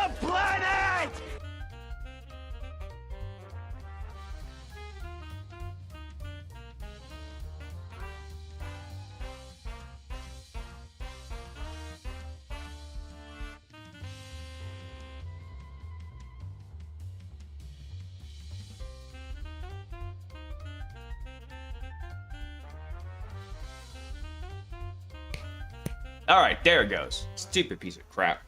the planet! All right, there it goes. Stupid piece of crap.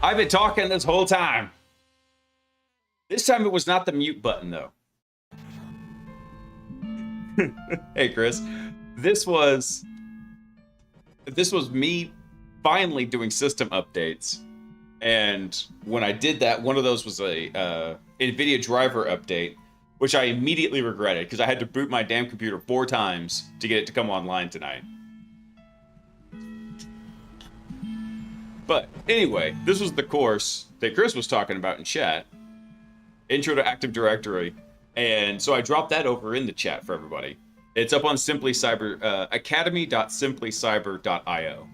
I've been talking this whole time. This time it was not the mute button, though. Hey, Chris. This was me finally doing system updates. And when I did that, one of those was a NVIDIA driver update, which I immediately regretted because I had to boot my damn computer 4 times to get it to come online tonight. But anyway, this was the course that Chris was talking about in chat, Intro to Active Directory, and so I dropped that over in the chat for everybody. It's up on Simply Cyber, academy.simplycyber.io.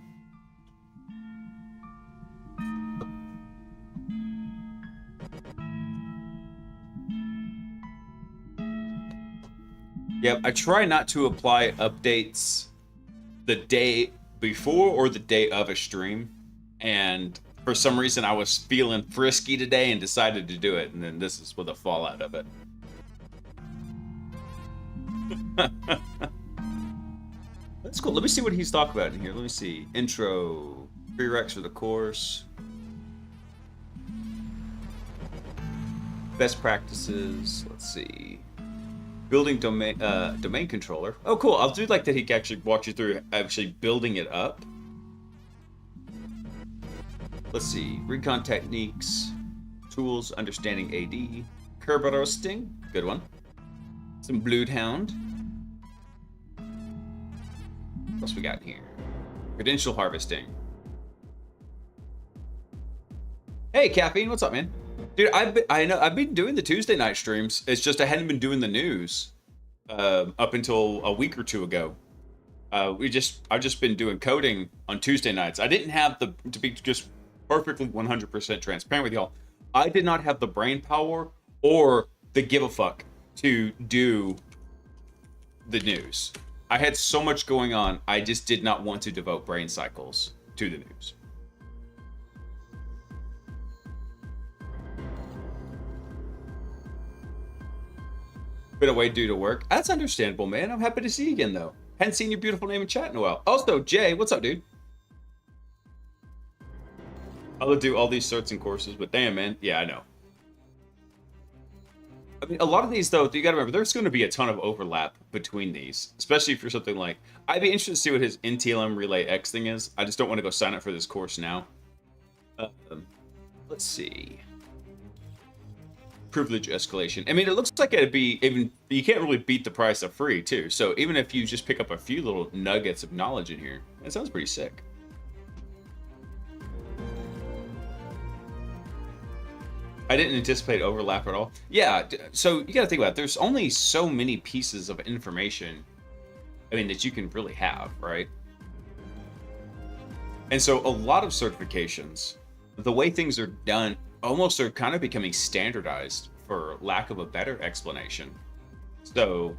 Yep, I try not to apply updates the day before or the day of a stream. And for some reason, I was feeling frisky today and decided to do it. And then this is what the fallout of it. That's cool. Let me see what he's talking about in here. Let me see. Intro, prereqs for the course. Best practices. Let's see. Building domain controller. Oh, cool. I'll do like that. He can actually walk you through actually building it up. Let's see. Recon techniques, tools, understanding AD, Kerberos sting. Good one. Some Bloodhound. What else we got in here? Credential harvesting. Hey, Caffeine. What's up, man? Dude, I've been doing the Tuesday night streams. It's just I hadn't been doing the news up until a week or two ago. I've just been doing coding on Tuesday nights. I didn't have to be just perfectly 100% transparent with y'all. I did not have the brain power or the give a fuck to do the news. I had so much going on. I just did not want to devote brain cycles to the news. Been away due to work. That's understandable, man. I'm happy to see you again, though. Hadn't seen your beautiful name in chat in a while. Also, Jay, what's up, dude? I'll do all these certs and courses, but damn, man. Yeah, I know. I mean, a lot of these, though, you gotta remember, there's going to be a ton of overlap between these, especially for something like... I'd be interested to see what his NTLM Relay X thing is. I just don't want to go sign up for this course now. Let's see. Privilege escalation. I mean, it looks like it'd be even... You can't really beat the price of free, too. So even if you just pick up a few little nuggets of knowledge in here, that sounds pretty sick. I didn't anticipate overlap at all. Yeah, so you got to think about it. There's only so many pieces of information, I mean, that you can really have, right? And so a lot of certifications, the way things are done, almost are kind of becoming standardized for lack of a better explanation. So,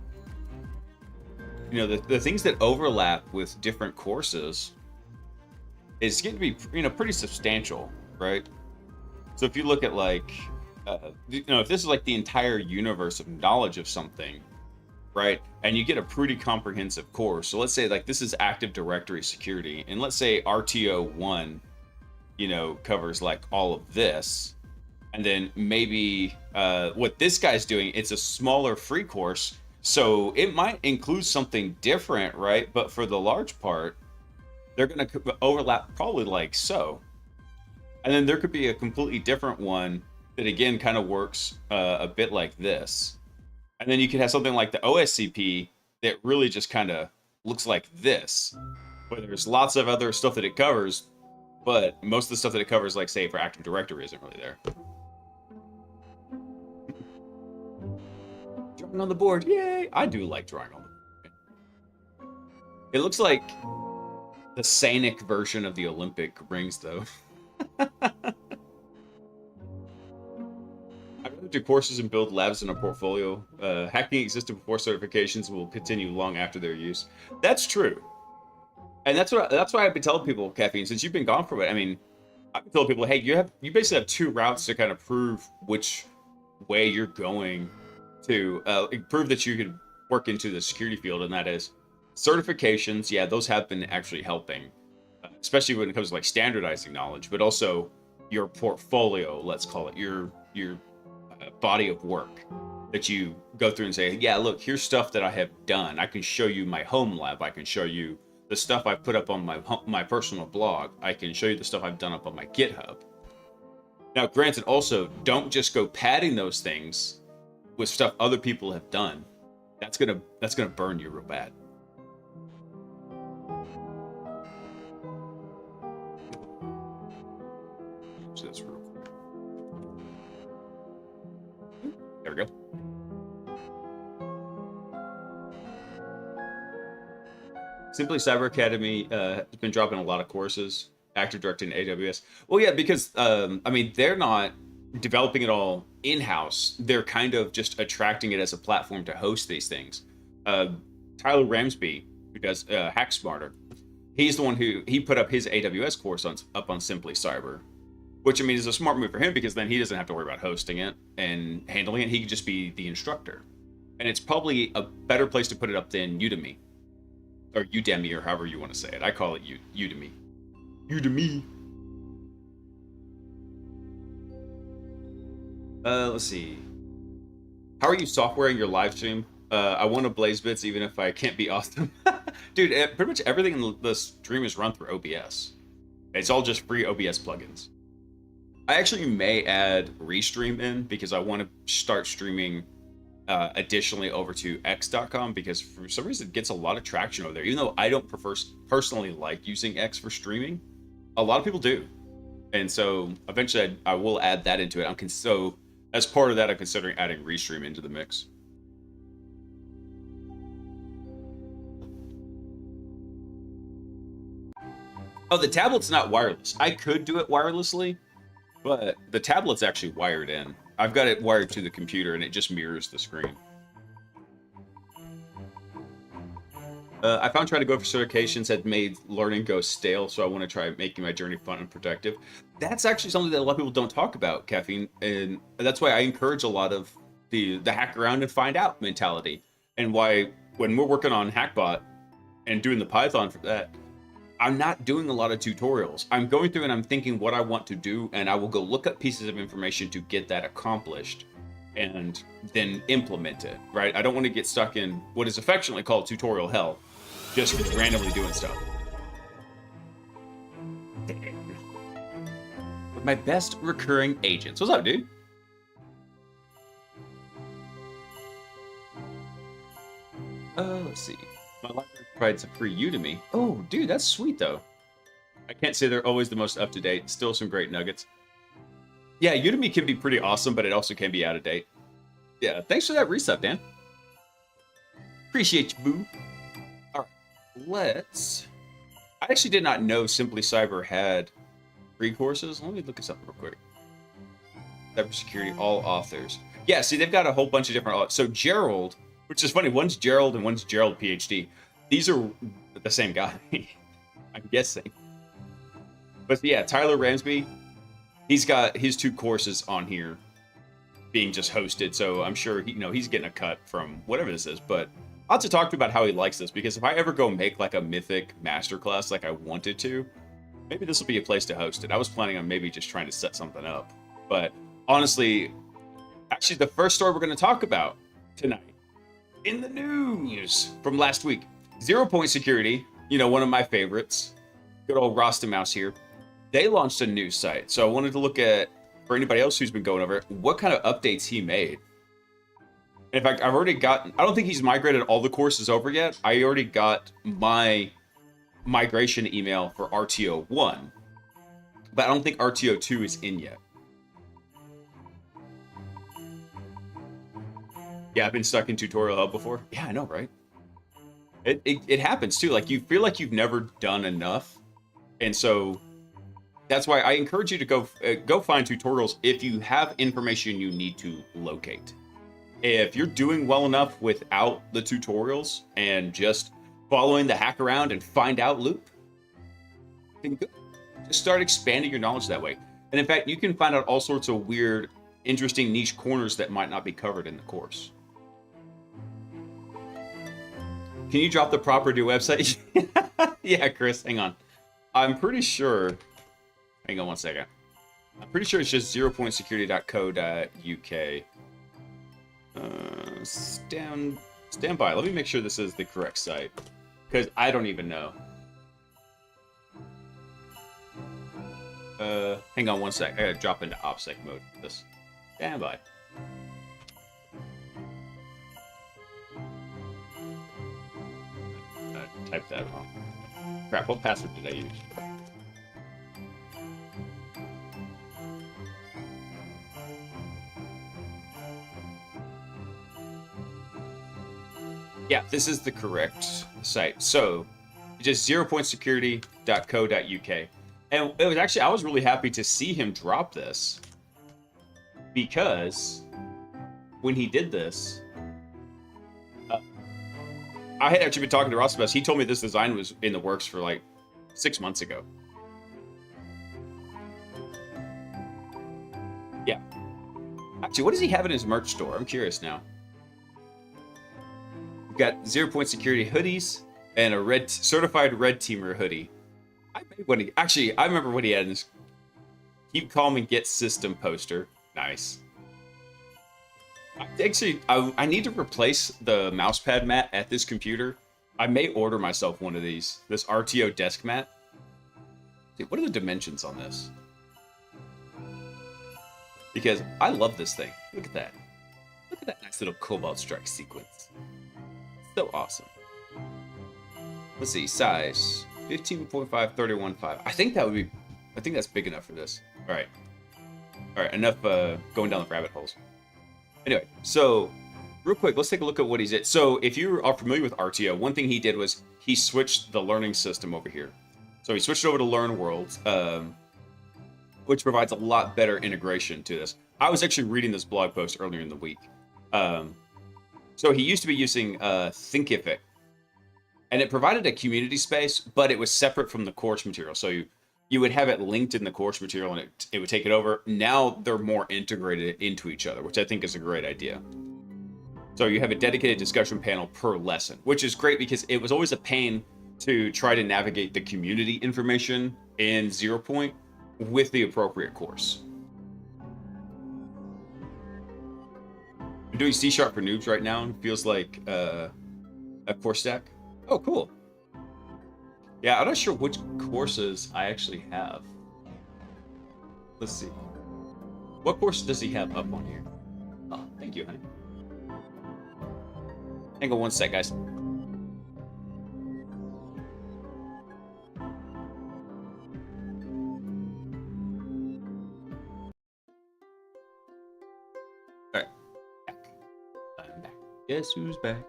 you know, the things that overlap with different courses is getting to be, you know, pretty substantial, right? So if you look at like, you know, if this is like the entire universe of knowledge of something, right? And you get a pretty comprehensive course. So let's say like this is Active Directory security, and let's say RTO 1, you know, covers like all of this. And then maybe what this guy's doing, it's a smaller free course. So it might include something different, right? But for the large part, they're going to overlap probably like so. And then there could be a completely different one that again kind of works a bit like this. And then you could have something like the OSCP that really just kind of looks like this, where there's lots of other stuff that it covers, but most of the stuff that it covers, like say for Active Directory, isn't really there. Drawing on the board, yay! I do like drawing on the board. It looks like the Sanic version of the Olympic rings, though. I'd rather do courses and build labs in a portfolio. Hacking existed before certifications will continue long after their use. That's true, and that's why I've been telling people, Caffeine, since you've been gone for it. I mean, I've been telling people, hey, you basically have two routes to kind of prove which way you're going to prove that you could work into the security field, and that is certifications. Yeah, those have been actually helping, especially when it comes to like standardizing knowledge, but also your portfolio, let's call it your body of work that you go through and say, yeah, look, here's stuff that I have done. I can show you my home lab. I can show you the stuff I've put up on my personal blog. I can show you the stuff I've done up on my GitHub. Now, granted, also don't just go padding those things with stuff other people have done. That's gonna burn you real bad. So that's real quick. There we go. Simply Cyber Academy has been dropping a lot of courses, active directing AWS. Well, yeah, because I mean, they're not developing it all in-house. They're kind of just attracting it as a platform to host these things. Tyler Ramsby, who does Hack Smarter, he's the one who he put up his AWS course up on Simply Cyber, which I mean is a smart move for him because then he doesn't have to worry about hosting it and handling it. He can just be the instructor, and it's probably a better place to put it up than Udemy or Udemy or however you want to say it. I call it Udemy. Udemy. Let's see. How are you softwaring your live stream? I want to Blaze bits even if I can't be awesome. Dude, pretty much everything in the stream is run through OBS. It's all just free OBS plugins. I actually may add Restream in because I want to start streaming additionally over to X.com because for some reason it gets a lot of traction over there. Even though I don't personally like using X for streaming, a lot of people do. And so eventually I will add that into it. So as part of that, I'm considering adding Restream into the mix. Oh, the tablet's not wireless. I could do it wirelessly, but the tablet's actually wired in. I've got it wired to the computer, and it just mirrors the screen. I found trying to go for certifications had made learning go stale, so I want to try making my journey fun and productive. That's actually something that a lot of people don't talk about, Caffeine, and that's why I encourage a lot of the hack around and find out mentality, and why when we're working on Hackbot and doing the Python for that, I'm not doing a lot of tutorials. I'm going through and I'm thinking what I want to do, and I will go look up pieces of information to get that accomplished and then implement it, right? I don't want to get stuck in what is affectionately called tutorial hell, just randomly doing stuff. With my best recurring agents. What's up, dude? Let's see. My library provides a free Udemy. Oh, dude, that's sweet, though. I can't say they're always the most up-to-date. Still some great nuggets. Yeah, Udemy can be pretty awesome, but it also can be out of date. Yeah, thanks for that resub, Dan. Appreciate you, boo. All right, let's... I actually did not know Simply Cyber had free courses. Let me look this up real quick. Cybersecurity, all authors. Yeah, see, they've got a whole bunch of different... So Gerald, which is funny, one's Gerald and one's Gerald PhD. These are the same guy, I'm guessing. But yeah, Tyler Ramsby, he's got his 2 courses on here being just hosted, so I'm sure he's getting a cut from whatever this is. But I'll have to talk to him about how he likes this, because if I ever go make like a Mythic masterclass like I wanted to, maybe this will be a place to host it. I was planning on maybe just trying to set something up. But honestly, actually the first story we're going to talk about tonight in the news from last week, 0 Point Security, one of my favorites, good old Rasta Mouse here, they launched a new site. So I wanted to look at, for anybody else who's been going over it, what kind of updates he made. In fact, I've already gotten, I don't think he's migrated all the courses over yet. I already got my migration email for RTO 1, but I don't think RTO 2 is in yet. Yeah, I've been stuck in tutorial hell before. Yeah, I know, right? It happens too. Like you feel like you've never done enough, and so that's why I encourage you to go find tutorials if you have information you need to locate. If you're doing well enough without the tutorials and just following the hack around and find out loop, then good. Just start expanding your knowledge that way. And in fact, you can find out all sorts of weird, interesting niche corners that might not be covered in the course. Can you drop the property website? Yeah, Chris, hang on. I'm pretty sure. Hang on one second. I'm pretty sure it's just zeropointsecurity.co.uk. Stand by. Let me make sure this is the correct site, because I don't even know. Hang on one sec. I gotta drop into OPSEC mode for this. Stand by. Type that wrong. Crap, what password did I use? Yeah, this is the correct site. So, just zeropointsecurity.co.uk. And it was actually, I was really happy to see him drop this, because when he did this, I had actually been talking to Ross about this. He told me this design was in the works for like 6 months ago. Yeah. Actually, what does he have in his merch store? I'm curious now. We've got 0 Point Security hoodies and a certified red teamer hoodie. I remember what he had in his Keep Calm and Get System poster. Nice. Actually, I need to replace the mousepad mat at this computer. I may order myself one of these. This RTO desk mat. Dude, what are the dimensions on this? Because I love this thing. Look at that. Look at that nice little Cobalt Strike sequence. So awesome. Let's see, size 15.5, 31.5. I think that's big enough for this. All right, enough going down the rabbit holes. Anyway, so real quick, let's take a look at what he's at. So if you are familiar with RTO, one thing he did was he switched the learning system over here. So he switched over to Learn Worlds, which provides a lot better integration to this. I was actually reading this blog post earlier in the week. So he used to be using Thinkific, and it provided a community space, but it was separate from the course material. So you would have it linked in the course material, and it would take it over. Now they're more integrated into each other, which I think is a great idea. So you have a dedicated discussion panel per lesson, which is great because it was always a pain to try to navigate the community information in 0 Point with the appropriate course. I'm doing C# for noobs right now, and feels like a course stack. Oh, cool. Yeah, I'm not sure which courses I actually have. Let's see. What course does he have up on here? Oh, thank you, honey. Hang on one sec, guys. Alright. I'm back. Guess who's back?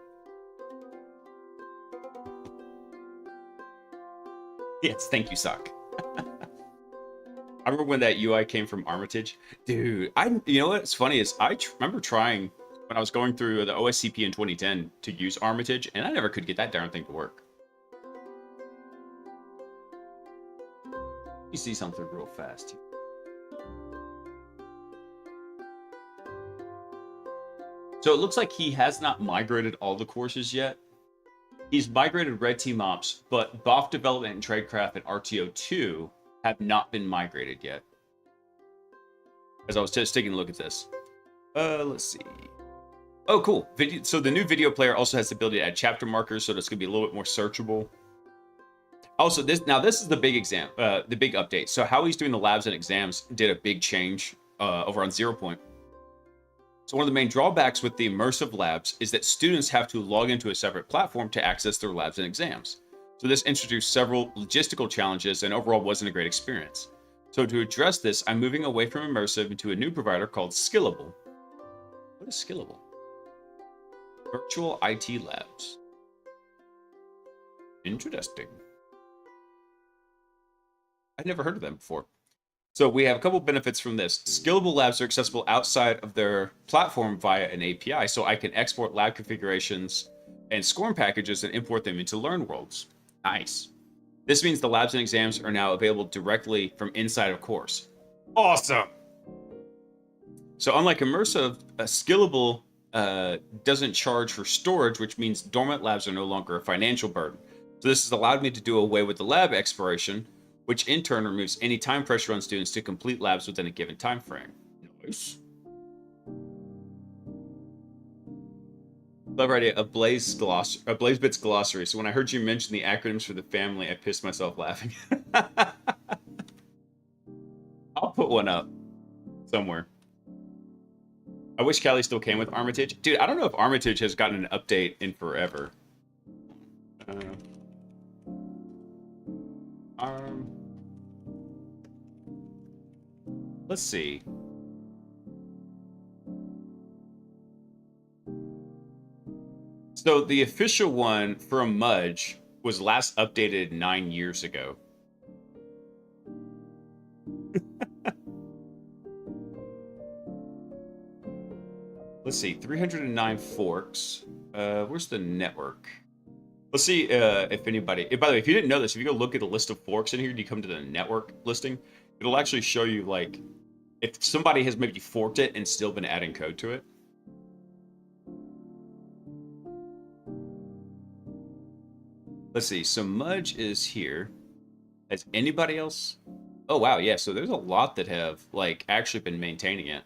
Yes, thank you, Sock. I remember when that UI came from Armitage. Dude, you know what's funny is I remember trying when I was going through the OSCP in 2010 to use Armitage, and I never could get that darn thing to work. You see something real fast here. So it looks like he has not migrated all the courses yet. He's migrated Red Team Ops, but BOF Development and Tradecraft and RTO2 have not been migrated yet. As I was just taking a look at this. Let's see. Oh, cool. So the new video player also has the ability to add chapter markers, so that's going to be a little bit more searchable. Also, this is the big the big update. So how he's doing the labs and exams did a big change over on 0 Point. So one of the main drawbacks with the immersive labs is that students have to log into a separate platform to access their labs and exams. So this introduced several logistical challenges and overall wasn't a great experience. So to address this, I'm moving away from immersive into a new provider called Skillable. What is Skillable? Virtual IT Labs. Interesting. I'd never heard of them before. So we have a couple benefits from this. Scalable labs are accessible outside of their platform via an API, so I can export lab configurations and SCORM packages and import them into Learn Worlds. Nice. This means the labs and exams are now available directly from inside of course. Awesome. So unlike immersive, Scalable doesn't charge for storage, which means dormant labs are no longer a financial burden. So this has allowed me to do away with the lab exploration, which in turn removes any time pressure on students to complete labs within a given time frame. Nice. Clever idea. A Blaise Bits glossary. So when I heard you mention the acronyms for the family, I pissed myself laughing. I'll put one up somewhere. I wish Callie still came with Armitage. Dude, I don't know if Armitage has gotten an update in forever. Let's see. So the official one from Mudge was last updated 9 years ago. Let's see, 309 forks. Where's the network? Let's see if anybody... By the way, if you didn't know this, if you go look at the list of forks in here, you come to the network listing, it'll actually show you, like, if somebody has maybe forked it and still been adding code to it. Let's see, so Mudge is here. Has anybody else? Oh, wow, yeah, so there's a lot that have, like, actually been maintaining it.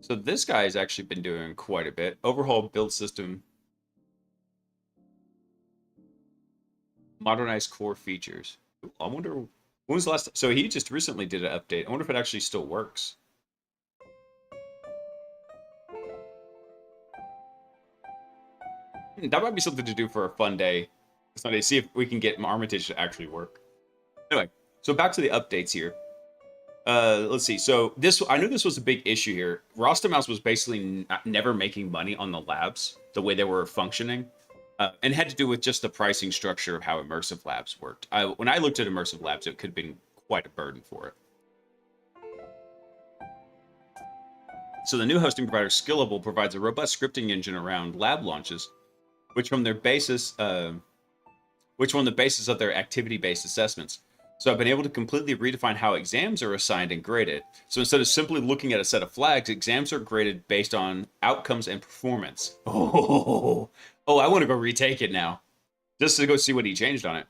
So this guy has actually been doing quite a bit. Overhaul build system. Modernize core features. Ooh, I wonder, when was the last... So he just recently did an update. I wonder if it actually still works. That might be something to do for a fun day. Sunday, see if we can get Armitage to actually work. Anyway, so back to the updates here. Let's see. So this, I knew this was a big issue here. Rostamouse was basically never making money on the labs, the way they were functioning, and had to do with just the pricing structure of how immersive labs worked. When I looked at immersive labs, it could have been quite a burden for it. So the new hosting provider, Skillable, provides a robust scripting engine around lab launches, which form the basis of their activity-based assessments. So I've been able to completely redefine how exams are assigned and graded. So instead of simply looking at a set of flags, exams are graded based on outcomes and performance. Oh, I want to go retake it now, just to go see what he changed on it.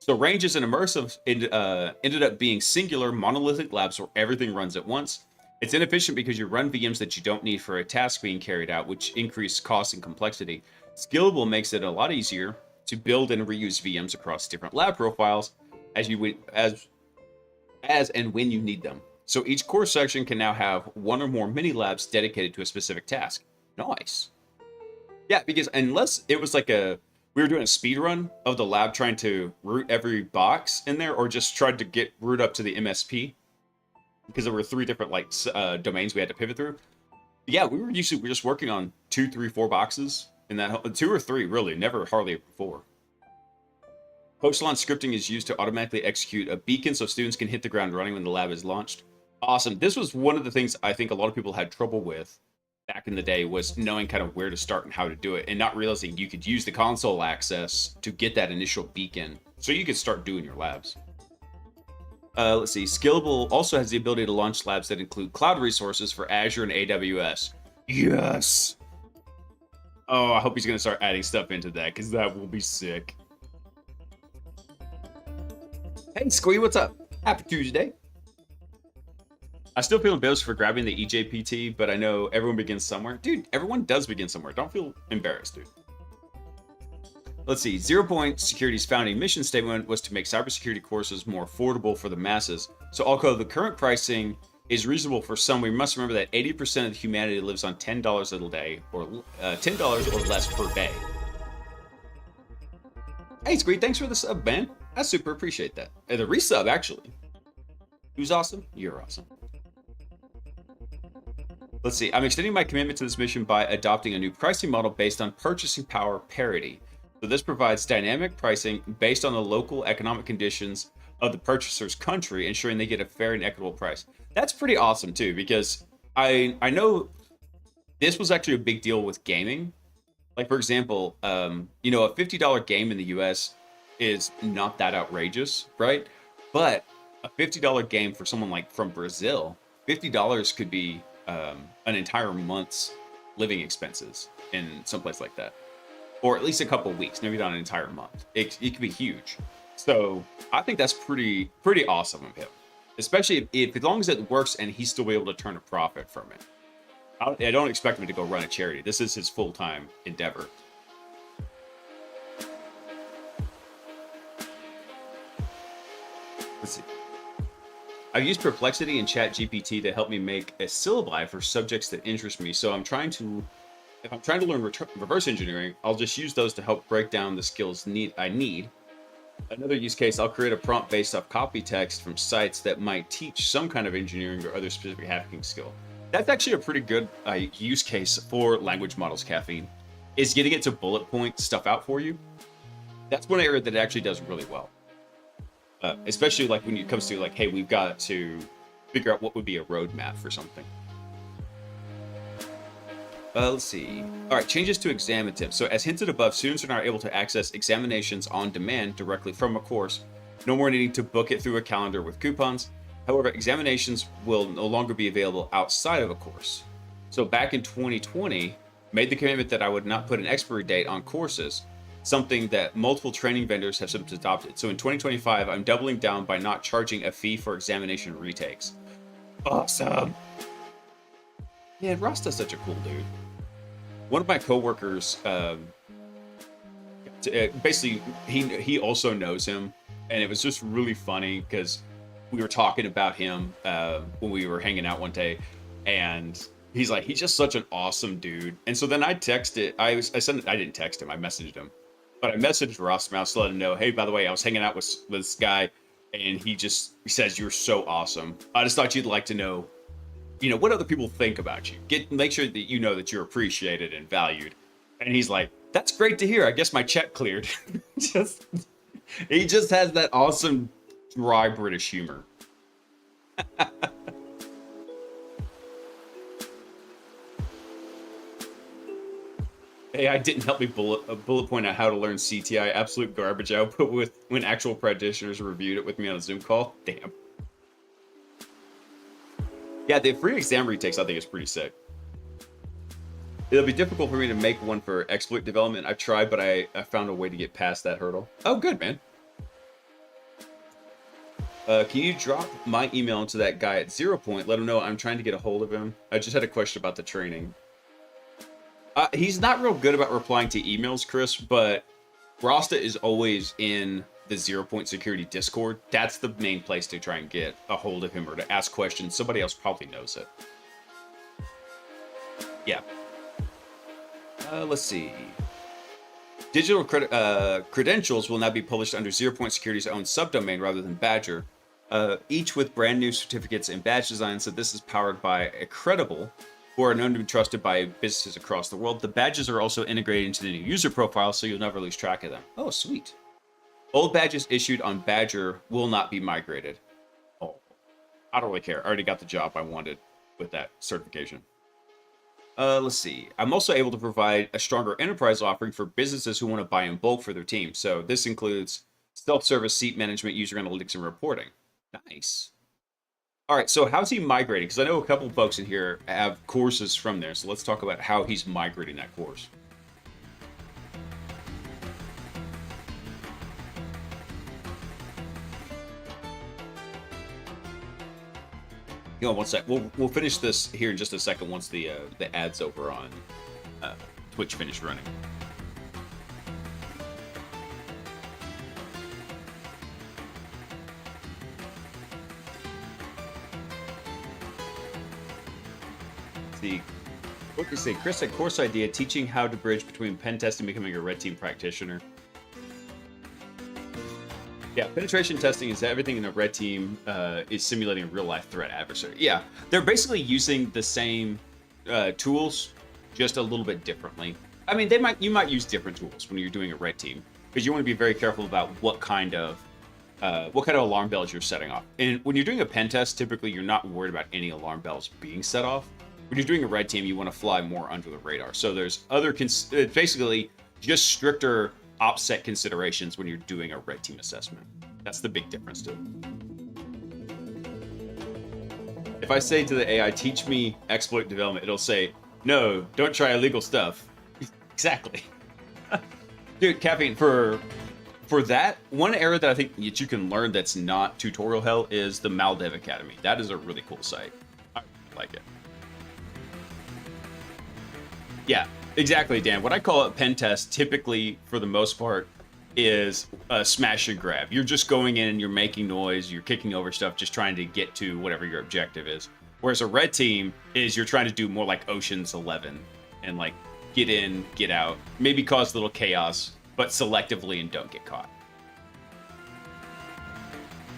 So ranges and immersive ended up being singular monolithic labs where everything runs at once. It's inefficient because you run VMs that you don't need for a task being carried out, which increase cost and complexity. Scalable makes it a lot easier to build and reuse VMs across different lab profiles as and when you need them. So each course section can now have one or more mini labs dedicated to a specific task. Nice. Yeah, because unless it was like we were doing a speed run of the lab trying to root every box in there, or just tried to get root up to the MSP, because there were 3 different like domains we had to pivot through. Yeah, we were just working on 2, 3, 4 boxes in that 2 or 3 really, never hardly 4. Post-launch scripting is used to automatically execute a beacon so students can hit the ground running when the lab is launched. Awesome. This was one of the things I think a lot of people had trouble with back in the day, was knowing kind of where to start and how to do it, and not realizing you could use the console access to get that initial beacon so you could start doing your labs. Let's see. Skillable also has the ability to launch labs that include cloud resources for Azure and AWS. Yes! Oh, I hope he's going to start adding stuff into that, because that will be sick. Hey, Squee, what's up? Happy Tuesday. I still feel embarrassed for grabbing the EJPT, but I know everyone begins somewhere. Dude, everyone does begin somewhere. Don't feel embarrassed, dude. Let's see. 0 Point Security's founding mission statement was to make cybersecurity courses more affordable for the masses. So although the current pricing is reasonable for some, we must remember that 80% of humanity lives on $10 a day, or $10 or less per day. Hey, Squee, thanks for the sub, man. I super appreciate that. The resub, actually. Who's awesome? You're awesome. Let's see. I'm extending my commitment to this mission by adopting a new pricing model based on purchasing power parity. So this provides dynamic pricing based on the local economic conditions of the purchaser's country, ensuring they get a fair and equitable price. That's pretty awesome too, because I know this was actually a big deal with gaming. Like for example, a $50 game in the US is not that outrageous, right? But a $50 game for someone like from Brazil, $50 could be an entire month's living expenses in some place like that, or at least a couple of weeks, maybe not an entire month. It could be huge. So I think that's pretty awesome of him, especially if as long as it works and he's still able to turn a profit from it. I don't expect him to go run a charity. This is his full-time endeavor. Let's see. I've used Perplexity and ChatGPT to help me make a syllabi for subjects that interest me. So if I'm trying to learn reverse engineering, I'll just use those to help break down the skills I need. Another use case, I'll create a prompt based off copy text from sites that might teach some kind of engineering or other specific hacking skill. That's actually a pretty good use case for language models, Caffeine, is getting it to bullet point stuff out for you. That's one area that it actually does really well. Especially like when it comes to like, hey, we've got to figure out what would be a roadmap for something. Let's see. All right, changes to exam attempts. So as hinted above, students are now able to access examinations on demand directly from a course. No more needing to book it through a calendar with coupons. However, examinations will no longer be available outside of a course. So back in 2020, made the commitment that I would not put an expiry date on courses, something that multiple training vendors have since adopted. So in 2025, I'm doubling down by not charging a fee for examination retakes. Awesome. Yeah, Rasta's such a cool dude. One of my coworkers, basically, he also knows him, and it was just really funny because we were talking about him when we were hanging out one day, and he's like, he's just such an awesome dude. And so then I texted, I didn't text him, I messaged him, but I messaged Ross Mouse to let him know, hey, by the way, I was hanging out with this guy, and he says you're so awesome. I just thought you'd like to know, what other people think about you. Make sure that you know that you're appreciated and valued. And he's like, that's great to hear. I guess my check cleared. He just has that awesome dry British humor. AI didn't help me bullet point out how to learn CTI. Absolute garbage output when actual practitioners reviewed it with me on a Zoom call. Damn. Yeah, the free exam retakes I think is pretty sick. It'll be difficult for me to make one for exploit development. I've tried, but I found a way to get past that hurdle. Oh, good, man. Can you drop my email into that guy at 0 Point? Let him know I'm trying to get a hold of him. I just had a question about the training. He's not real good about replying to emails, Chris, but Rasta is always in the 0 Point Security Discord. That's the main place to try and get a hold of him or to ask questions. Somebody else probably knows it. Yeah. Let's see. Digital credentials will now be published under 0 Point Security's own subdomain rather than Badger, each with brand new certificates and badge designs. So this is powered by Credible, who are known to be trusted by businesses across the world. The badges are also integrated into the new user profile, so you'll never lose track of them. Oh, sweet. Old badges issued on Badger will not be migrated. Oh, I don't really care. I already got the job I wanted with that certification. Let's see. I'm also able to provide a stronger enterprise offering for businesses who want to buy in bulk for their team. So this includes self-service seat management, user analytics, and reporting. Nice. All right, so how's he migrating? Because I know a couple of folks in here have courses from there. So let's talk about how he's migrating that course. One sec. We'll finish this here in just a second once the ad's over on Twitch finished running. See, what you say? Chris had course idea teaching how to bridge between pen testing and becoming a red team practitioner. Yeah, penetration testing is everything in a red team is simulating a real-life threat adversary. Yeah, they're basically using the same tools just a little bit differently. I mean, you might use different tools when you're doing a red team, because you want to be very careful about what kind of alarm bells you're setting off. And when you're doing a pen test, typically you're not worried about any alarm bells being set off. When you're doing a red team, you want to fly more under the radar. So there's basically just stricter OPSEC considerations when you're doing a red team assessment. That's the big difference too. If I say to the AI, teach me exploit development, it'll say, no, don't try illegal stuff. Exactly. Dude, Caffeine, for that, one area that I think that you can learn that's not tutorial hell is the Maldev Academy. That is a really cool site. I like it. Yeah, exactly, Dan. What I call a pen test, typically, for the most part, is a smash and grab. You're just going in and you're making noise, you're kicking over stuff, just trying to get to whatever your objective is. Whereas a red team is you're trying to do more like Ocean's 11 and like get in, get out, maybe cause a little chaos, but selectively and don't get caught.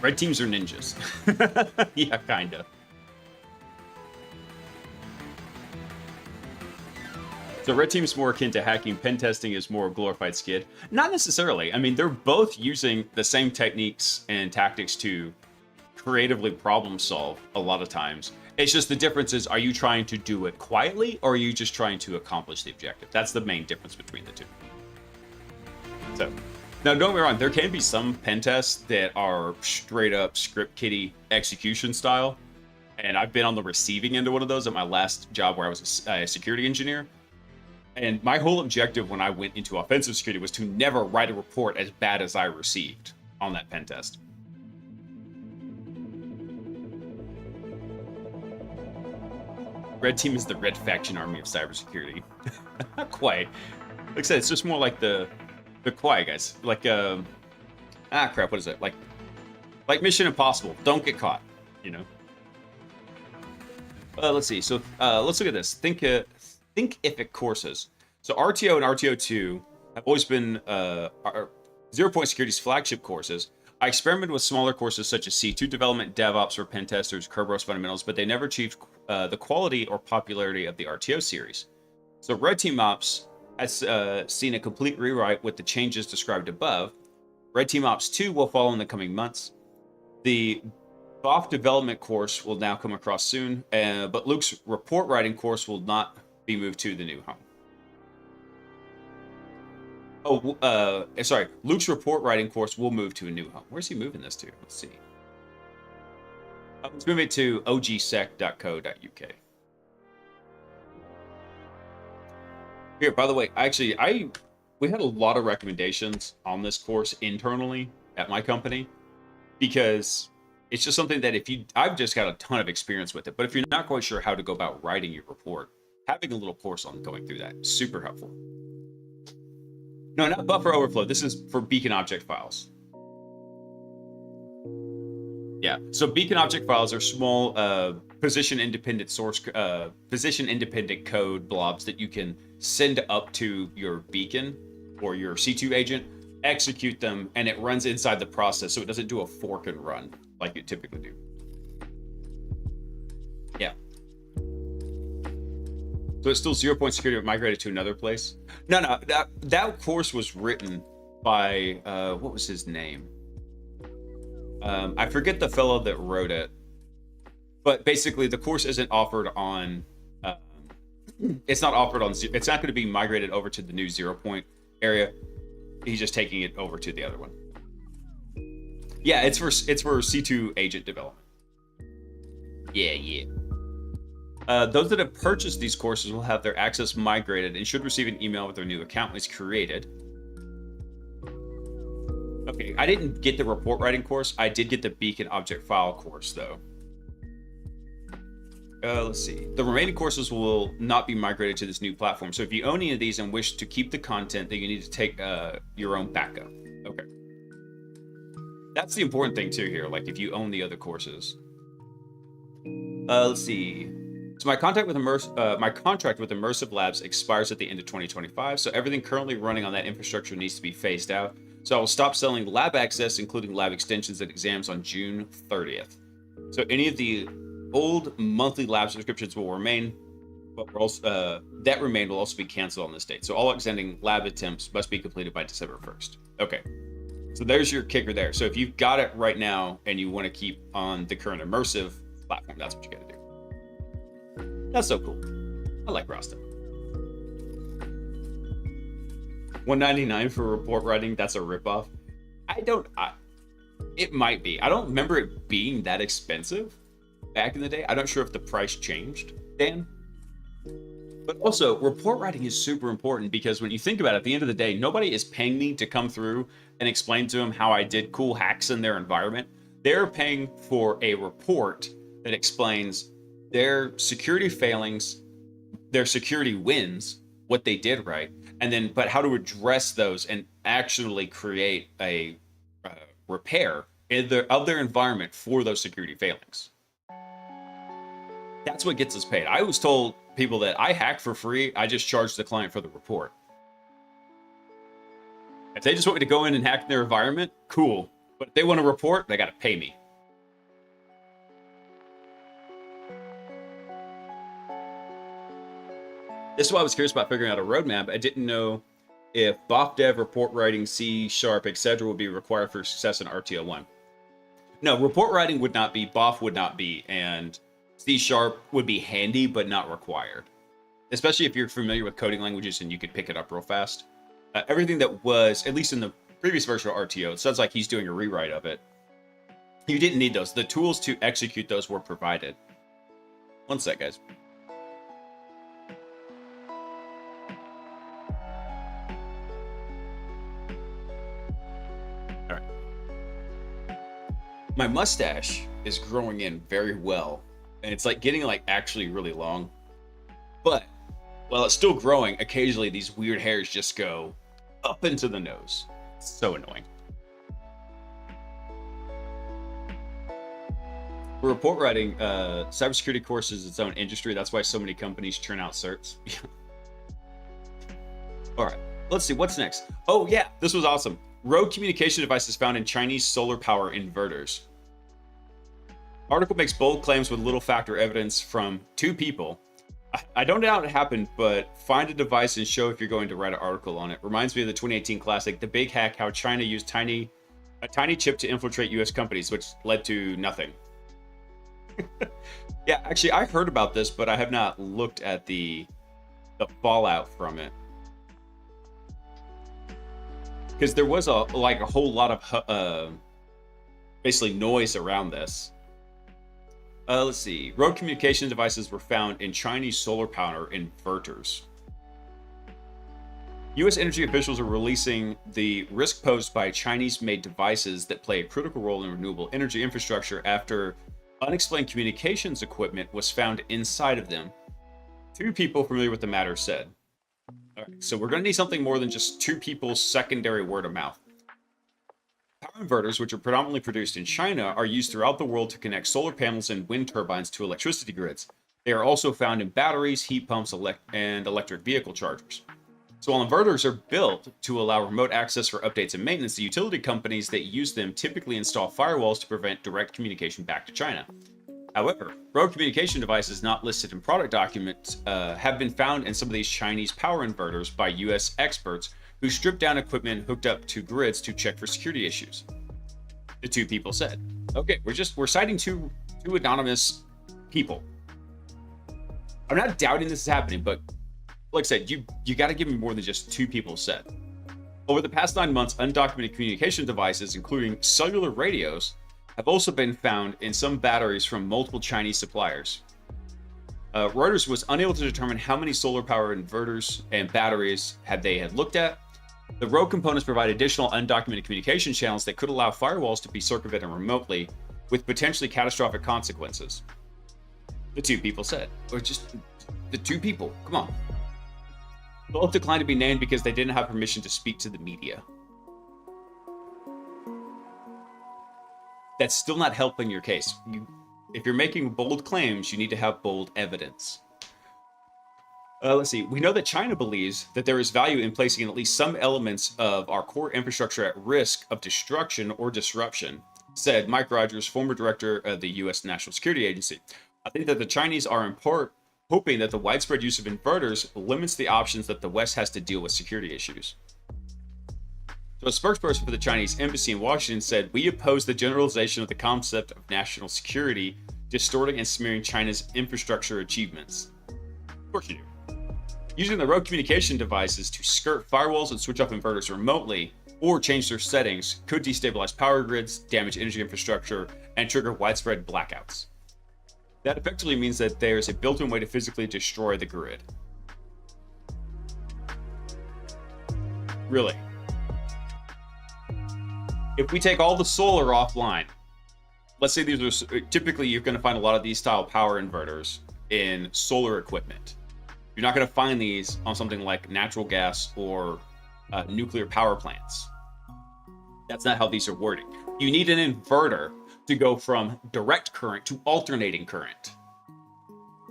Red teams are ninjas. Yeah, kinda. So red team is more akin to hacking. Pen testing is more glorified skid. Not necessarily. I mean, they're both using the same techniques and tactics to creatively problem solve a lot of times. It's just the difference is, are you trying to do it quietly or are you just trying to accomplish the objective? That's the main difference between the two. So, now don't get me wrong, there can be some pen tests that are straight up script kiddie execution style. And I've been on the receiving end of one of those at my last job where I was a security engineer. And my whole objective when I went into offensive security was to never write a report as bad as I received on that pen test. Red team is the red faction army of cybersecurity. Not quite. Like I said, it's just more like the quiet guys. Like crap, what is it? Like Mission Impossible. Don't get caught, you know. Let's see. So let's look at this. Thinkific courses. So RTO and RTO2 have always been 0 Point Security's flagship courses. I experimented with smaller courses such as C2 Development, DevOps for Pen Testers, Kerberos Fundamentals, but they never achieved the quality or popularity of the RTO series. So Red Team Ops has seen a complete rewrite with the changes described above. Red Team Ops 2 will follow in the coming months. The BOF development course will now come across soon, but Luke's report writing course will not be moved to the new home. Sorry. Luke's report writing course will move to a new home. Where's he moving this to? Let's see. Let's move it to ogsec.co.uk. Here, by the way, we had a lot of recommendations on this course internally at my company because it's just something that I've just got a ton of experience with it, but if you're not quite sure how to go about writing your report, having a little course on going through that, super helpful. No, not buffer overflow. This is for beacon object files. Yeah, so beacon object files are small position-independent code blobs that you can send up to your beacon or your C2 agent, execute them, and it runs inside the process, so it doesn't do a fork and run like you typically do. Yeah. So it's still 0 Point Security, but migrated to another place. No, that course was written by what was his name? I forget the fellow that wrote it, but basically the course isn't offered on. It's not offered on. It's not going to be migrated over to the new 0 Point area. He's just taking it over to the other one. Yeah, it's for C2 agent development. Yeah. Those that have purchased these courses will have their access migrated and should receive an email with their new account is created. Okay, I didn't get the report writing course. I did get the beacon object file course, though. Let's see. The remaining courses will not be migrated to this new platform. So if you own any of these and wish to keep the content, then you need to take your own backup. Okay. That's the important thing, too, here. Like, if you own the other courses. Let's see. So my contract with Immersive Labs expires at the end of 2025, so everything currently running on that infrastructure needs to be phased out. So I will stop selling lab access, including lab extensions and exams, on June 30th. So any of the old monthly lab subscriptions will remain, but we're also that remain will also be canceled on this date. So all outstanding lab attempts must be completed by December 1st. Okay. So there's your kicker there. So if you've got it right now and you want to keep on the current immersive platform, that's what you got to do. That's so cool. I like Rasta. 199 for report writing. That's a ripoff. It might be. I don't remember it being that expensive back in the day. I'm not sure if the price changed, Dan. But also, report writing is super important because when you think about it, at the end of the day, nobody is paying me to come through and explain to them how I did cool hacks in their environment. They're paying for a report that explains their security failings, their security wins, what they did right, and then but how to address those and actually create a repair of their environment for those security failings. That's what gets us paid. I always told people that I hack for free. I just charge the client for the report. If they just want me to go in and hack their environment, cool. But if they want to report, they got to pay me. This is why I was curious about figuring out a roadmap. I didn't know if BOF dev, report writing, C#, etc. would be required for success in RTL1. No, report writing would not be, BOF would not be, and C# would be handy, but not required. Especially if you're familiar with coding languages and you could pick it up real fast. Everything that was, at least in the previous version of RTO, it sounds like he's doing a rewrite of it. You didn't need those. The tools to execute those were provided. One sec, guys. All right. My mustache is growing in very well. And it's like getting like actually really long. But while it's still growing, occasionally these weird hairs just go up into the nose. It's so annoying. For report writing, cybersecurity course is its own industry. That's why so many companies churn out certs. All right, let's see what's next. Oh yeah, this was awesome. Rogue communication devices found in Chinese solar power inverters. Article makes bold claims with little factor evidence from 2 people. I don't doubt it happened, but find a device and show if you're going to write an article on it. Reminds me of the 2018 classic, The Big Hack, how China used a tiny chip to infiltrate US companies, which led to nothing. Yeah, actually, I heard about this, but I have not looked at the fallout from it. Because there was a whole lot of basically noise around this. Let's see. Rogue communication devices were found in Chinese solar power inverters. U.S. energy officials are releasing the risk posed by Chinese-made devices that play a critical role in renewable energy infrastructure after unexplained communications equipment was found inside of them. 2 people familiar with the matter said. All right, so we're going to need something more than just 2 people's secondary word of mouth. Power inverters, which are predominantly produced in China, are used throughout the world to connect solar panels and wind turbines to electricity grids. They are also found in batteries, heat pumps, and electric vehicle chargers. So while inverters are built to allow remote access for updates and maintenance, the utility companies that use them typically install firewalls to prevent direct communication back to China. However, rogue communication devices not listed in product documents have been found in some of these Chinese power inverters by US experts who stripped down equipment hooked up to grids to check for security issues. The 2 people said. Okay, we're citing two anonymous people. I'm not doubting this is happening, but like I said, you got to give me more than just 2 people said. Over the past 9 months, undocumented communication devices, including cellular radios, have also been found in some batteries from multiple Chinese suppliers. Reuters was unable to determine how many solar power inverters and batteries they had looked at. The rogue components provide additional undocumented communication channels that could allow firewalls to be circumvented remotely, with potentially catastrophic consequences. The 2 people said. Or just the 2 people. Come on. Both declined to be named because they didn't have permission to speak to the media. That's still not helping your case. If you're making bold claims, you need to have bold evidence. Let's see. We know that China believes that there is value in placing at least some elements of our core infrastructure at risk of destruction or disruption, said Mike Rogers, former director of the U.S. National Security Agency. I think that the Chinese are in part hoping that the widespread use of inverters limits the options that the West has to deal with security issues. So a spokesperson for the Chinese embassy in Washington said, "We oppose the generalization of the concept of national security, distorting and smearing China's infrastructure achievements." Of course you do. Using the road communication devices to skirt firewalls and switch off inverters remotely or change their settings could destabilize power grids, damage energy infrastructure, and trigger widespread blackouts. That effectively means that there's a built-in way to physically destroy the grid. Really. If we take all the solar offline, let's say these are typically you're going to find a lot of these style power inverters in solar equipment. You're not going to find these on something like natural gas or nuclear power plants. That's not how these are worded. You need an inverter to go from direct current to alternating current.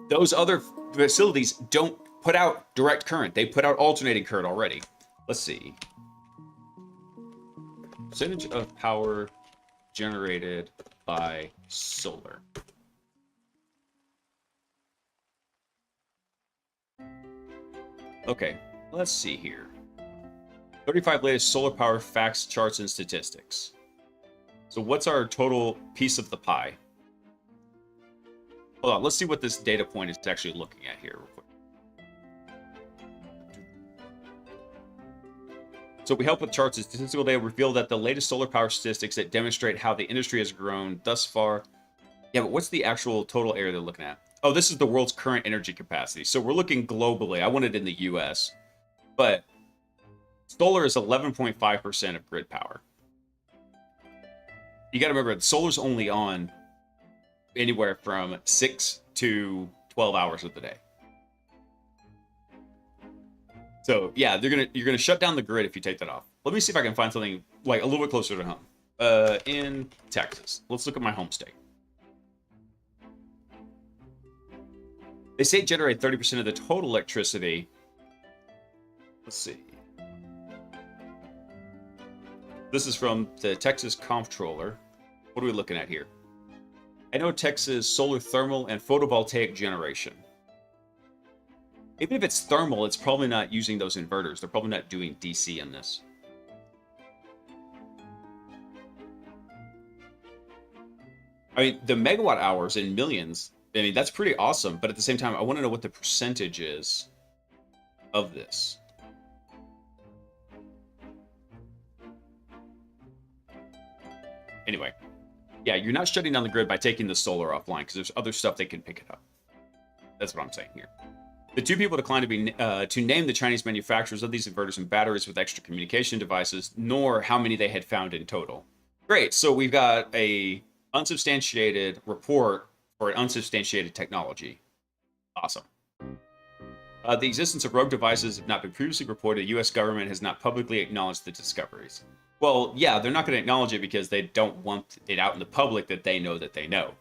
Those other facilities don't put out direct current. They put out alternating current already. Let's see. Percentage of power generated by solar. Okay, let's see here. 35 latest solar power facts, charts, and statistics. So what's our total piece of the pie? Hold on, let's see what this data point is actually looking at here real quick. So we help with charts and statistical data reveal that the latest solar power statistics that demonstrate how the industry has grown thus far. Yeah, but what's the actual total area they're looking at? Oh, this is the world's current energy capacity. So we're looking globally. I want it in the US. But solar is 11.5% of grid power. You got to remember, solar's only on anywhere from 6 to 12 hours of the day. So yeah, you're gonna shut down the grid if you take that off. Let me see if I can find something like a little bit closer to home. In Texas, let's look at my home state. They say it generates 30% of the total electricity. Let's see. This is from the Texas Comptroller. What are we looking at here? I know Texas solar thermal and photovoltaic generation. Even if it's thermal, it's probably not using those inverters. They're probably not doing DC in this. I mean, the megawatt hours in millions, I mean, that's pretty awesome. But at the same time, I want to know what the percentage is of this. Anyway, yeah, you're not shutting down the grid by taking the solar offline because there's other stuff that can pick it up. That's what I'm saying here. The two people declined to name the Chinese manufacturers of these inverters and batteries with extra communication devices, nor how many they had found in total. Great, so we've got a unsubstantiated report for an unsubstantiated technology. Awesome. The existence of rogue devices have not been previously reported. The U.S. government has not publicly acknowledged the discoveries. Well, yeah, they're not going to acknowledge it because they don't want it out in the public that they know that they know.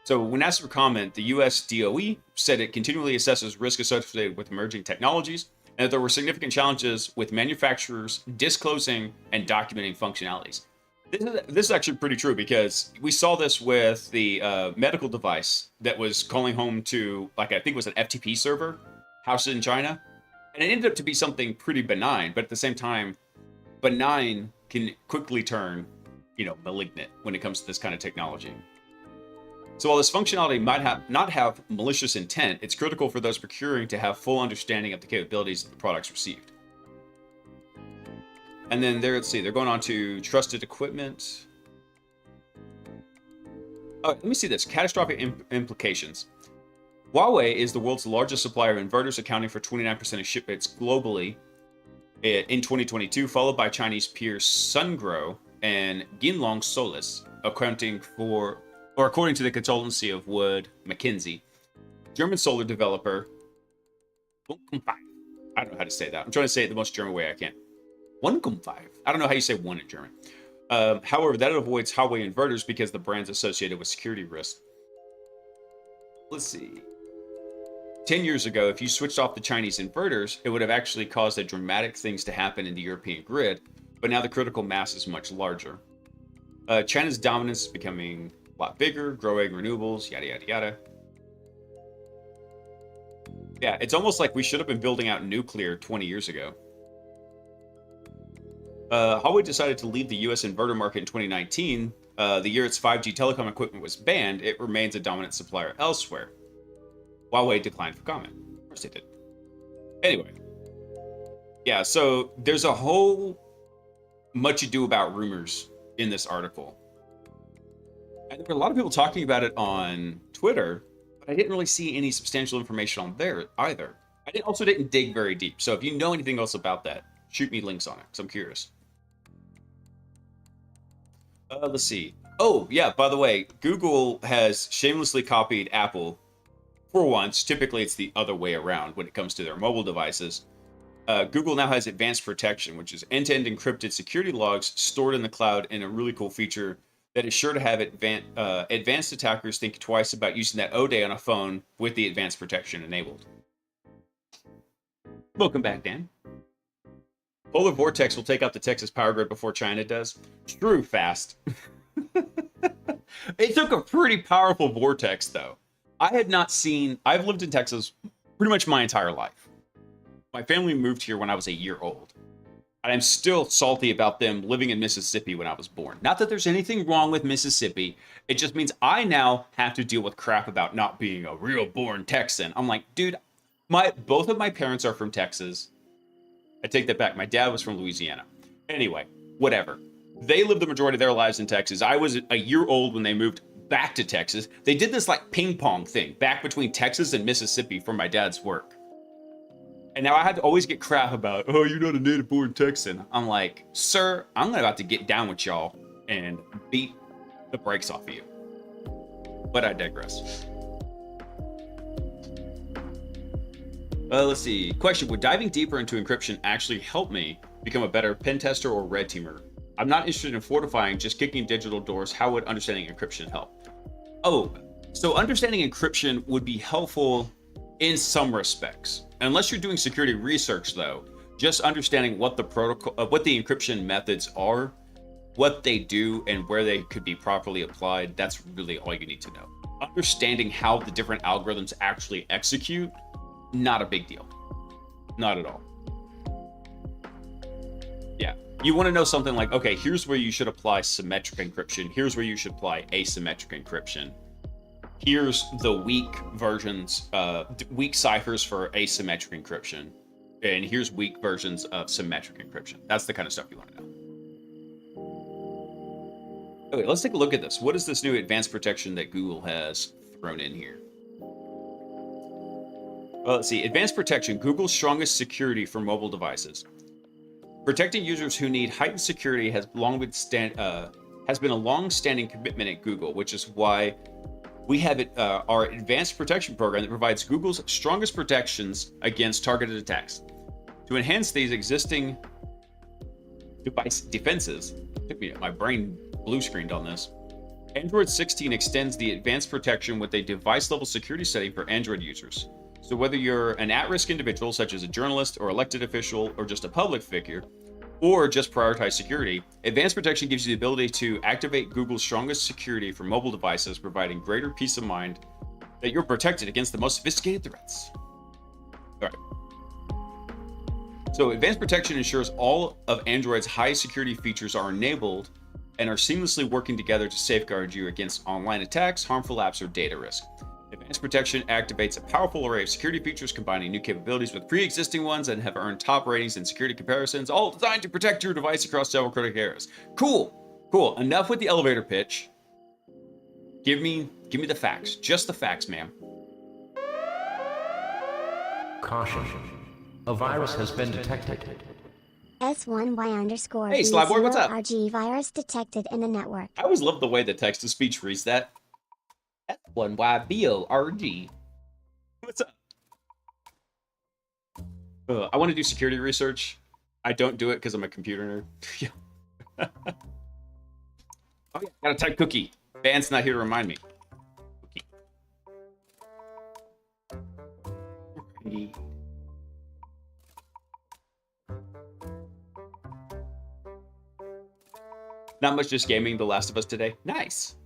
So when asked for comment, the US DOE said it continually assesses risk associated with emerging technologies and that there were significant challenges with manufacturers disclosing and documenting functionalities. This is actually pretty true because we saw this with the medical device that was calling home to, like, I think it was an FTP server housed in China. And it ended up to be something pretty benign, but at the same time, benign can quickly turn, malignant when it comes to this kind of technology. So while this functionality might not have malicious intent, it's critical for those procuring to have full understanding of the capabilities of the products received. And then let's see, they're going on to trusted equipment. Oh, let me see this. Catastrophic implications. Huawei is the world's largest supplier of inverters, accounting for 29% of shipments globally in 2022, followed by Chinese peers Sungrow and Ginlong Solis, according to the consultancy of Wood Mackenzie. German solar developer. I don't know how to say that. I'm trying to say it the most German way I can. 1.5. I don't know how you say one in German. However, that avoids Huawei inverters because the brand's associated with security risks. Let's see. 10 years ago, if you switched off the Chinese inverters, it would have actually caused a dramatic things to happen in the European grid, but now the critical mass is much larger. China's dominance is becoming a lot bigger, growing renewables, yada, yada, yada. Yeah, it's almost like we should have been building out nuclear 20 years ago. Huawei decided to leave the US inverter market in 2019. The year its 5G telecom equipment was banned, it remains a dominant supplier elsewhere. Huawei declined for comment. Of course they did. Anyway. Yeah, so there's a whole much ado about rumors in this article. And there were a lot of people talking about it on Twitter, but I didn't really see any substantial information on there either. I also didn't dig very deep. So if you know anything else about that, shoot me links on it, because I'm curious. Let's see. Oh, yeah, by the way, Google has shamelessly copied Apple for once. Typically, it's the other way around when it comes to their mobile devices. Google now has advanced protection, which is end-to-end encrypted security logs stored in the cloud in a really cool feature that is sure to have advanced attackers think twice about using that ODay on a phone with the advanced protection enabled. Welcome back, Dan. Polar vortex will take out the Texas power grid before China does. True, fast. It took a pretty powerful vortex, though. I've lived in Texas pretty much my entire life. My family moved here when I was a year old. And I'm still salty about them living in Mississippi when I was born. Not that there's anything wrong with Mississippi. It just means I now have to deal with crap about not being a real born Texan. I'm like, dude, both of my parents are from Texas. I take that back. My dad was from Louisiana. Anyway, whatever. They lived the majority of their lives in Texas. I was a year old when they moved back to Texas. They did this like ping pong thing back between Texas and Mississippi for my dad's work. And now I had to always get crap about, oh, you're not a native born Texan. I'm like, sir, I'm about to get down with y'all and beat the brakes off of you. But I digress. Let's see. Question, would diving deeper into encryption actually help me become a better pen tester or red teamer? I'm not interested in fortifying, just kicking digital doors. How would understanding encryption help? Oh, so understanding encryption would be helpful in some respects. Unless you're doing security research, though, just understanding what the protocol, what the encryption methods are, what they do, and where they could be properly applied, that's really all you need to know. Understanding how the different algorithms actually execute, not a big deal. Not at all. Yeah. You want to know something like, okay, here's where you should apply symmetric encryption. Here's where you should apply asymmetric encryption. Here's the weak versions, weak ciphers for asymmetric encryption. And here's weak versions of symmetric encryption. That's the kind of stuff you want to know. Okay, let's take a look at this. What is this new advanced protection that Google has thrown in here? Well, let's see. Advanced protection, Google's strongest security for mobile devices. Protecting users who need heightened security has been a long-standing commitment at Google, which is why we have our advanced protection program that provides Google's strongest protections against targeted attacks. To enhance these existing device defenses, my brain blue screened on this. Android 16 extends the advanced protection with a device-level security setting for Android users. So whether you're an at-risk individual, such as a journalist or elected official, or just a public figure, or just prioritize security, advanced protection gives you the ability to activate Google's strongest security for mobile devices, providing greater peace of mind that you're protected against the most sophisticated threats. All right. So advanced protection ensures all of Android's high security features are enabled and are seamlessly working together to safeguard you against online attacks, harmful apps, or data risk. Advanced protection activates a powerful array of security features, combining new capabilities with pre-existing ones, and have earned top ratings in security comparisons, all designed to protect your device across several critical areas. Cool. Enough with the elevator pitch. Give me the facts. Just the facts, ma'am. Caution. A virus has been detected. S1Y_B0 Hey, Slyboy, what's up? RG virus detected in the network. I always love the way the text-to-speech reads that. S1YBORG. What's up? I want to do security research. I don't do it because I'm a computer nerd. Yeah. Oh yeah, gotta type cookie. Van's not here to remind me. Cookie. Not much, just gaming The Last of Us today. Nice.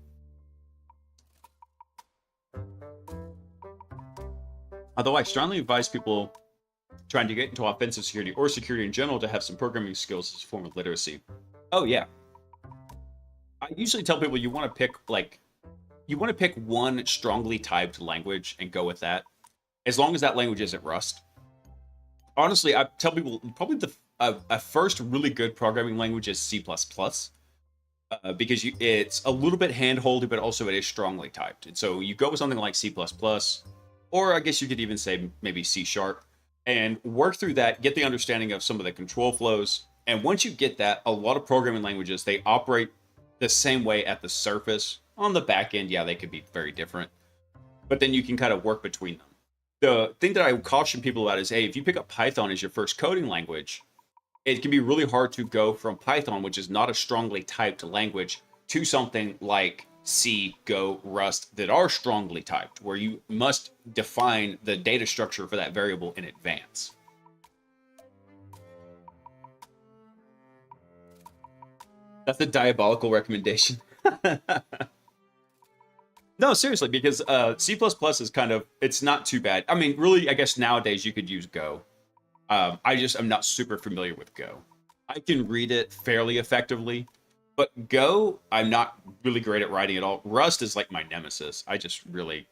Though I strongly advise people trying to get into offensive security or security in general to have some programming skills as a form of literacy. Oh yeah. I usually tell people you want to pick one strongly typed language and go with that, as long as that language isn't Rust. Honestly, I tell people probably a first really good programming language is C++, because it's a little bit hand-holdy, but also it is strongly typed. And so you go with something like C++, or I guess you could even say maybe C#, and work through that, get the understanding of some of the control flows. And once you get that, a lot of programming languages, they operate the same way at the surface. On the back end, yeah, they could be very different, but then you can kind of work between them. The thing that I caution people about is, hey, if you pick up Python as your first coding language, it can be really hard to go from Python, which is not a strongly typed language, to something like C, Go, Rust that are strongly typed, where you must define the data structure for that variable in advance. That's a diabolical recommendation. No, seriously, because C++ is kind of, it's not too bad. I mean, really, I guess nowadays you could use Go. I'm not super familiar with Go. I can read it fairly effectively, but Go, I'm not really great at writing at all. Rust is like my nemesis. I just really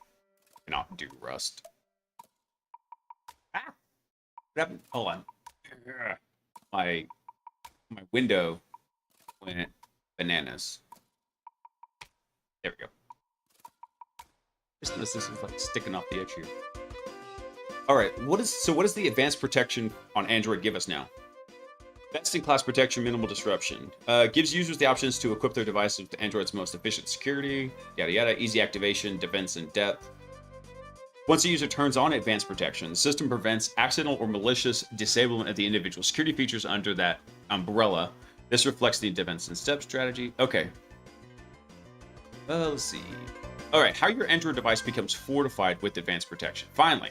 cannot do Rust. Ah! What happened? Hold on. My window went bananas. There we go. This is like sticking off the edge here. All right, what does the advanced protection on Android give us now? Best in class protection, minimal disruption. Gives users the options to equip their devices with Android's most efficient security, yada yada, easy activation, defense in depth. Once a user turns on advanced protection, the system prevents accidental or malicious disablement of the individual security features under that umbrella. This reflects the defense in step strategy. Okay. Let's see. All right, how your Android device becomes fortified with advanced protection. Finally,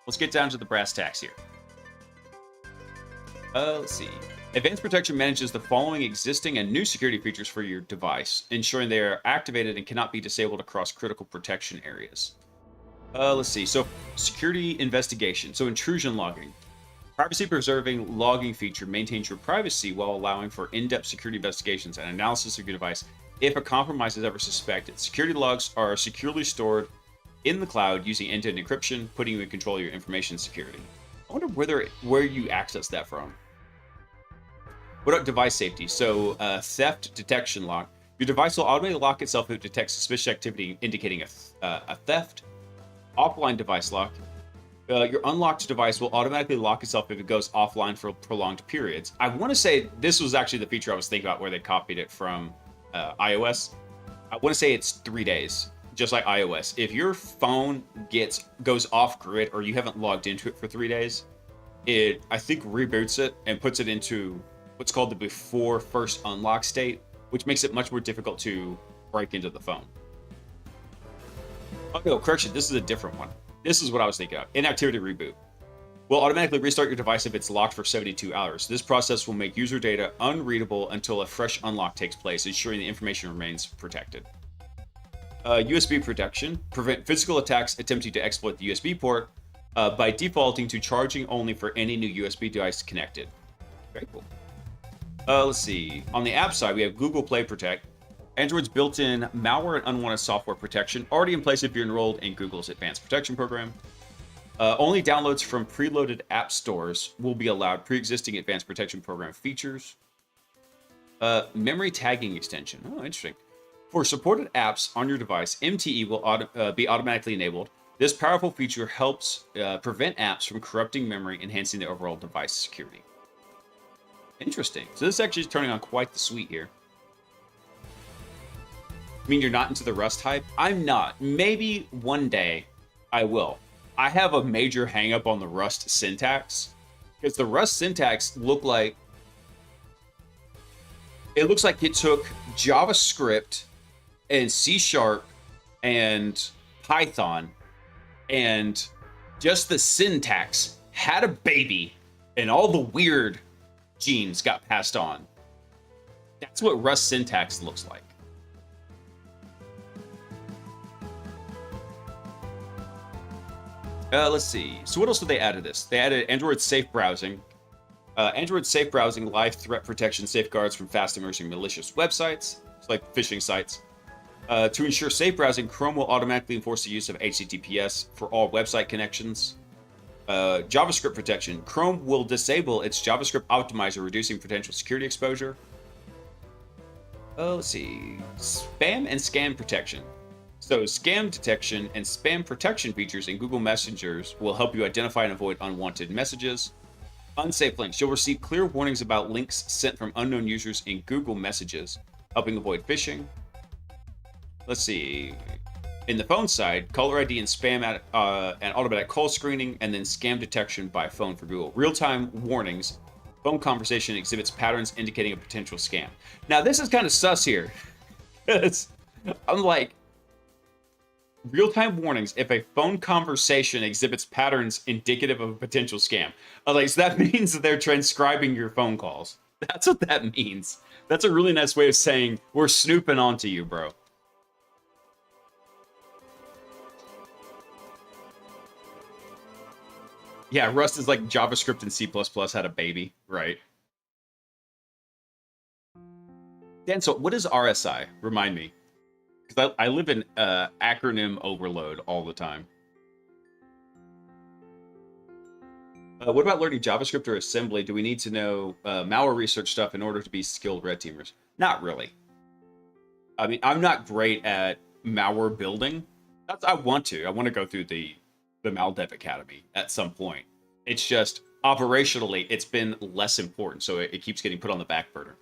let's get down to the brass tacks here. Let's see. Advanced protection manages the following existing and new security features for your device, ensuring they are activated and cannot be disabled across critical protection areas. Let's see. So, security investigation. So, intrusion logging. Privacy-preserving logging feature maintains your privacy while allowing for in-depth security investigations and analysis of your device if a compromise is ever suspected. Security logs are securely stored in the cloud using end-to-end encryption, putting you in control of your information security. I wonder where you access that from. What about device safety? So, theft detection lock. Your device will automatically lock itself if it detects suspicious activity indicating a theft. Offline device lock. Your unlocked device will automatically lock itself if it goes offline for prolonged periods. I want to say this was actually the feature I was thinking about where they copied it from iOS. I want to say it's 3 days, just like iOS. If your phone goes off grid or you haven't logged into it for 3 days, it, I think, reboots it and puts it into what's called the before first unlock state, which makes it much more difficult to break into the phone. Oh no, correction, this is a different one. This is what I was thinking of. Inactivity reboot will automatically restart your device if it's locked for 72 hours. This process will make user data unreadable until a fresh unlock takes place, ensuring the information remains protected. USB protection. Prevent physical attacks attempting to exploit the USB port by defaulting to charging only for any new USB device connected. Very cool. Let's see. On the app side, we have Google Play Protect. Android's built-in malware and unwanted software protection, already in place if you're enrolled in Google's Advanced Protection Program. Only downloads from preloaded app stores will be allowed. Pre-existing Advanced Protection Program features. Memory tagging extension. Oh, interesting. For supported apps on your device, MTE will be automatically enabled. This powerful feature helps prevent apps from corrupting memory, enhancing the overall device security. Interesting. So this actually is turning on quite the suite here. I mean, you're not into the Rust hype? I'm not. Maybe one day I will. I have a major hang-up on the Rust syntax, because the Rust syntax looks like it took JavaScript and C# and Python, and just the syntax had a baby, and all the weird genes got passed on. That's what Rust syntax looks like. Let's see. So what else did they add to this? They added Android safe browsing. Android safe browsing live threat protection safeguards from fast emerging malicious websites, it's like phishing sites. To ensure safe browsing, Chrome will automatically enforce the use of HTTPS for all website connections. JavaScript protection. Chrome will disable its JavaScript optimizer, reducing potential security exposure. Let's see. Spam and scam protection. So, scam detection and spam protection features in Google Messengers will help you identify and avoid unwanted messages. Unsafe links. You'll receive clear warnings about links sent from unknown users in Google Messages, helping avoid phishing. Let's see. In the phone side, caller ID and spam and automatic call screening, and then scam detection by phone for Google. Real-time warnings. Phone conversation exhibits patterns indicating a potential scam. Now, this is kind of sus here. I'm like, real-time warnings if a phone conversation exhibits patterns indicative of a potential scam. Like, so that means that they're transcribing your phone calls. That's what that means. That's a really nice way of saying, we're snooping onto you, bro. Yeah, Rust is like JavaScript and C++ had a baby, right? Dan, so what is RSI? Remind me. Because I live in acronym overload all the time. What about learning JavaScript or assembly? Do we need to know malware research stuff in order to be skilled red teamers? Not really. I mean, I'm not great at malware building. I want to go through the MalDev Academy at some point. It's just operationally, it's been less important, so it keeps getting put on the back burner.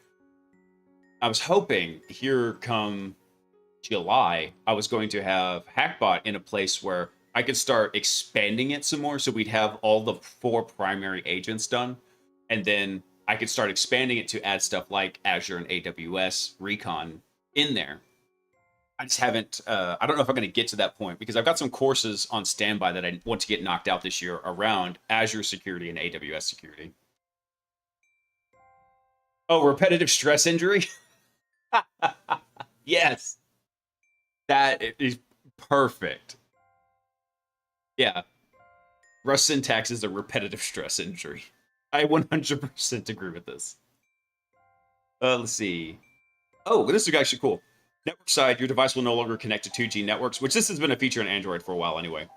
I was hoping here come July, I was going to have Hackbot in a place where I could start expanding it some more, so we'd have all the 4 primary agents done, and then I could start expanding it to add stuff like Azure and AWS Recon in there. I just haven't, I don't know if I'm going to get to that point because I've got some courses on standby that I want to get knocked out this year around Azure security and AWS security. Oh, repetitive stress injury? Yes. That is perfect. Yeah. Rust syntax is a repetitive stress injury. I 100% agree with this. Let's see. Oh, this is actually cool. Network side, your device will no longer connect to 2G networks, which this has been a feature in Android for a while anyway.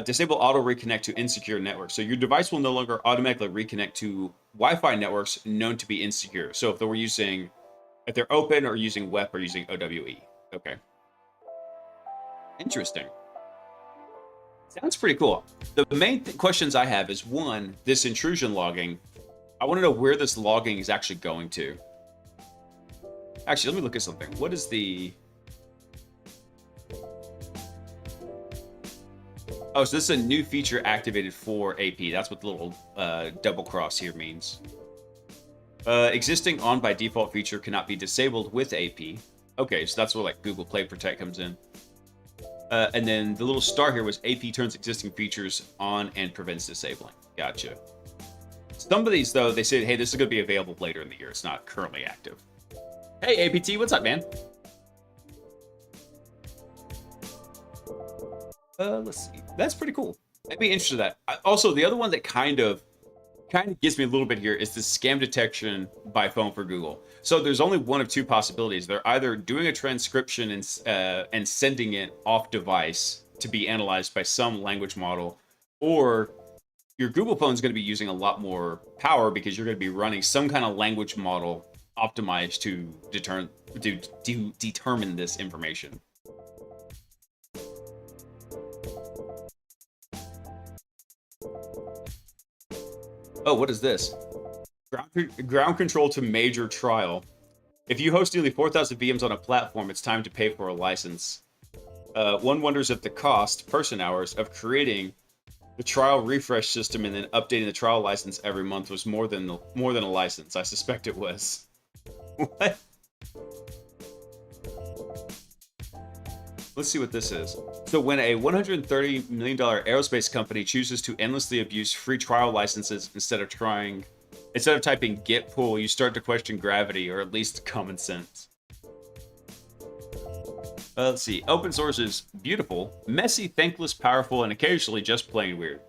Disable auto reconnect to insecure networks. So your device will no longer automatically reconnect to Wi-Fi networks known to be insecure. So if they're open or using WEP or using OWE. Okay. Interesting. Sounds pretty cool. The main questions I have is, one, this intrusion logging. I want to know where this logging is actually going to. Actually, let me look at something. What is the... Oh, so this is a new feature activated for AP. That's what the little double cross here means. Existing on by default feature cannot be disabled with AP. Okay, so that's where like Google Play Protect comes in. And then the little star here was AP turns existing features on and prevents disabling. Gotcha. Some of these, though, they said, hey, this is going to be available later in the year. It's not currently active. Hey, APT, what's up, man? Let's see. That's pretty cool. I'd be interested in that. Also, the other one that kind of gets me a little bit here is the scam detection by phone for Google. So there's only one of 2 possibilities. They're either doing a transcription and sending it off device to be analyzed by some language model, or your Google phone is going to be using a lot more power because you're going to be running some kind of language model optimized to determine this information. Oh, what is this? Ground control to major trial. If you host nearly 4,000 VMs on a platform, it's time to pay for a license. One wonders if the cost, person hours, of creating the trial refresh system and then updating the trial license every month was more than a license. I suspect it was. What? Let's see what this is. So when a $130 million aerospace company chooses to endlessly abuse free trial licenses instead of typing git pull, you start to question gravity, or at least common sense. Let's see. Open source is beautiful, messy, thankless, powerful, and occasionally just plain weird.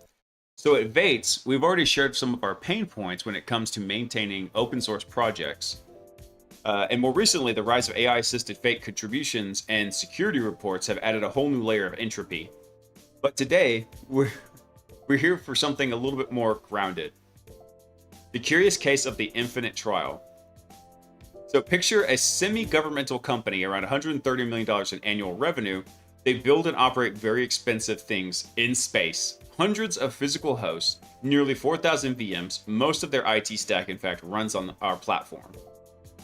So at Vates, we've already shared some of our pain points when it comes to maintaining open source projects. And more recently, the rise of AI-assisted fake contributions and security reports have added a whole new layer of entropy. But today, we're here for something a little bit more grounded. The curious case of the infinite trial. So picture a semi-governmental company around $130 million in annual revenue. They build and operate very expensive things in space. Hundreds of physical hosts, nearly 4,000 VMs. Most of their IT stack, in fact, runs on our platform.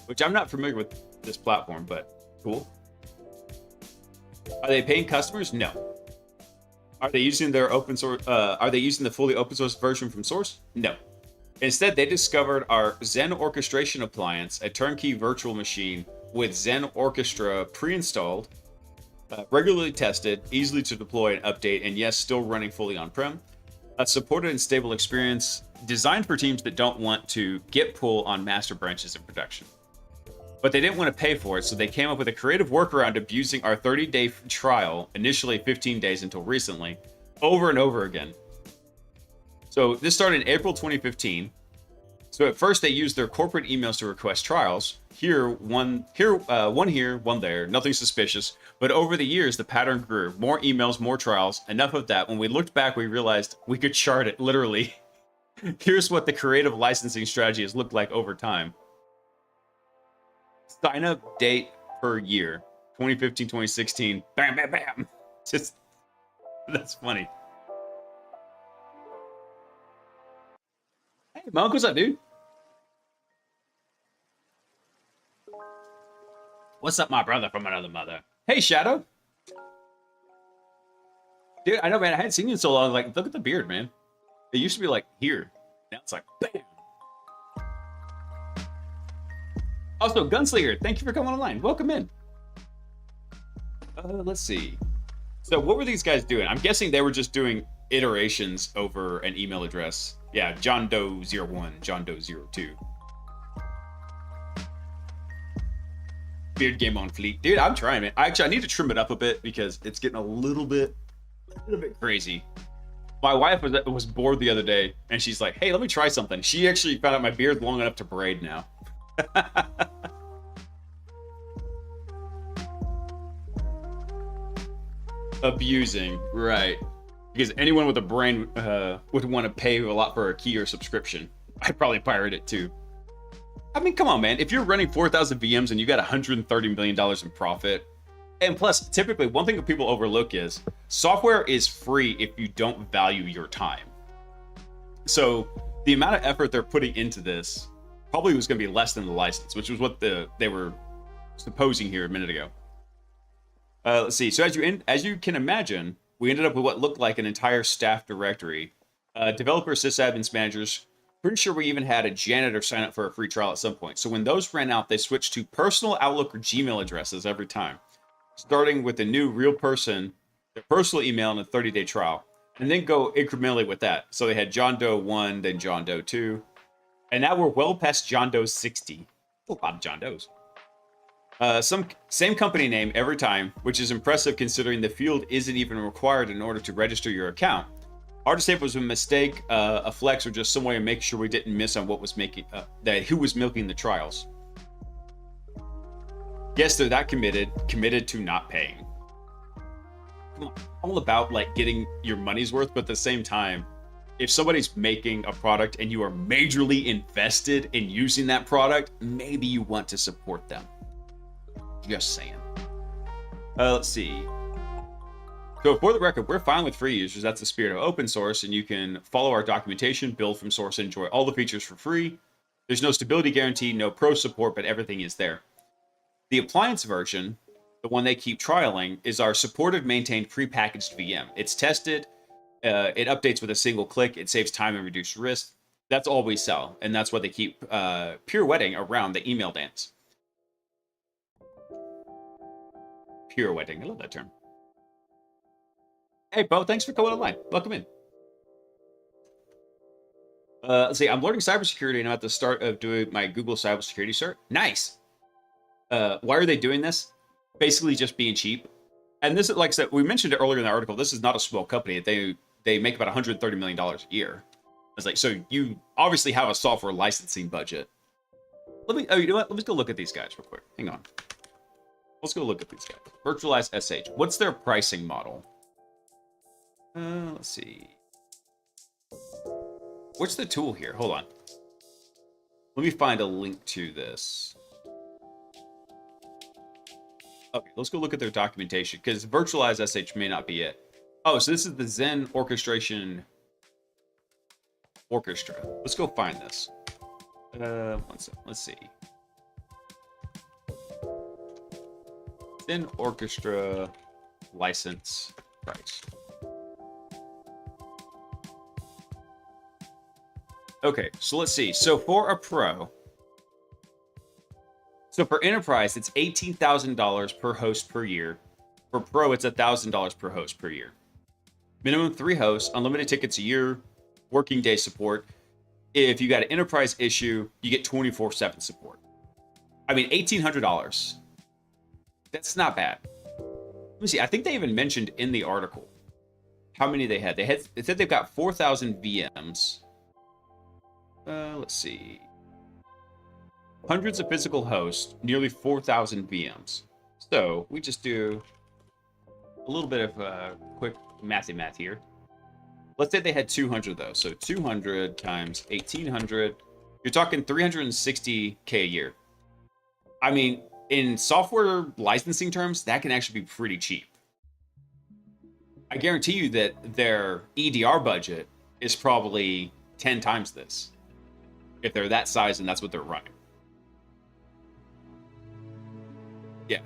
Which I'm not familiar with this platform, but cool. Are they paying customers? No. Are they using their open source? Are they using the fully open source version from source? No. Instead, they discovered our Zen orchestration appliance, a turnkey virtual machine with Zen Orchestra pre-installed, regularly tested, easily to deploy and update, and yes, still running fully on-prem. A supported and stable experience designed for teams that don't want to get pull on master branches in production. But they didn't want to pay for it, so they came up with a creative workaround abusing our 30-day trial, initially 15 days until recently, over and over again. So this started in April 2015. So at first they used their corporate emails to request trials. One here, one there, nothing suspicious. But over the years, the pattern grew. More emails, more trials. Enough of that. When we looked back, we realized we could chart it literally. Here's what the creative licensing strategy has looked like over time. Sign up date per year. 2015, 2016. Bam, bam, bam. Just, that's funny. Hey, Monk, what's up, dude? What's up, my brother from another mother? Hey, Shadow. Dude, I know, man. I hadn't seen you in so long. Like, look at the beard, man. It used to be like here. Now it's like, bam. Also, Gunslinger, thank you for coming online. Welcome in. Let's see. So what were these guys doing? I'm guessing they were just doing iterations over an email address. Yeah, John Doe 01, John Doe 02. Beard game on fleek. Dude, I'm trying, man. I need to trim it up a bit because it's getting a little bit crazy. My wife was bored the other day and she's like, hey, let me try something. She actually found out my beard's long enough to braid now. Abusing, right. Because anyone with a brain would want to pay a lot for a key or subscription. I'd probably pirate it too. I mean, come on, man. If you're running 4,000 VMs and you got $130 million in profit, and plus, typically, one thing that people overlook is software is free if you don't value your time. So the amount of effort they're putting into this probably was going to be less than the license, which was what they were supposing here a minute ago. Let's see. So as you can imagine, we ended up with what looked like an entire staff directory. Developers, sysadmins, managers. Pretty sure we even had a janitor sign up for a free trial at some point. So when those ran out, they switched to personal Outlook or Gmail addresses every time, starting with the new real person, their personal email, and a 30-day trial, and then go incrementally with that. So they had John Doe 1, then John Doe 2, and now we're well past John Doe 60. A lot of John Does. Same company name every time, which is impressive considering the field isn't even required in order to register your account. Hard to say if it was a mistake, a flex, or just some way to make sure we didn't miss on what was making who was milking the trials. Yes, they're that committed to not paying. Come on, all about like getting your money's worth, but at the same time, if somebody's making a product and you are majorly invested in using that product, maybe you want to support them. Just saying. Let's see. So for the record, we're fine with free users. That's the spirit of open source, and you can follow our documentation, build from source, and enjoy all the features for free. There's no stability guarantee, no pro support, but everything is there. The appliance version, the one they keep trialing, is our supported, maintained, prepackaged VM. It's tested, it updates with a single click, it saves time and reduces risk. That's all we sell, and that's what they keep pirouetting around the email dance. Pirouetting, I love that term. Hey, Bo, thanks for coming online. Welcome in. Let's see, I'm learning cybersecurity and I'm at the start of doing my Google cybersecurity cert. Nice. Why are they doing this? basically just being cheap. And this is, like I said, we mentioned it earlier in the article, this is not a small company. They make about $130 million a year. It's like, so you obviously have a software licensing budget. You know what? Let's go look at these guys real quick. Hang on. Let's go look at these guys. Virtualize SH. What's their pricing model? Let's see. What's the tool here? Hold on. Let me find a link to this. Okay, let's go look at their documentation, because Virtualize SH may not be it. Oh, so this is the Zen Orchestration Orchestra. Let's go find this. One second. Let's see. Zen Orchestra license price. Okay, so let's see. So for a pro, so for enterprise, it's $18,000 per host per year. For pro, it's $1,000 per host per year. Minimum 3 hosts, unlimited tickets a year, working day support. If you got an enterprise issue, you get 24/7 support. I mean, $1,800. That's not bad. Let me see. I think they even mentioned in the article how many they had. They said they've got 4,000 VMs. Let's see. Hundreds of physical hosts, nearly 4,000 VMs. So we just do a little bit of quick math here. Let's say they had 200 though. So 200 times 1,800. You're talking 360K a year. I mean, in software licensing terms, that can actually be pretty cheap. I guarantee you that their EDR budget is probably 10 times this, if they're that size and that's what they're running. Yeah.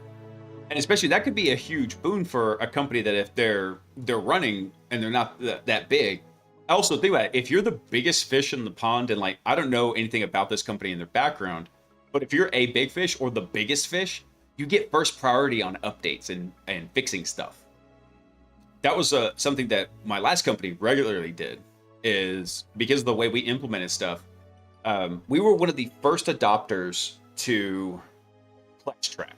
And especially that could be a huge boon for a company that if they're running and they're not that big. Also, think about it. If you're the biggest fish in the pond, and like, I don't know anything about this company and their background, but if you're a big fish or the biggest fish, you get first priority on updates and fixing stuff. That was something that my last company regularly did, is because of the way we implemented stuff. We were one of the first adopters to PlexTrack.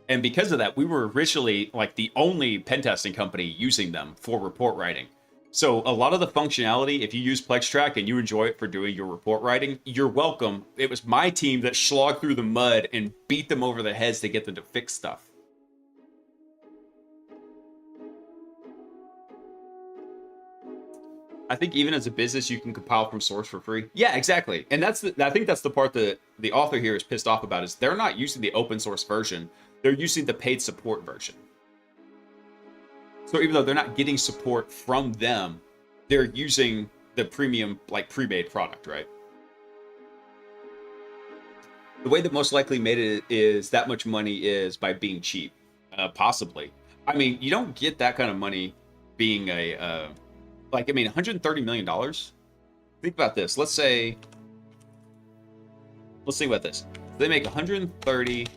And because of that, we were originally like the only pen testing company using them for report writing. So a lot of the functionality, if you use PlexTrack and you enjoy it for doing your report writing, you're welcome. It was my team that slogged through the mud and beat them over the heads to get them to fix stuff. I think even as a business, you can compile from source for free. Yeah, exactly. And I think that's the part that the author here is pissed off about, is they're not using the open source version. They're using the paid support version. So even though they're not getting support from them, they're using the premium, like pre-made product, right? The way that most likely made it is that much money is by being cheap, possibly. I mean, you don't get that kind of money being a, like, I mean, $130 million. Think about this. Let's think about this. They make $130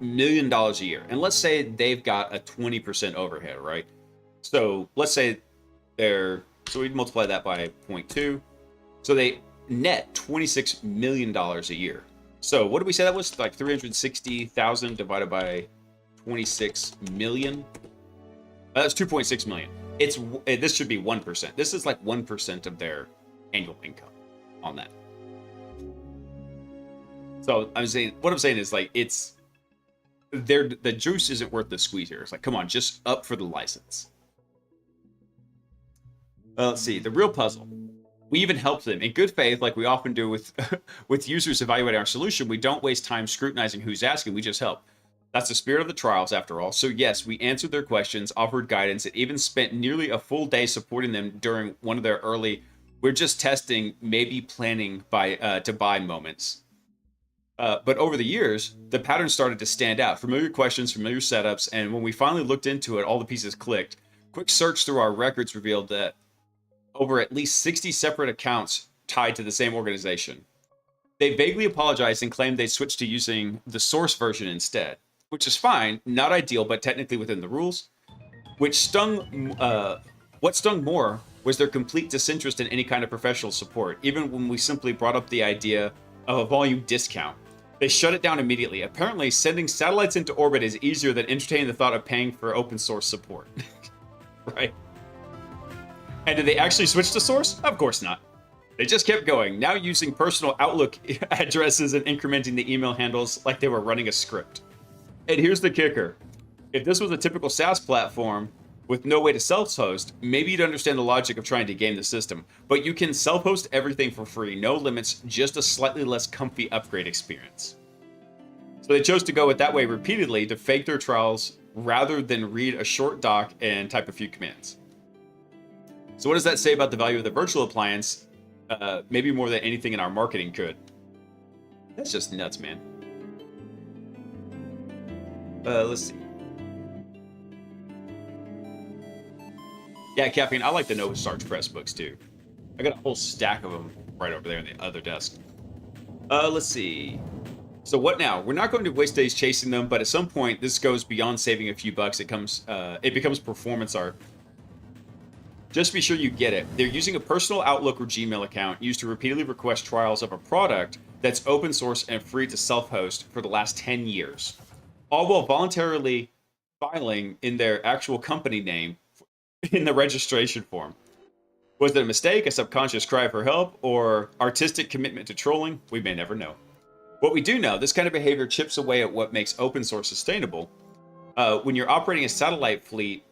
million a year. And let's say they've got a 20% overhead, right? So let's say so we multiply that by 0.2. So they net $26 million a year. So what did we say that was? Like 360,000 divided by 26 million? That's 2.6 million. This should be 1%. This is like 1% of their annual income on that. So what I'm saying is, like, the juice isn't worth the squeeze here. It's like, come on, just up for the license. Let's see, the real puzzle. We even helped them in good faith, like we often do with with users evaluating our solution. We don't waste time scrutinizing who's asking. We just help. That's the spirit of the trials, after all. So yes, we answered their questions, offered guidance, and even spent nearly a full day supporting them during one of their early, we're just testing, maybe planning to buy moments. But over the years, the pattern started to stand out. Familiar questions, familiar setups, and when we finally looked into it, all the pieces clicked. Quick search through our records revealed that over at least 60 separate accounts tied to the same organization. They vaguely apologized and claimed they switched to using the source version instead, which is fine, not ideal, but technically within the rules. What stung more was their complete disinterest in any kind of professional support, even when we simply brought up the idea of a volume discount. They shut it down immediately. Apparently, sending satellites into orbit is easier than entertaining the thought of paying for open source support. Right? And did they actually switch to source? Of course not. They just kept going, now using personal Outlook addresses and incrementing the email handles like they were running a script. And here's the kicker. If this was a typical SaaS platform with no way to self-host, maybe you'd understand the logic of trying to game the system. But you can self-host everything for free, no limits, just a slightly less comfy upgrade experience. So they chose to go it that way repeatedly to fake their trials rather than read a short doc and type a few commands. So what does that say about the value of the virtual appliance? Maybe more than anything in our marketing could. That's just nuts, man. Let's see. Yeah, Caffeine, I like the No Starch Press books too. I got a whole stack of them right over there in the other desk. Let's see. So what now? We're not going to waste days chasing them, but at some point, this goes beyond saving a few bucks. It becomes performance art. Just be sure you get it. They're using a personal Outlook or Gmail account used to repeatedly request trials of a product that's open source and free to self-host for the last 10 years. All while voluntarily filing in their actual company name in the registration form. Was it a mistake, a subconscious cry for help, or artistic commitment to trolling? We may never know. What we do know, this kind of behavior chips away at what makes open source sustainable. When you're operating a satellite fleet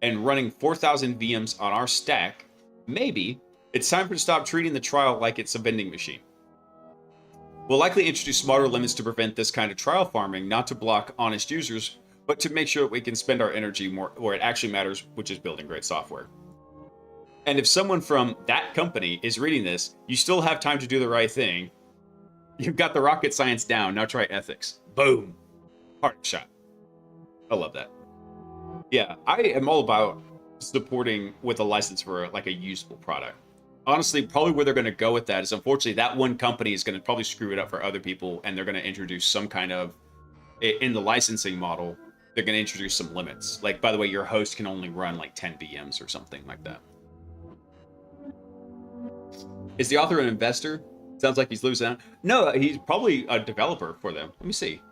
and running 4,000 VMs on our stack, maybe it's time to stop treating the trial like it's a vending machine. We'll likely introduce smarter limits to prevent this kind of trial farming, not to block honest users, but to make sure we can spend our energy more where it actually matters, which is building great software. And if someone from that company is reading this, you still have time to do the right thing. You've got the rocket science down, now try ethics. Boom. Hard shot. I love that. Yeah, I am all about supporting with a license for like a usable product. Honestly, probably where they're going to go with that is, unfortunately, that one company is going to probably screw it up for other people, and they're going to introduce some kind of, in the licensing model, they're going to introduce some limits. Like, by the way, your host can only run like 10 VMs or something like that. Is the author an investor? Sounds like he's losing out. No, he's probably a developer for them. Let me see.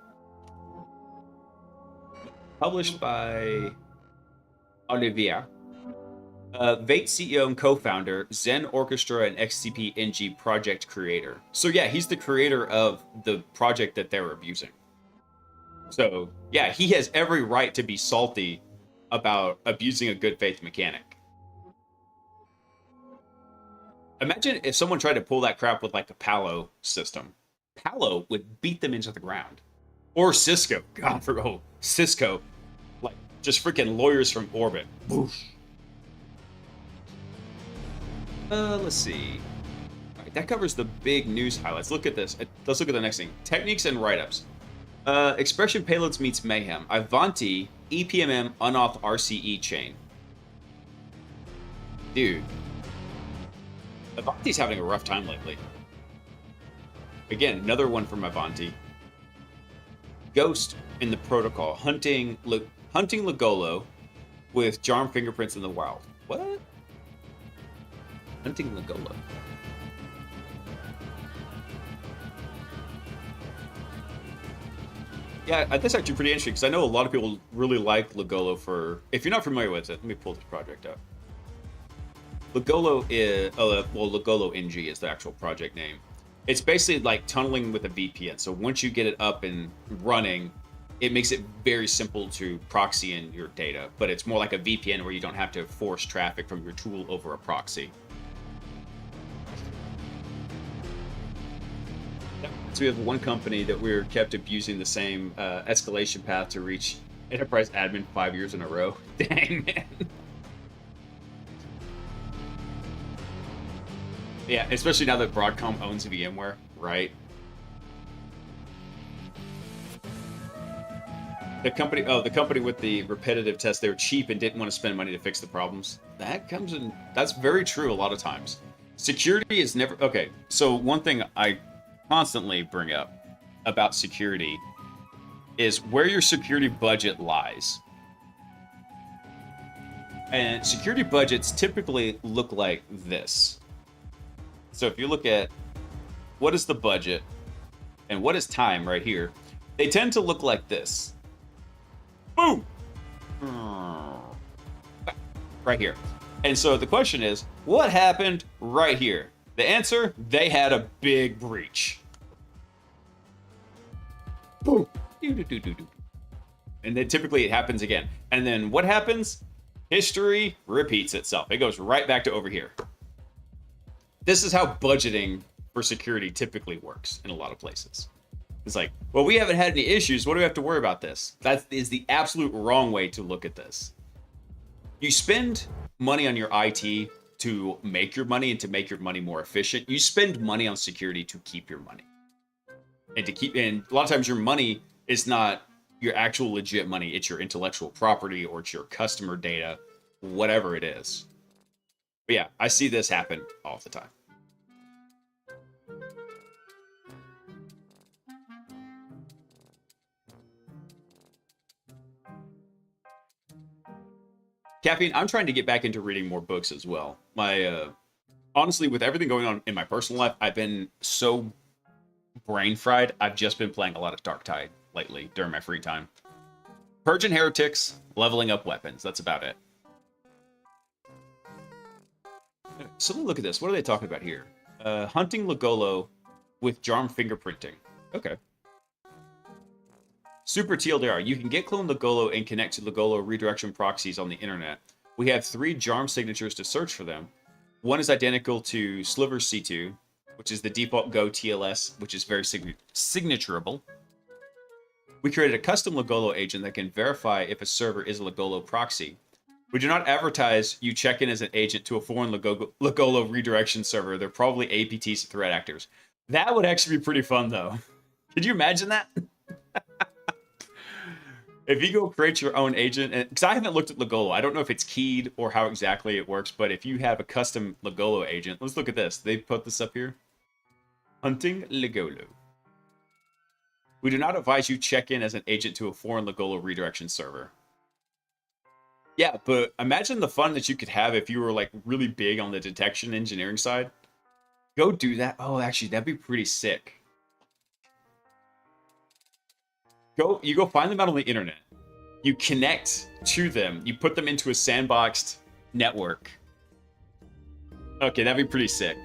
Published by Olivier. Vate CEO and co-founder, Zen Orchestra and XCP NG project creator. So yeah, he's the creator of the project that they're abusing. So yeah, he has every right to be salty about abusing a good faith mechanic. Imagine if someone tried to pull that crap with like a Palo system. Palo would beat them into the ground. Or Cisco. God, Cisco. Like, just freaking lawyers from orbit. Boosh. Let's see. All right, that covers the big news highlights. Look at this. Let's look at the next thing. Techniques and write-ups. Expression payloads meets mayhem. Ivanti EPMM unauth RCE chain. Dude. Avanti's having a rough time lately. Again, another one from Avanti. Ghost in the protocol. Hunting Lagolo with Jarm fingerprints in the wild. What? Hunting Lagolo. Yeah, that's actually pretty interesting because I know a lot of people really like Lagolo for... If you're not familiar with it, let me pull this project up. Lagolo is... Lagolo NG is the actual project name. It's basically like tunneling with a VPN. So once you get it up and running, it makes it very simple to proxy in your data. But it's more like a VPN where you don't have to force traffic from your tool over a proxy. So we have one company that we're kept abusing the same escalation path to reach enterprise admin 5 years in a row. Dang, man. Yeah, especially now that Broadcom owns VMware, right? The company with the repetitive tests, they were cheap and didn't want to spend money to fix the problems. That's very true a lot of times. Security is never, okay, so one thing I constantly bring up about security is where your security budget lies. And security budgets typically look like this. So if you look at what is the budget and what is time right here, they tend to look like this. Boom! Right here. And so the question is, what happened right here? The answer, they had a big breach. Boom. And then typically it happens again. And then what happens? History repeats itself. It goes right back to over here. This is how budgeting for security typically works in a lot of places. It's like, well, we haven't had any issues. What do we have to worry about this? That is the absolute wrong way to look at this. You spend money on your IT to make your money and to make your money more efficient. You spend money on security to keep your money. And a lot of times your money is not your actual legit money. It's your intellectual property or it's your customer data, whatever it is. But yeah, I see this happen all the time. Caffeine, I'm trying to get back into reading more books as well. Honestly, with everything going on in my personal life, I've been so brain fried. I've just been playing a lot of Dark Tide lately during my free time. Purging heretics, leveling up weapons. That's about it. So look at this. What are they talking about here? Hunting Lagolo with Jarm fingerprinting. Okay. Super TLDR. You can get clone Lagolo and connect to Lagolo redirection proxies on the internet. We have 3 Jarm signatures to search for them. One is identical to Sliver C2, which is the default Go TLS, which is very signaturable. We created a custom Lagolo agent that can verify if a server is a Lagolo proxy. We do not advertise you check in as an agent to a foreign Lagolo redirection server. They're probably APTs and threat actors. That would actually be pretty fun, though. Could you imagine that? If you go create your own agent, because I haven't looked at Lagolo, I don't know if it's keyed or how exactly it works, but if you have a custom Lagolo agent, let's look at this. They put this up here. Hunting Lagolo. We do not advise you check in as an agent to a foreign Lagolo redirection server. Yeah, but imagine the fun that you could have if you were like really big on the detection engineering side. Go do that. Oh, actually, that'd be pretty sick. You go find them out on the internet. You connect to them. You put them into a sandboxed network. Okay, that'd be pretty sick.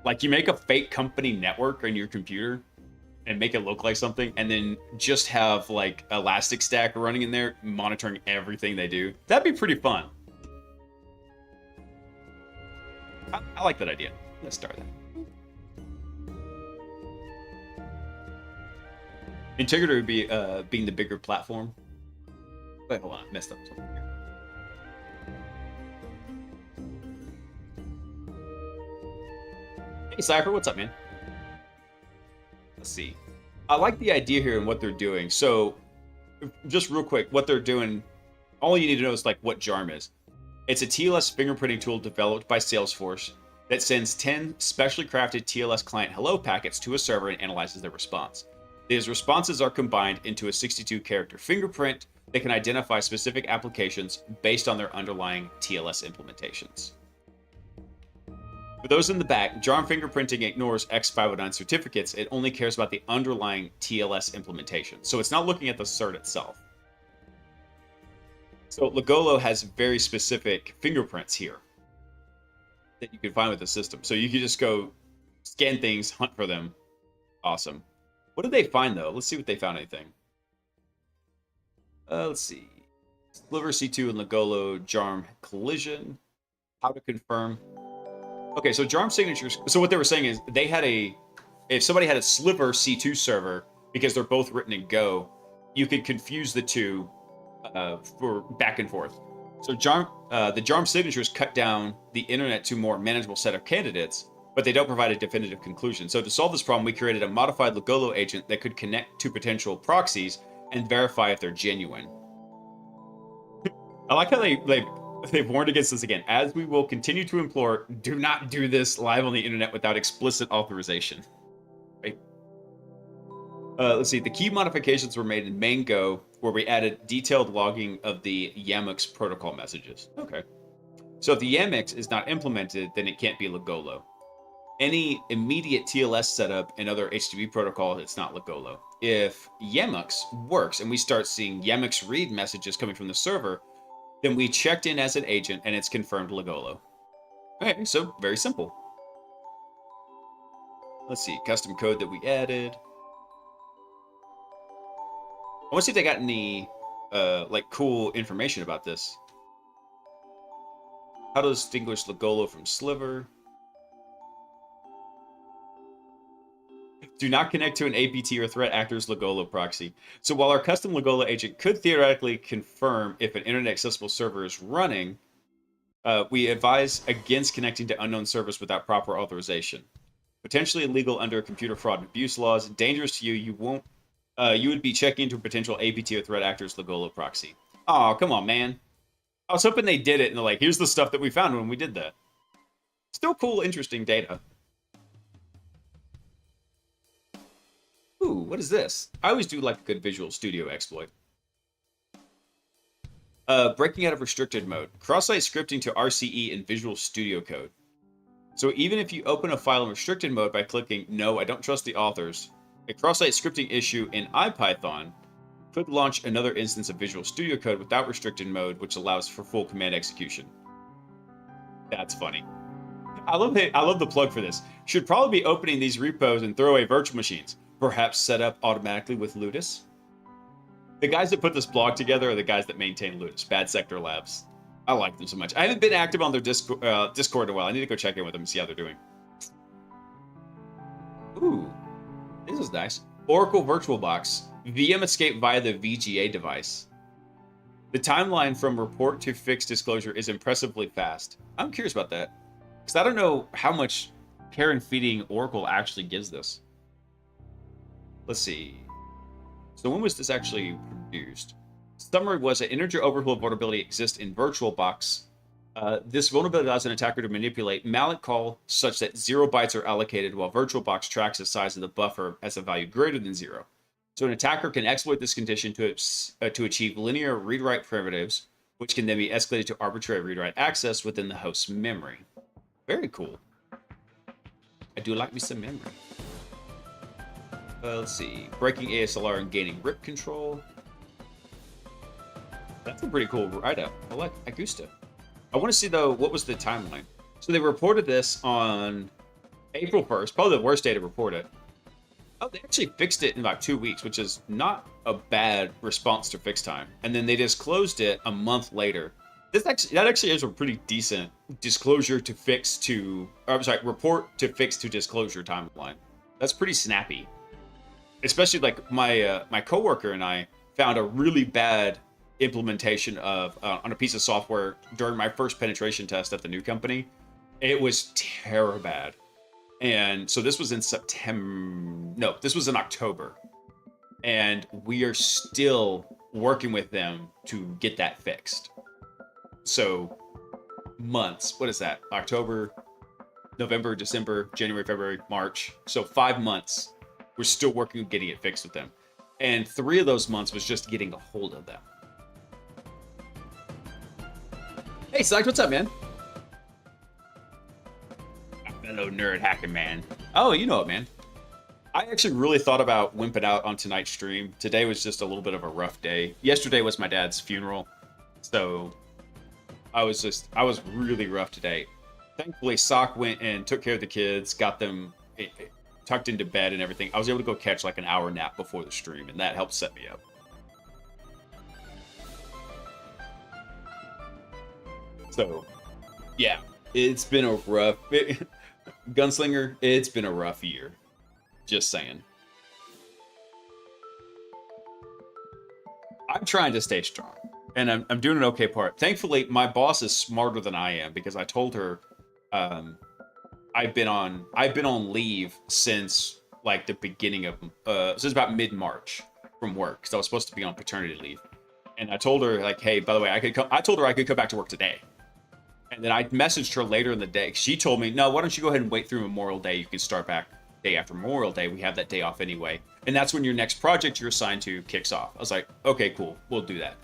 Like you make a fake company network on your computer and make it look like something, and then just have like Elastic Stack running in there, monitoring everything they do. That'd be pretty fun. I like that idea. Let's start that. Integrator would be being the bigger platform. Wait, hold on, I messed up something here. Hey Cypher, what's up, man? Let's see. I like the idea here and what they're doing. So, just real quick, what they're doing, all you need to know is like what Jarm is. It's a TLS fingerprinting tool developed by Salesforce that sends 10 specially crafted TLS client hello packets to a server and analyzes their response. These responses are combined into a 62-character fingerprint that can identify specific applications based on their underlying TLS implementations. For those in the back, Jarm fingerprinting ignores X509 certificates. It only cares about the underlying TLS implementation. So it's not looking at the cert itself. So Lagolo has very specific fingerprints here that you can find with the system. So you can just go scan things, hunt for them. Awesome. What did they find, though? Let's see what they found anything. Let's see. Sliver C2 and Lagolo Jarm collision. How to confirm. Okay, so Jarm signatures. So what they were saying is they had if somebody had a Sliver C2 server, because they're both written in Go, you could confuse the two for back and forth. So the Jarm signatures cut down the internet to a more manageable set of candidates, but they don't provide a definitive conclusion. So to solve this problem, we created a modified Lagolo agent that could connect to potential proxies and verify if they're genuine. I like how they've warned against this again. As we will continue to implore, do not do this live on the internet without explicit authorization. Right? Let's see. The key modifications were made in main Go, where we added detailed logging of the Yamux protocol messages. Okay. So if the Yamux is not implemented, then it can't be Lagolo. any immediate TLS setup and other HTTP protocol, it's not Legolo. If Yamux works and we start seeing Yamux read messages coming from the server, then we checked in as an agent and it's confirmed Legolo. Okay, so very simple. Let's see, custom code that we added. I want to see if they got any like cool information about this. How to distinguish Legolo from Sliver. Do not connect to an APT or threat actor's Legolo proxy. So while our custom Legolo agent could theoretically confirm if an internet accessible server is running, we advise against connecting to unknown servers without proper authorization. Potentially illegal under computer fraud and abuse laws. Dangerous to you. You would be checking into a potential APT or threat actor's Legolo proxy. Oh, come on, man. I was hoping they did it and they're like, here's the stuff that we found when we did that. Still cool, interesting data. Ooh, what is this? I always do like a good Visual Studio exploit. Breaking out of restricted mode. Cross-site scripting to RCE in Visual Studio Code. So even if you open a file in restricted mode by clicking, no, I don't trust the authors, a cross-site scripting issue in IPython could launch another instance of Visual Studio Code without restricted mode, which allows for full command execution. That's funny. I love the plug for this. Should probably be opening these repos and throwaway virtual machines. Perhaps set up automatically with Ludus. The guys that put this blog together are the guys that maintain Ludus, Bad Sector Labs. I like them so much. I haven't been active on their Discord in a while. I need to go check in with them and see how they're doing. Ooh, this is nice. Oracle VirtualBox. VM escape via the VGA device. The timeline from report to fixed disclosure is impressively fast. I'm curious about that, because I don't know how much care and feeding Oracle actually gives this. Let's see. So when was this actually produced? Summary was that integer overflow vulnerability exists in VirtualBox. This vulnerability allows an attacker to manipulate malloc call such that 0 bytes are allocated while VirtualBox tracks the size of the buffer as a value greater than 0. So an attacker can exploit this condition to achieve linear read-write primitives, which can then be escalated to arbitrary read-write access within the host's memory. Very cool. I do like me some memory. Let's see. Breaking ASLR and gaining RIP control. That's a pretty cool write-up. I like Augusta. I want to see, though, what was the timeline? So they reported this on April 1st. Probably the worst day to report it. Oh, they actually fixed it in about 2 weeks, which is not a bad response to fix time. And then they disclosed it a month later. That actually is a pretty decent disclosure to fix to... I'm sorry, report to fix to disclosure timeline. That's pretty snappy. Especially like my coworker and I found a really bad implementation of on a piece of software during my first penetration test at the new company. It was terrible bad. And so this was in September. No, this was in October. And we are still working with them to get that fixed. So months. What is that? October, November, December, January, February, March. So 5 months. We're still working on getting it fixed with them. And 3 of those months was just getting a hold of them. Hey, Select, what's up, man? Fellow nerd hacking man. Oh, you know it, man. I actually really thought about wimping out on tonight's stream. Today was just a little bit of a rough day. Yesterday was my dad's funeral. So I was really rough today. Thankfully, Sock went and took care of the kids, got them tucked into bed and everything. I was able to go catch like an hour nap before the stream, and that helped set me up. So, yeah, it's been a rough... Gunslinger, it's been a rough year. Just saying. I'm trying to stay strong, and I'm doing an okay part. Thankfully, my boss is smarter than I am, because I told her I've been on leave since like the beginning of since about mid-March from work, because I was supposed to be on paternity leave. And I told her, like, hey, by the way, I told her I could come back to work today. And then I messaged her later in the day. She told me, no, why don't you go ahead and wait through Memorial Day? You can start back day after Memorial Day. We have that day off anyway. And that's when your next project you're assigned to kicks off. I was like, okay, cool. We'll do that.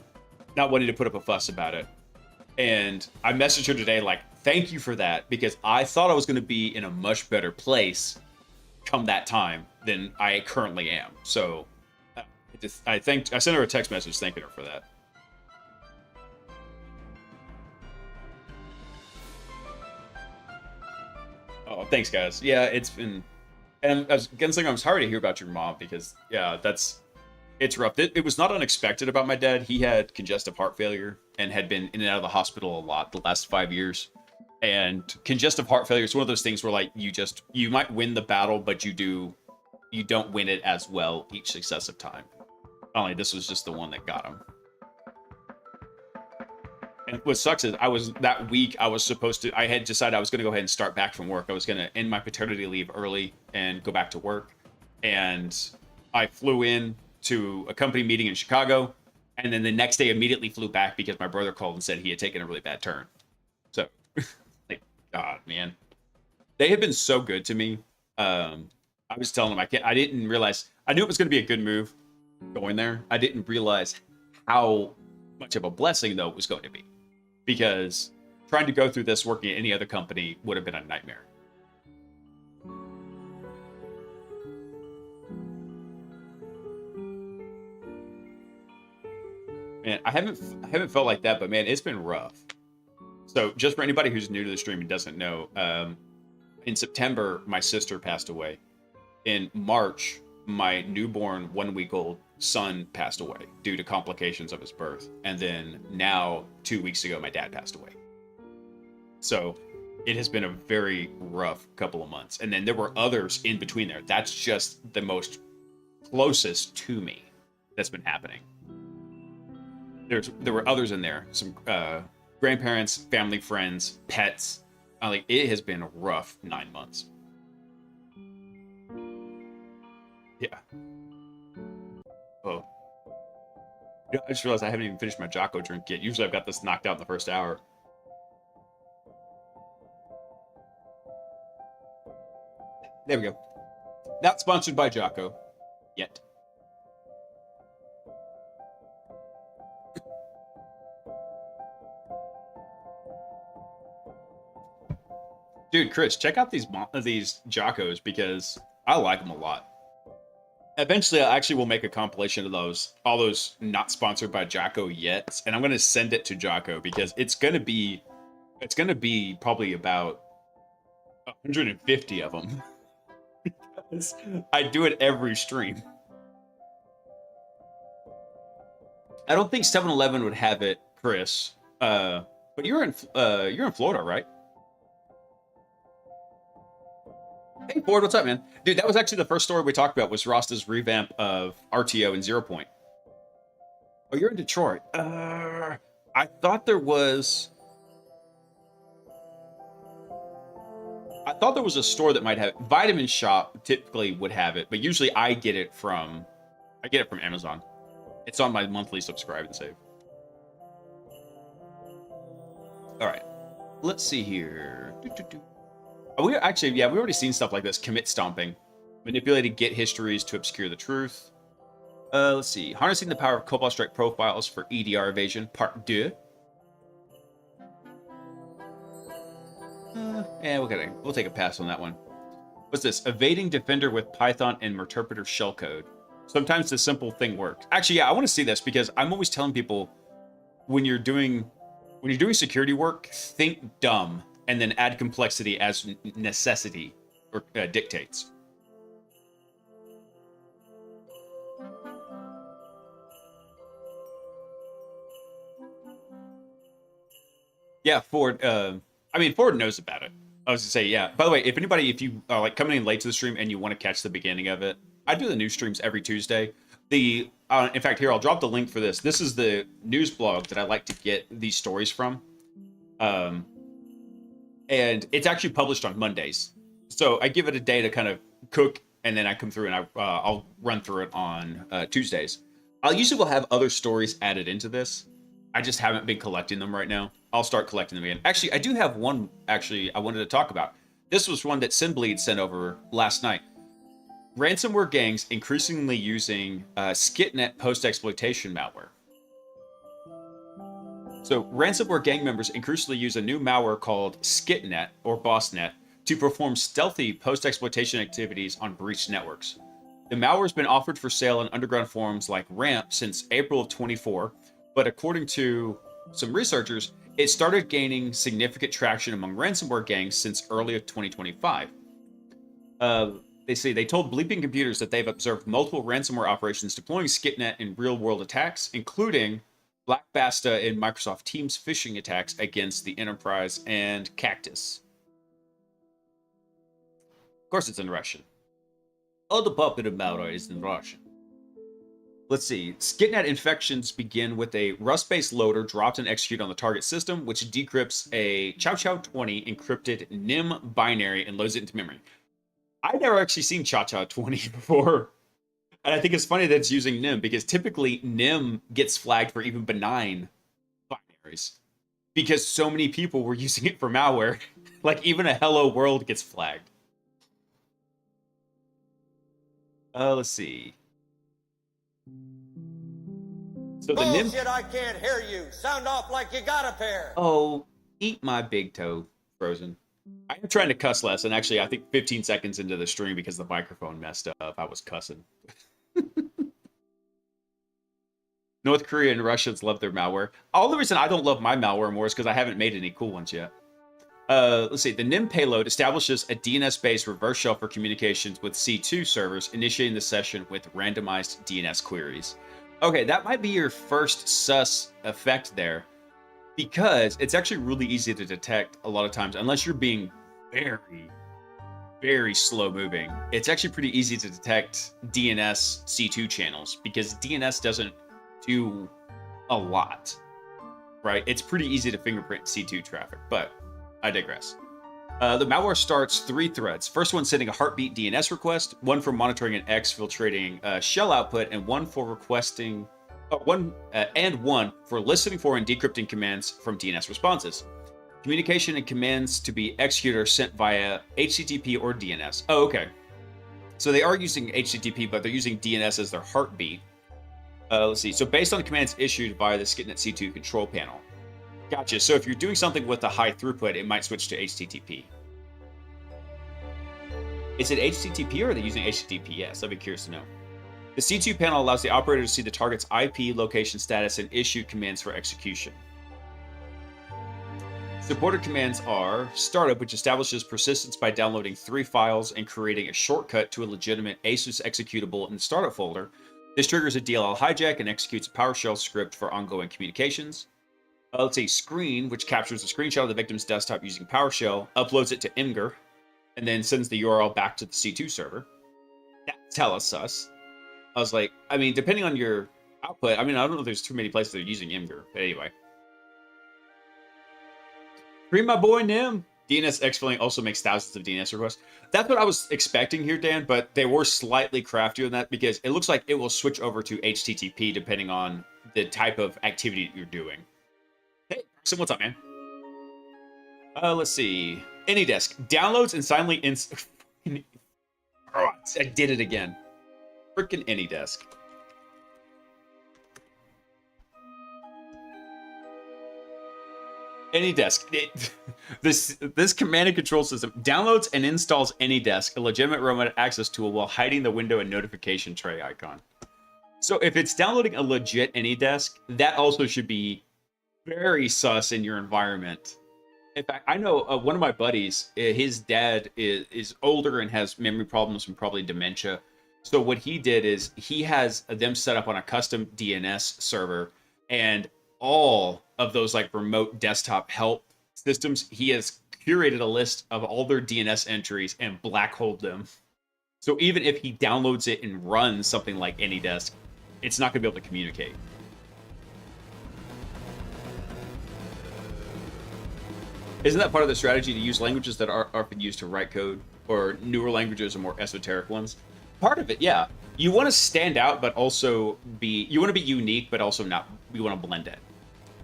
Not wanting to put up a fuss about it. And I messaged her today like thank you for that, because I thought I was going to be in a much better place come that time than I currently am. So I sent her a text message thanking her for that. Oh, thanks, guys. Yeah, it's been, and I was gonna say I'm sorry to hear about your mom, because yeah, it's rough. It was not unexpected about my dad. He had congestive heart failure and had been in and out of the hospital a lot the last 5 years. And congestive heart failure is one of those things where, like, you might win the battle, but you don't win it as well each successive time. Only this was just the one that got him. And what sucks is that week I had decided I was going to go ahead and start back from work. I was going to end my paternity leave early and go back to work. And I flew in to a company meeting in Chicago. And then the next day immediately flew back because my brother called and said he had taken a really bad turn. So, like, God, man. They have been so good to me. I was telling them I didn't realize, I knew it was going to be a good move going there. I didn't realize how much of a blessing, though, it was going to be. Because trying to go through this working at any other company would have been a nightmare. Man, I haven't felt like that, but man, it's been rough. So just for anybody who's new to the stream and doesn't know, in September, my sister passed away. In March, my newborn 1-week-old son passed away due to complications of his birth. And then now, 2 weeks ago, my dad passed away. So it has been a very rough couple of months. And then there were others in between there. That's just the most closest to me that's been happening. There were others in there, some grandparents, family, friends, pets. Like, it has been a rough 9 months. Yeah. Oh. Yeah, I just realized I haven't even finished my Jocko drink yet. Usually I've got this knocked out in the first hour. There we go. Not sponsored by Jocko yet. Dude, Chris, check out these Jockos, because I like them a lot. Eventually, I actually will make a compilation of all those not sponsored by Jocko yet, and I'm going to send it to Jocko, because it's going to be probably about 150 of them. Because I do it every stream. I don't think 7-Eleven would have it, Chris. But you're in Florida, right? Hey, Ford, what's up, man? Dude, that was actually the first story we talked about, was Rasta's revamp of RTO and 0 Point. Oh, you're in Detroit. I thought there was a store that might have Vitamin Shop. Typically would have it, but usually I get it from Amazon. It's on my monthly subscribe and save. All right, let's see here. We already seen stuff like this. Commit stomping, manipulating get histories to obscure the truth. Let's see. Harnessing the power of Cobalt Strike profiles for EDR evasion, part 2. We'll take a pass on that one. What's this? Evading Defender with Python and Meterpreter shellcode. Sometimes the simple thing works. Actually, yeah, I want to see this, because I'm always telling people, when you're doing security work, think dumb and then add complexity as necessity or dictates. Yeah, Ford. Ford knows about it. I was gonna say, yeah. By the way, if you are like coming in late to the stream and you want to catch the beginning of it, I do the news streams every Tuesday. In fact, here, I'll drop the link for this. This is the news blog that I like to get these stories from. And it's actually published on Mondays. So I give it a day to kind of cook, and then I come through and I'll run through it on Tuesdays. I usually will have other stories added into this. I just haven't been collecting them right now. I'll start collecting them again. Actually, I do have one I wanted to talk about. This was one that Sinbleed sent over last night. Ransomware gangs increasingly using SkitNet post-exploitation malware. So, ransomware gang members increasingly use a new malware called SkitNet or BossNet to perform stealthy post-exploitation activities on breached networks. The malware has been offered for sale in underground forums like Ramp since April of 24, but according to some researchers, it started gaining significant traction among ransomware gangs since early of 2025. They say they told Bleeping Computers that they've observed multiple ransomware operations deploying SkitNet in real-world attacks, including Black Basta in Microsoft Teams phishing attacks against the Enterprise and Cactus. Of course, it's in Russian. All the popular malware is in Russian. Let's see. SkitNet infections begin with a Rust-based loader dropped and executed on the target system, which decrypts a Chow Chow 20 encrypted NIM binary and loads it into memory. I've never actually seen Chow Chow 20 before. And I think it's funny that it's using NIM because typically NIM gets flagged for even benign binaries because so many people were using it for malware. Like even a hello world gets flagged. Let's see. So the NIM... Bullshit, I can't hear you. Sound off like you got a pair. Oh, eat my big toe, Frozen. I'm trying to cuss less, and actually I think 15 seconds into the stream because the microphone messed up, I was cussing. North Korea and Russians love their malware. All the reason I don't love my malware more is because I haven't made any cool ones yet. Let's see. The NIM payload establishes a DNS-based reverse shell for communications with C2 servers, initiating the session with randomized DNS queries. Okay, that might be your first sus effect there, because it's actually really easy to detect a lot of times, unless you're being very, very slow moving. It's actually pretty easy to detect DNS C2 channels because DNS doesn't do a lot, right? It's pretty easy to fingerprint C2 traffic, but I digress. The malware starts 3 threads. First one sending a heartbeat DNS request, one for monitoring and exfiltrating shell output, and one for requesting, one for listening for and decrypting commands from DNS responses. Communication and commands to be executed are sent via HTTP or DNS. Oh, okay. So they are using HTTP, but they're using DNS as their heartbeat. Let's see. So based on the commands issued via the SkitNet C2 control panel. Gotcha. So if you're doing something with a high throughput, it might switch to HTTP. Is it HTTP or are they using HTTPS? I'd be curious to know. The C2 panel allows the operator to see the target's IP, location status, and issue commands for execution. Supported commands are startup, which establishes persistence by downloading 3 files and creating a shortcut to a legitimate ASUS executable in the startup folder. This triggers a DLL hijack and executes a PowerShell script for ongoing communications. Let's say screen, which captures a screenshot of the victim's desktop using PowerShell, uploads it to Imgur, and then sends the URL back to the C2 server. That's hella sus. I was like, I mean, depending on your output, I mean, I don't know if there's too many places that are using Imgur, but anyway. Free my boy Nim. DNS exfilling also makes thousands of DNS requests. That's what I was expecting here, Dan, but they were slightly craftier than that because it looks like it will switch over to HTTP depending on the type of activity that you're doing. Hey, so what's up, man? Let's see. AnyDesk downloads and silently I did it again. Freaking AnyDesk. AnyDesk. This command and control system downloads and installs AnyDesk, a legitimate remote access tool, while hiding the window and notification tray icon. So if it's downloading a legit AnyDesk, that also should be very sus in your environment. In fact, I know one of my buddies, his dad is older and has memory problems and probably dementia. So what he did is he has them set up on a custom DNS server, and all of those like remote desktop help systems, he has curated a list of all their DNS entries and black holed them. So even if he downloads it and runs something like AnyDesk, it's not going to be able to communicate. Isn't that part of the strategy to use languages that are often used to write code, or newer languages or more esoteric ones? Part of it, yeah. You want to stand out, but also you want to be unique, but also not, you want to blend it.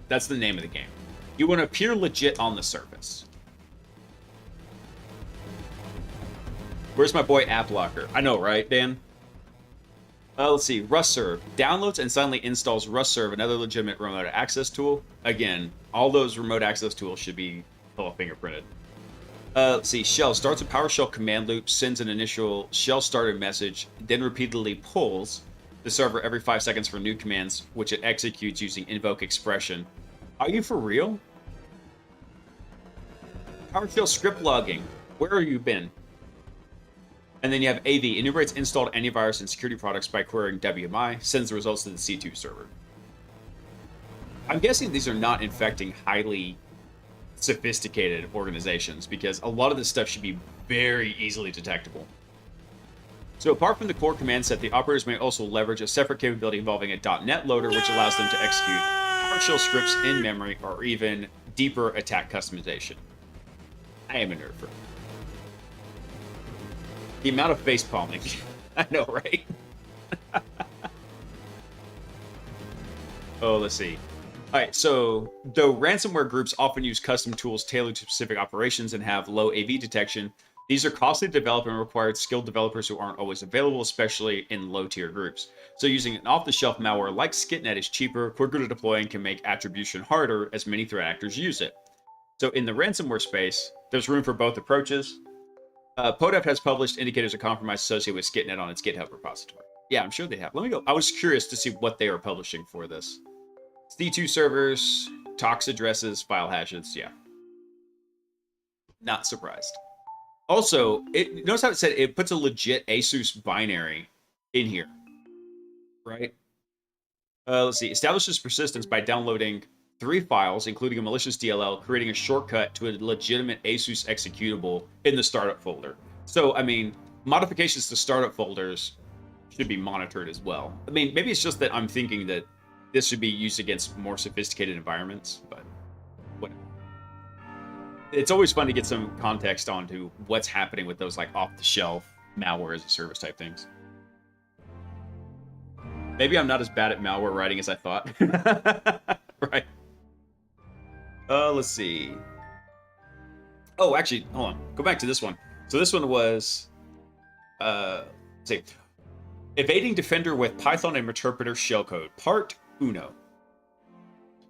That's the name of the game. You want to appear legit on the surface. Where's my boy AppLocker? I know, right, Dan? Let's see. RustServe downloads and silently installs RustServe, another legitimate remote access tool. Again, all those remote access tools should be fingerprinted. Let's see. Shell starts a PowerShell command loop, sends an initial shell starter message, then repeatedly pulls the server every 5 seconds for new commands, which it executes using invoke expression. Are you for real? PowerShell script logging. Where have you been? And then you have AV, enumerates installed antivirus and security products by querying WMI, sends the results to the C2 server. I'm guessing these are not infecting highly sophisticated organizations, because a lot of this stuff should be very easily detectable. So apart from the core command set, the operators may also leverage a separate capability involving a .NET loader, which allows them to execute PowerShell scripts in memory or even deeper attack customization. I am a nerd for it. The amount of face palming. I know, right? Oh, let's see. All right, so though ransomware groups often use custom tools tailored to specific operations and have low AV detection, these are costly to develop and require skilled developers who aren't always available, especially in low-tier groups. So using an off-the-shelf malware like SkitNet is cheaper, quicker to deploy, and can make attribution harder as many threat actors use it. So in the ransomware space, there's room for both approaches. Podef has published indicators of compromise associated with SkitNet on its GitHub repository. Yeah, I'm sure they have. Let me go. I was curious to see what they are publishing for this. C2 servers, tox addresses, file hashes. Yeah. Not surprised. Also, notice how it said it puts a legit ASUS binary in here, right? Let's see. Establishes persistence by downloading 3 files, including a malicious DLL, creating a shortcut to a legitimate ASUS executable in the startup folder. So, I mean, modifications to startup folders should be monitored as well. I mean, maybe it's just that I'm thinking that this should be used against more sophisticated environments, but whatever. It's always fun to get some context onto what's happening with those like off-the-shelf malware as a service type things. Maybe I'm not as bad at malware writing as I thought. Right. Let's see. Oh, actually, hold on. Go back to this one. So this one was, let's see. Evading Defender with Python and Interpreter Shellcode, Part Uno.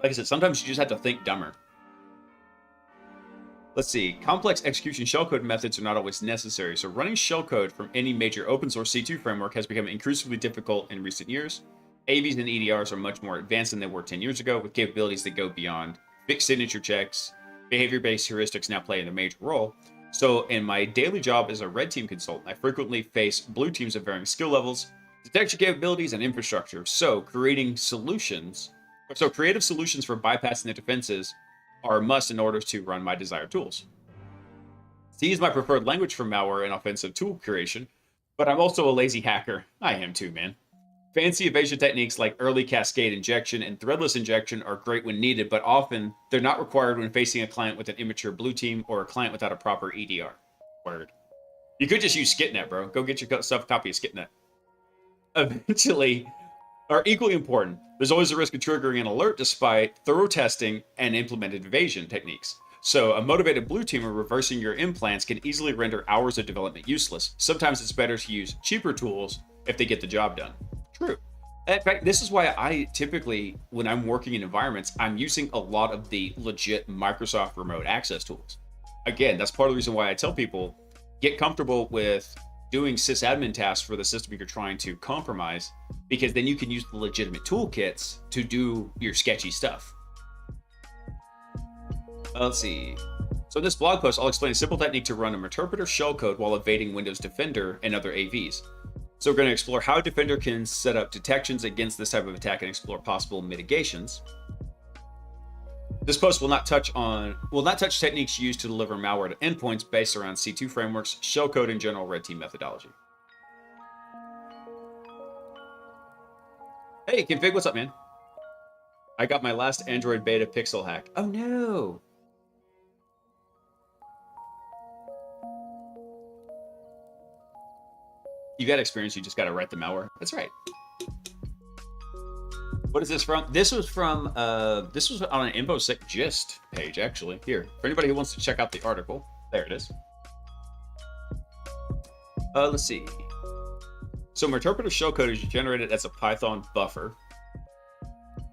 Like I said, sometimes you just have to think dumber. Let's see. Complex execution shellcode methods are not always necessary, so running shellcode from any major open source C2 framework has become increasingly difficult in recent years. AVs and EDRs are much more advanced than they were 10 years ago, with capabilities that go beyond fixed signature checks. Behavior-based heuristics now play a major role. So in my daily job as a red team consultant, I frequently face blue teams of varying skill levels, detection capabilities, and infrastructure. So creative solutions for bypassing the defenses are a must in order to run my desired tools. C is my preferred language for malware and offensive tool creation, but I'm also a lazy hacker. I am too, man. Fancy evasion techniques like early cascade injection and threadless injection are great when needed, but often they're not required when facing a client with an immature blue team or a client without a proper EDR. Word. You could just use SkitNet, bro. Go get yourself a copy of SkitNet. Eventually, are equally important. There's always a risk of triggering an alert despite thorough testing and implemented evasion techniques. So a motivated blue teamer reversing your implants can easily render hours of development useless. Sometimes it's better to use cheaper tools if they get the job done. True. In fact, this is why I typically, when I'm working in environments, I'm using a lot of the legit Microsoft remote access tools. Again, that's part of the reason why I tell people, get comfortable with doing sysadmin tasks for the system you're trying to compromise, because then you can use the legitimate toolkits to do your sketchy stuff. Let's see. So in this blog post, I'll explain a simple technique to run an interpreter shellcode while evading Windows Defender and other AVs. So we're going to explore how Defender can set up detections against this type of attack and explore possible mitigations. This post will not touch techniques used to deliver malware to endpoints based around C2 frameworks, shellcode, and general red team methodology. Hey, Config, what's up, man? I got my last Android beta pixel hack. Oh no! You got experience, you just got to write the malware. That's right. What is this from? This was from, this was on an InfoSec gist page, actually. Here, for anybody who wants to check out the article. There it is. Let's see. So interpreter shellcode is generated as a Python buffer.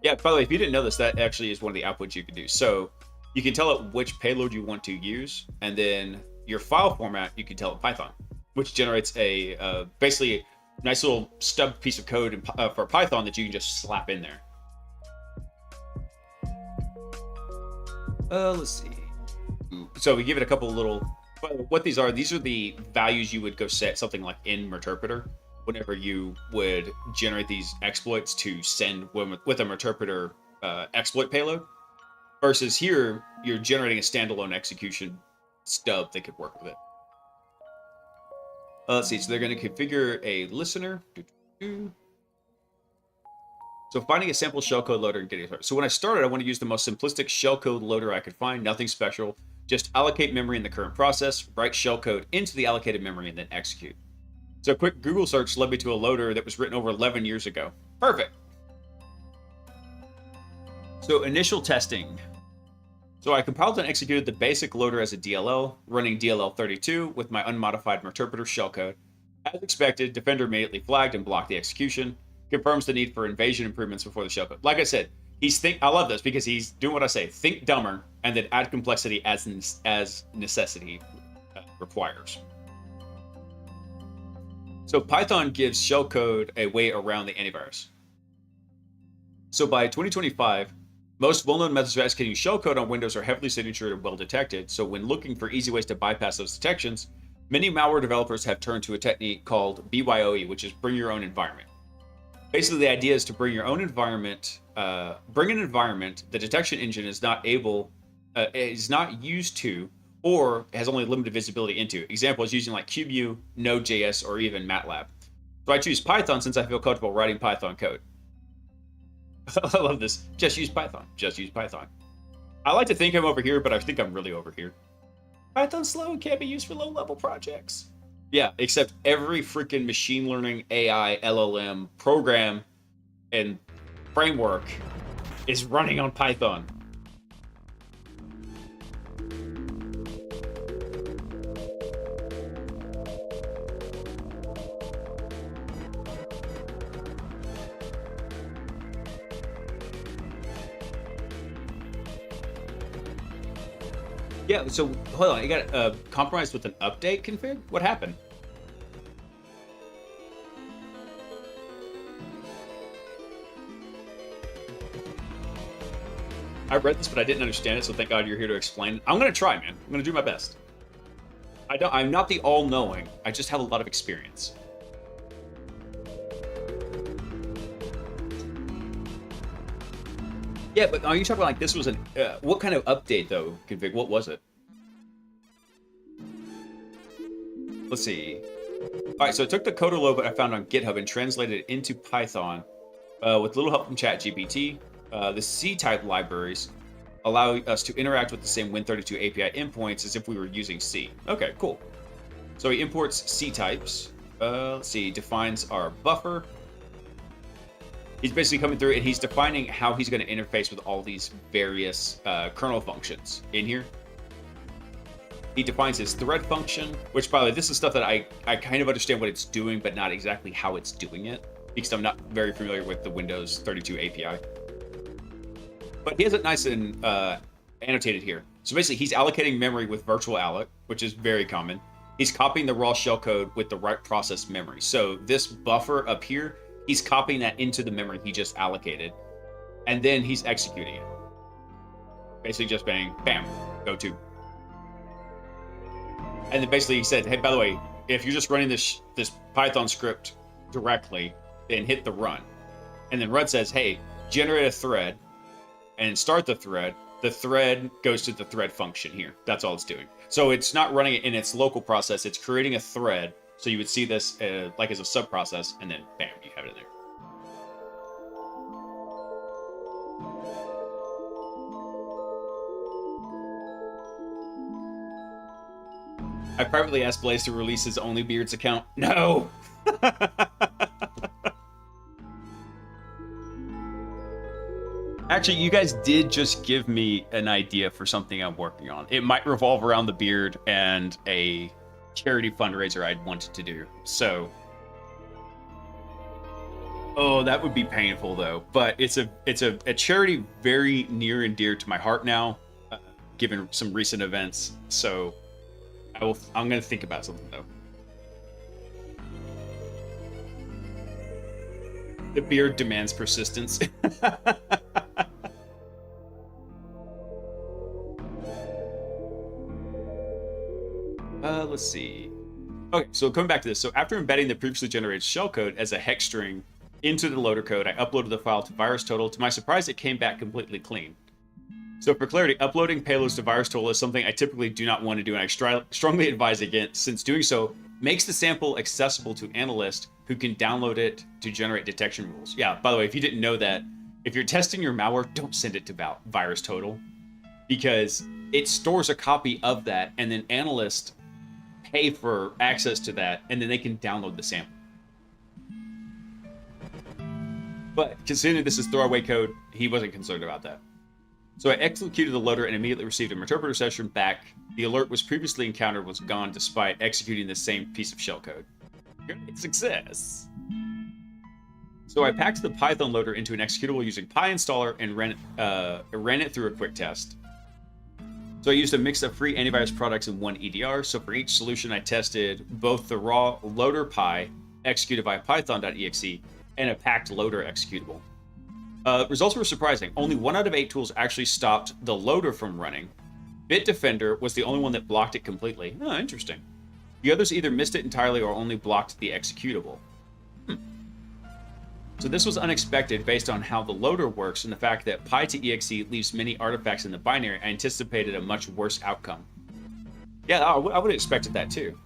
Yeah, by the way, if you didn't know this, that actually is one of the outputs you can do. So you can tell it which payload you want to use, and then your file format, you can tell it Python, which generates a basically a nice little stub piece of code for Python that you can just slap in there. Let's see. So we give it a couple little. What these are the values you would go set something like in Meterpreter whenever you would generate these exploits to send with a Meterpreter exploit payload. Versus here, you're generating a standalone execution stub that could work with it. Let's see. So they're going to configure a listener. So finding a sample shellcode loader and getting started. So when I started, I want to use the most simplistic shellcode loader I could find. Nothing special. Just allocate memory in the current process, write shellcode into the allocated memory, and then execute. So a quick Google search led me to a loader that was written over 11 years ago. Perfect. So initial testing. So I compiled and executed the basic loader as a DLL, running DLL32 with my unmodified Meterpreter shellcode. As expected, Defender immediately flagged and blocked the execution. Confirms the need for invasion improvements before the shellcode. Like I said, I love this because he's doing what I say. Think dumber and then add complexity as necessity requires. So Python gives shellcode a way around the antivirus. So by 2025, most well-known methods of executing shellcode on Windows are heavily signatured and well detected. So when looking for easy ways to bypass those detections, many malware developers have turned to a technique called BYOE, which is bring your own environment. Basically, the idea is to bring your own environment, bring an environment the detection engine is not used to, or has only limited visibility into. Example is using like QEMU, Node.js, or even MATLAB. So I choose Python since I feel comfortable writing Python code. I love this. Just use Python. Just use Python. I like to think I'm over here, but I think I'm really over here. Python's slow and can't be used for low-level projects. Yeah, except every freaking machine learning, AI, LLM program and framework is running on Python. Yeah, so hold on, you got compromised with an update config? What happened? I read this, but I didn't understand it, so thank God you're here to explain. I'm gonna try, man. I'm gonna do my best. I'm not the all-knowing. I just have a lot of experience. Yeah, but are you talking like this was an what kind of update though, config? What was it? Let's see. All right, so I took the coder I found on GitHub and translated it into Python with little help from ChatGPT. The C-type libraries allow us to interact with the same Win32 API endpoints as if we were using C. Okay, cool. So he imports C types. Let's see, defines our buffer. He's basically coming through and he's defining how he's going to interface with all these various kernel functions in here. He defines his thread function, which, by the way, this is stuff that I kind of understand what it's doing, but not exactly how it's doing it, because I'm not very familiar with the Windows 32 API. But he has it nice and annotated here. So basically, he's allocating memory with virtual alloc, which is very common. He's copying the raw shellcode with the right process memory. So this buffer up here, he's copying that into the memory he just allocated, and then he's executing it. Basically just bang, bam, go to. And then basically he said, hey, by the way, if you're just running this Python script directly, then hit the run. And then run says, hey, generate a thread and start the thread. The thread goes to the thread function here. That's all it's doing. So it's not running it in its local process. It's creating a thread. So you would see this like as a sub-process, and then bam, you have it in there. I privately asked Blaise to release his OnlyBeards account. No! Actually, you guys did just give me an idea for something I'm working on. It might revolve around the beard and a charity fundraiser I'd wanted to do. So Oh, that would be painful though. But it's a charity very near and dear to my heart now, given some recent events. So I'm gonna think about something though. The beard demands persistence. Let's see. Okay, so coming back to this. So after embedding the previously generated shellcode as a hex string into the loader code, I uploaded the file to VirusTotal. To my surprise, it came back completely clean. So for clarity, uploading payloads to VirusTotal is something I typically do not want to do, and I strongly advise against, since doing so makes the sample accessible to analysts who can download it to generate detection rules. Yeah, by the way, if you didn't know that, if you're testing your malware, don't send it to VirusTotal, because it stores a copy of that, and then analysts pay for access to that, and then they can download the sample. But considering this is throwaway code, he wasn't concerned about that. So I executed the loader and immediately received an interpreter session back. The alert was previously encountered was gone despite executing the same piece of shellcode. Great success. So I packed the Python loader into an executable using PyInstaller and ran it through a quick test. So I used a mix of free antivirus products and one EDR. So for each solution, I tested both the raw loader py executed via python.exe and a packed loader executable. Results were surprising. Only 1 out of 8 tools actually stopped the loader from running. Bitdefender was the only one that blocked it completely. Oh, interesting. The others either missed it entirely or only blocked the executable. So this was unexpected based on how the loader works and the fact that py to exe leaves many artifacts in the binary. I anticipated a much worse outcome. Yeah, I would have expected that too.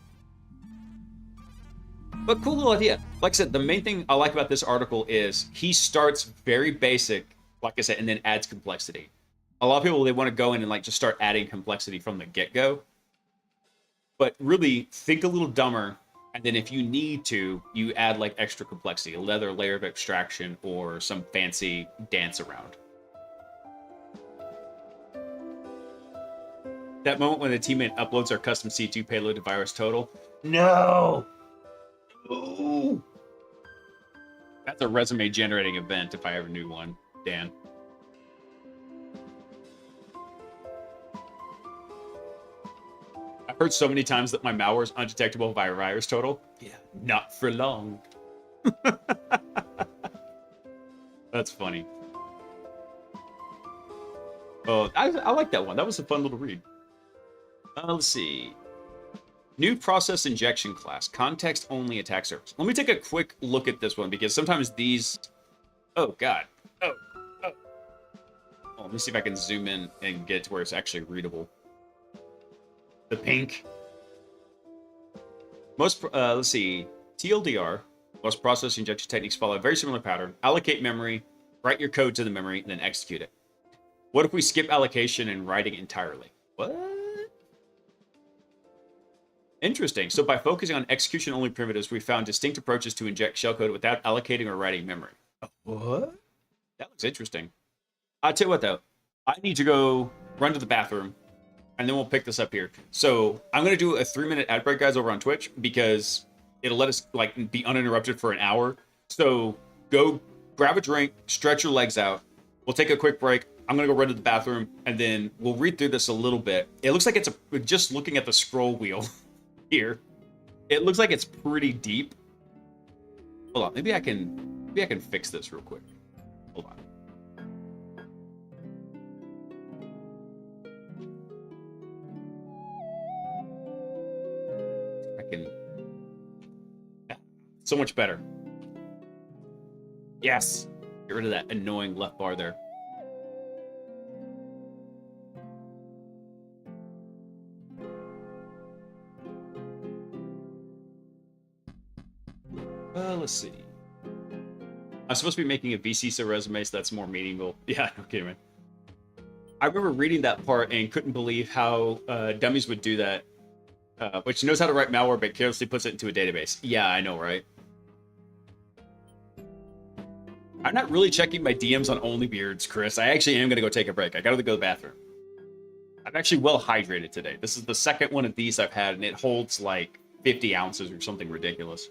But cool little idea. Like I said, the main thing I like about this article is he starts very basic, like I said, and then adds complexity. A lot of people, they want to go in and like just start adding complexity from the get-go. But really, think a little dumber. And then if you need to, you add like extra complexity, another layer of abstraction or some fancy dance around. That moment when the teammate uploads our custom C2 payload to VirusTotal. No! Ooh. That's a resume generating event if I ever knew one, Dan. I've heard so many times that my malware is undetectable via VirusTotal. Yeah, not for long. That's funny. Oh, I like that one. That was a fun little read. Let's see. New process injection class, context-only attack surface. Let me take a quick look at this one because sometimes these... Oh, God. Oh. Let me see if I can zoom in and get to where it's actually readable. The pink. Most, let's see. TLDR, most process injection techniques follow a very similar pattern. Allocate memory, write your code to the memory, and then execute it. What if we skip allocation and writing entirely? What? Interesting. So by focusing on execution-only primitives, we found distinct approaches to inject shellcode without allocating or writing memory. What? That looks interesting. I'll tell you what, though. I need to go run to the bathroom, and then we'll pick this up here. So I'm going to do a 3-minute ad break, guys, over on Twitch, because it'll let us like be uninterrupted for an hour. So go grab a drink, stretch your legs out. We'll take a quick break. I'm going to go run to the bathroom, and then we'll read through this a little bit. It looks like it's just looking at the scroll wheel here. It looks like it's pretty deep. Hold on. Maybe I can fix this real quick. Hold on. Yeah, so much better. Yes. Get rid of that annoying left bar there. Let's see. I'm supposed to be making a VCSA resume, so that's more meaningful. Yeah, okay, man. I remember reading that part and couldn't believe how dummies would do that. Which knows how to write malware, but carelessly puts it into a database. Yeah, I know, right? I'm not really checking my DMs on OnlyBeards, Chris. I actually am going to go take a break. I got to go to the bathroom. I'm actually well hydrated today. This is the second one of these I've had, and it holds like 50 ounces or something ridiculous.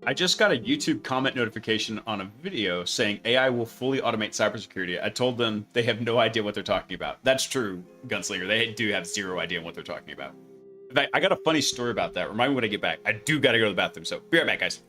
I just got a YouTube comment notification on a video saying AI will fully automate cybersecurity. I told them they have no idea what they're talking about. That's true, Gunslinger. They do have zero idea what they're talking about. In fact, I got a funny story about that. Remind me when I get back. I do got to go to the bathroom, so be right back, guys.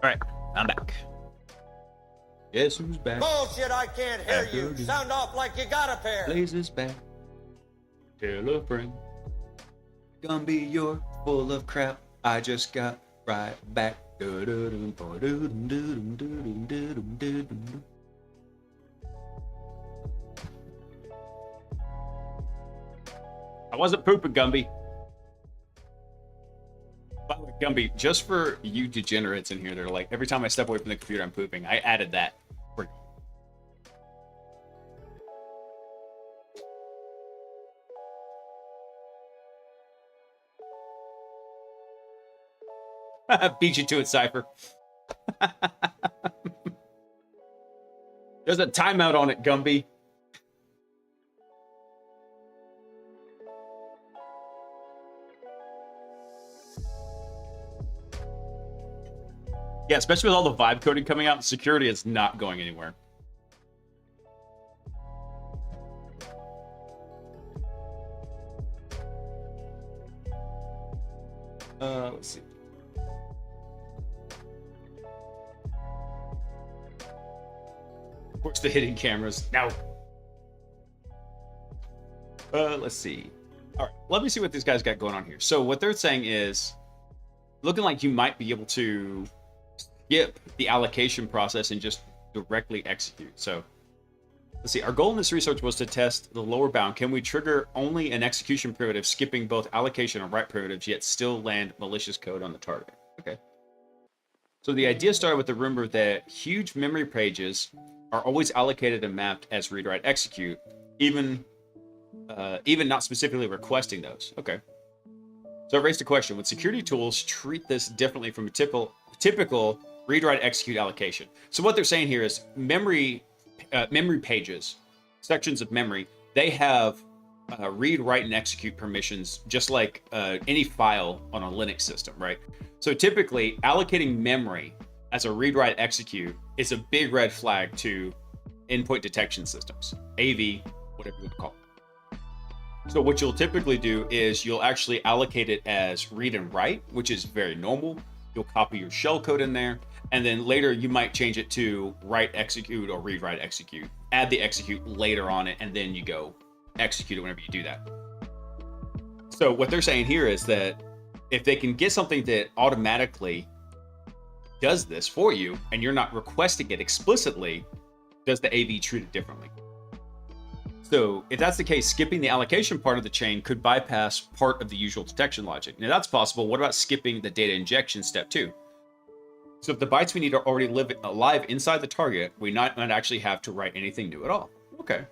All right, I'm back. Guess who's back? Bullshit, I can't hear I you. heard you. Sound off like you got a pair. Blaise is back. Tell a friend. Gumby, you're full of crap. I just got right back. I wasn't pooping, Gumby. By the way, Gumby, just for you degenerates in here that are like, every time I step away from the computer, I'm pooping, I added that. For beat you to it, Cypher. There's a timeout on it, Gumby. Yeah, especially with all the vibe coding coming out, security is not going anywhere. Let's see. Of course, the hidden cameras. No. Let's see. All right, let me see what these guys got going on here. So what they're saying is, looking like you might be able to skip the allocation process and just directly execute. So let's see. Our goal in this research was to test the lower bound. Can we trigger only an execution primitive, skipping both allocation and write primitives, yet still land malicious code on the target? Okay. So the idea started with the rumor that huge memory pages are always allocated and mapped as read, write, execute, even not specifically requesting those. Okay. So it raised a question: would security tools treat this differently from a typical read, write, execute allocation? So what they're saying here is memory pages, sections of memory, they have read, write, and execute permissions, just like any file on a Linux system, right? So typically, allocating memory as a read, write, execute is a big red flag to endpoint detection systems, AV, whatever you want to call it. So what you'll typically do is you'll actually allocate it as read and write, which is very normal. You'll copy your shell code in there, and then later you might change it to write, execute, or read, write, execute. Add the execute later on it, and then you go execute it whenever you do that. So what they're saying here is that if they can get something that automatically does this for you, and you're not requesting it explicitly, does the AV treat it differently? So if that's the case, skipping the allocation part of the chain could bypass part of the usual detection logic. Now that's possible. What about skipping the data injection step too? So if the bytes we need are already alive inside the target, we not actually have to write anything new at all. Okay.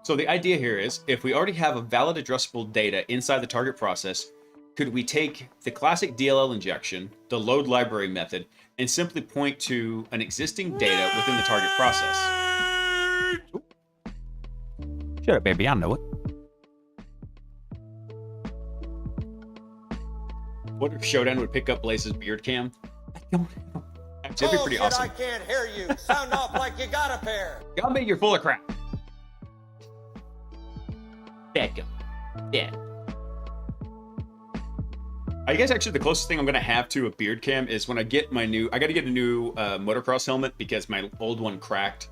So the idea here is, if we already have a valid addressable data inside the target process, could we take the classic DLL injection, the load library method, and simply point to an existing data within the target process? Shut up, baby. I know it. What if Showdown would pick up Blaise's beard cam? I don't know. Actually, that'd be pretty awesome. I can't hear you. Sound off like you got a pair. Gumby, you're full of crap. Bad gum. Bad. I guess actually the closest thing I'm going to have to a beard cam is when I get my new... I got to get a new motocross helmet because my old one cracked.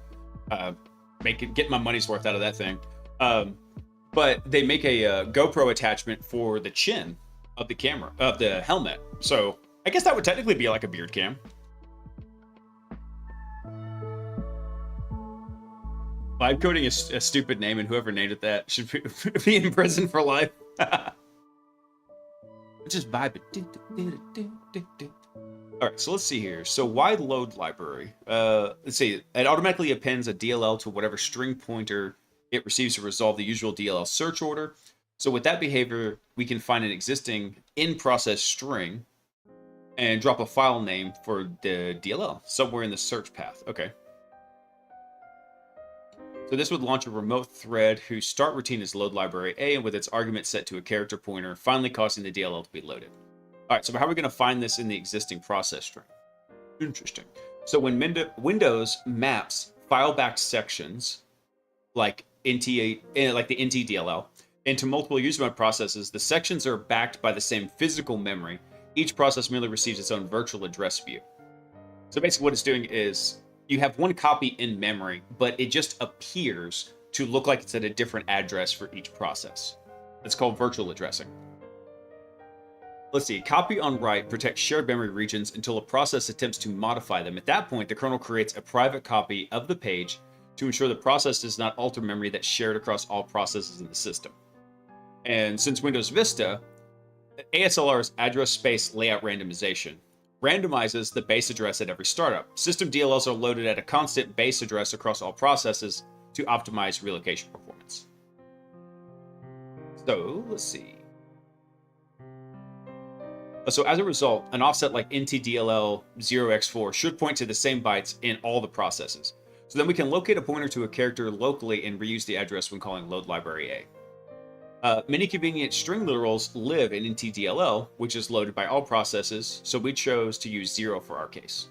Get my money's worth out of that thing. But they make a GoPro attachment for the chin of the camera, of the helmet. So I guess that would technically be like a beard cam. Vibe coding is a stupid name, and whoever named it that should be in prison for life. Just vibe it. All right, so let's see here. So why load library? Let's see. It automatically appends a DLL to whatever string pointer it receives to resolve the usual DLL search order. So with that behavior, we can find an existing in-process string and drop a file name for the DLL somewhere in the search path. Okay. So this would launch a remote thread whose start routine is load library A, and with its argument set to a character pointer, finally causing the DLL to be loaded. All right, so how are we going to find this in the existing process string? Interesting. So when Windows maps file-backed sections, like the NT DLL, into multiple user mode processes, the sections are backed by the same physical memory. Each process merely receives its own virtual address view. So basically what it's doing is you have one copy in memory, but it just appears to look like it's at a different address for each process. It's called virtual addressing. Let's see, copy on write protects shared memory regions until a process attempts to modify them. At that point, the kernel creates a private copy of the page to ensure the process does not alter memory that's shared across all processes in the system. And since Windows Vista, ASLR's address space layout randomization randomizes the base address at every startup. System DLLs are loaded at a constant base address across all processes to optimize relocation performance. So let's see. So as a result, an offset like NTDLL 0x4 should point to the same bytes in all the processes. So then we can locate a pointer to a character locally and reuse the address when calling load library A. Many convenient string literals live in NTDLL, which is loaded by all processes, so we chose to use 0 for our case.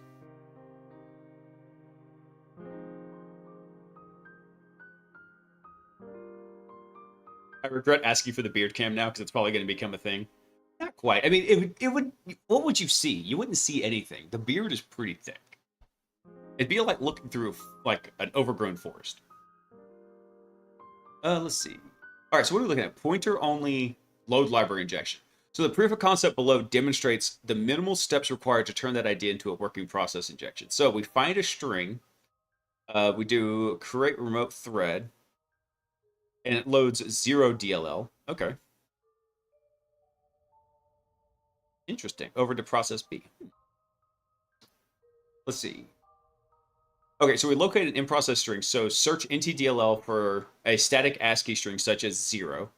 I regret asking for the beard cam now because it's probably going to become a thing. Not quite. I mean, it would. What would you see? You wouldn't see anything. The beard is pretty thick. It'd be like looking through like an overgrown forest. Let's see. All right, so what are we looking at? Pointer only load library injection. So the proof of concept below demonstrates the minimal steps required to turn that idea into a working process injection. So we find a string. We do create remote thread. And it loads 0 DLL. Okay. Interesting. Over to process B. Let's see. Okay, so we located in process string. So search NTDLL for a static ASCII string such as 0.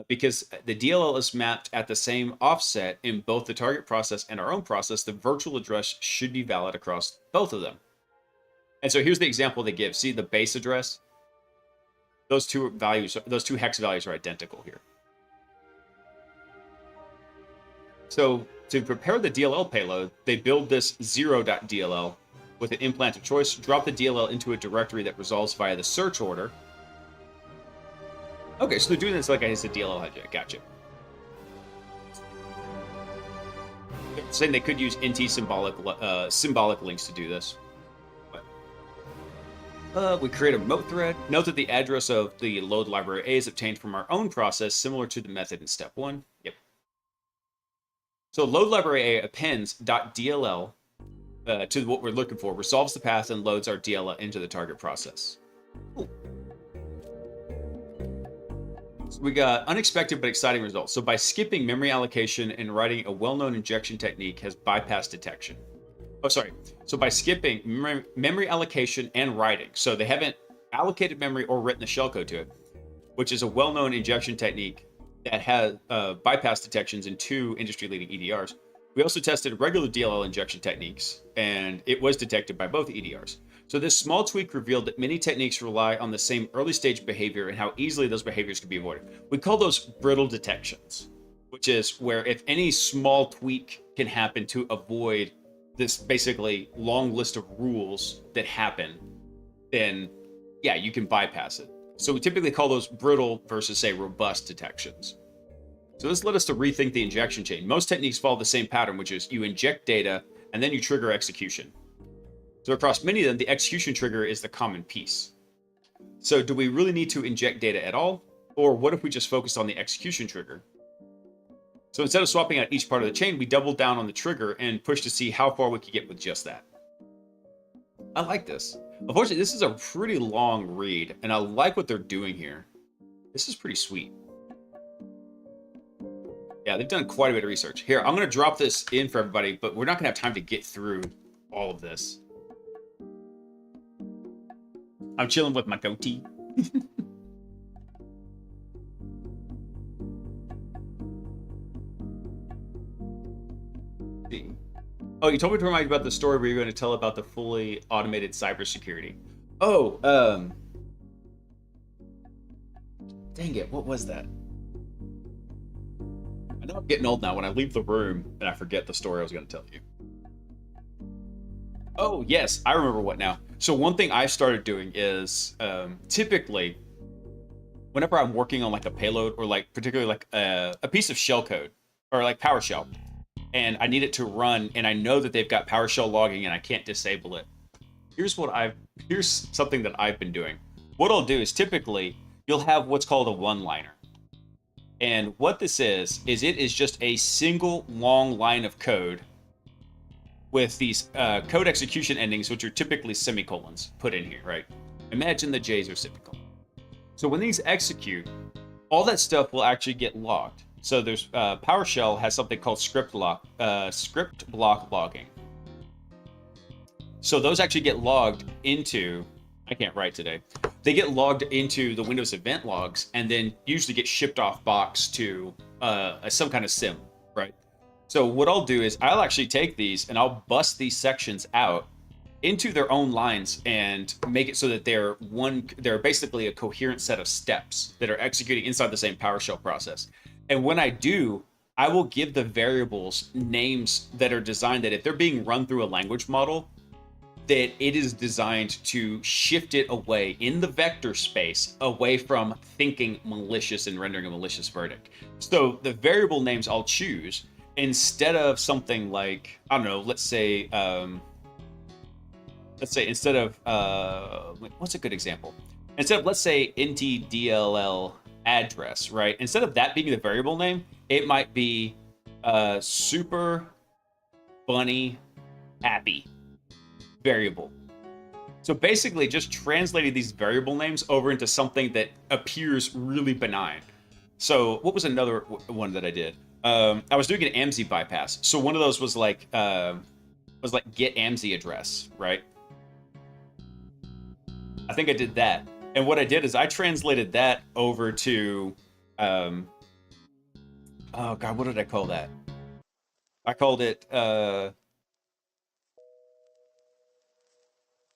Because the DLL is mapped at the same offset in both the target process and our own process, the virtual address should be valid across both of them. And so here's the example they give. See the base address? Those two hex values are identical here. So to prepare the DLL payload, they build this 0.dll with an implant of choice, drop the DLL into a directory that resolves via the search order. Okay, so they're doing this like it's a DLL hijack. Gotcha. They're saying they could use NT symbolic links to do this. We create a remote thread. Note that the address of the load library A is obtained from our own process, similar to the method in step 1. Yep. So load library A appends .dll to what we're looking for, resolves the path, and loads our DLL into the target process. Cool. So we got unexpected but exciting results. So by skipping memory allocation and writing a well-known injection technique has bypassed detection. Oh, sorry. So by skipping memory allocation and writing, so they haven't allocated memory or written the shellcode to it, which is a well-known injection technique that has bypass detections in 2 industry-leading EDRs. We also tested regular DLL injection techniques, and it was detected by both EDRs. So this small tweak revealed that many techniques rely on the same early-stage behavior and how easily those behaviors can be avoided. We call those brittle detections, which is where if any small tweak can happen to avoid this basically long list of rules that happen, then yeah, you can bypass it. So we typically call those brittle versus, say, robust detections. So this led us to rethink the injection chain. Most techniques follow the same pattern, which is you inject data and then you trigger execution. So across many of them, the execution trigger is the common piece. So do we really need to inject data at all? Or what if we just focused on the execution trigger? So instead of swapping out each part of the chain, we doubled down on the trigger and pushed to see how far we could get with just that. I like this. Unfortunately, this is a pretty long read, and I like what they're doing here. This is pretty sweet. Yeah, they've done quite a bit of research. Here, I'm going to drop this in for everybody, but we're not going to have time to get through all of this. I'm chilling with my goatee. Oh, you told me to remind you about the story where you're going to tell about the fully automated cybersecurity. Oh, dang it, what was that? I know I'm getting old now when I leave the room and I forget the story I was going to tell you. Oh, yes, I remember what now. So one thing I started doing is typically whenever I'm working on like a payload or like particularly like a piece of shellcode or like PowerShell, and I need it to run, and I know that they've got PowerShell logging, and I can't disable it. Here's something that I've been doing. What I'll do is typically you'll have what's called a one-liner, and what this is it is just a single long line of code with these code execution endings, which are typically semicolons put in here, right? Imagine the J's are semicolons. So when these execute, all that stuff will actually get logged. So there's PowerShell has something called script block logging. So those actually get logged into, I can't write today. They get logged into the Windows event logs and then usually get shipped off box to some kind of sim, right? So what I'll do is I'll actually take these and I'll bust these sections out into their own lines and make it so that they're basically a coherent set of steps that are executing inside the same PowerShell process. And when I do, I will give the variables names that are designed that if they're being run through a language model, that it is designed to shift it away in the vector space, away from thinking malicious and rendering a malicious verdict. So the variable names I'll choose, instead of something like, I don't know, let's say instead of what's a good example? Instead of, let's say, ntdll address, right? Instead of that being the variable name, it might be super bunny happy variable. So basically just translating these variable names over into something that appears really benign. So what was another one that I did? I was doing an AMSI bypass. So one of those was like get AMSI address, right? I think I did that. And what I did is I translated that over to oh god, what did I call that? I called it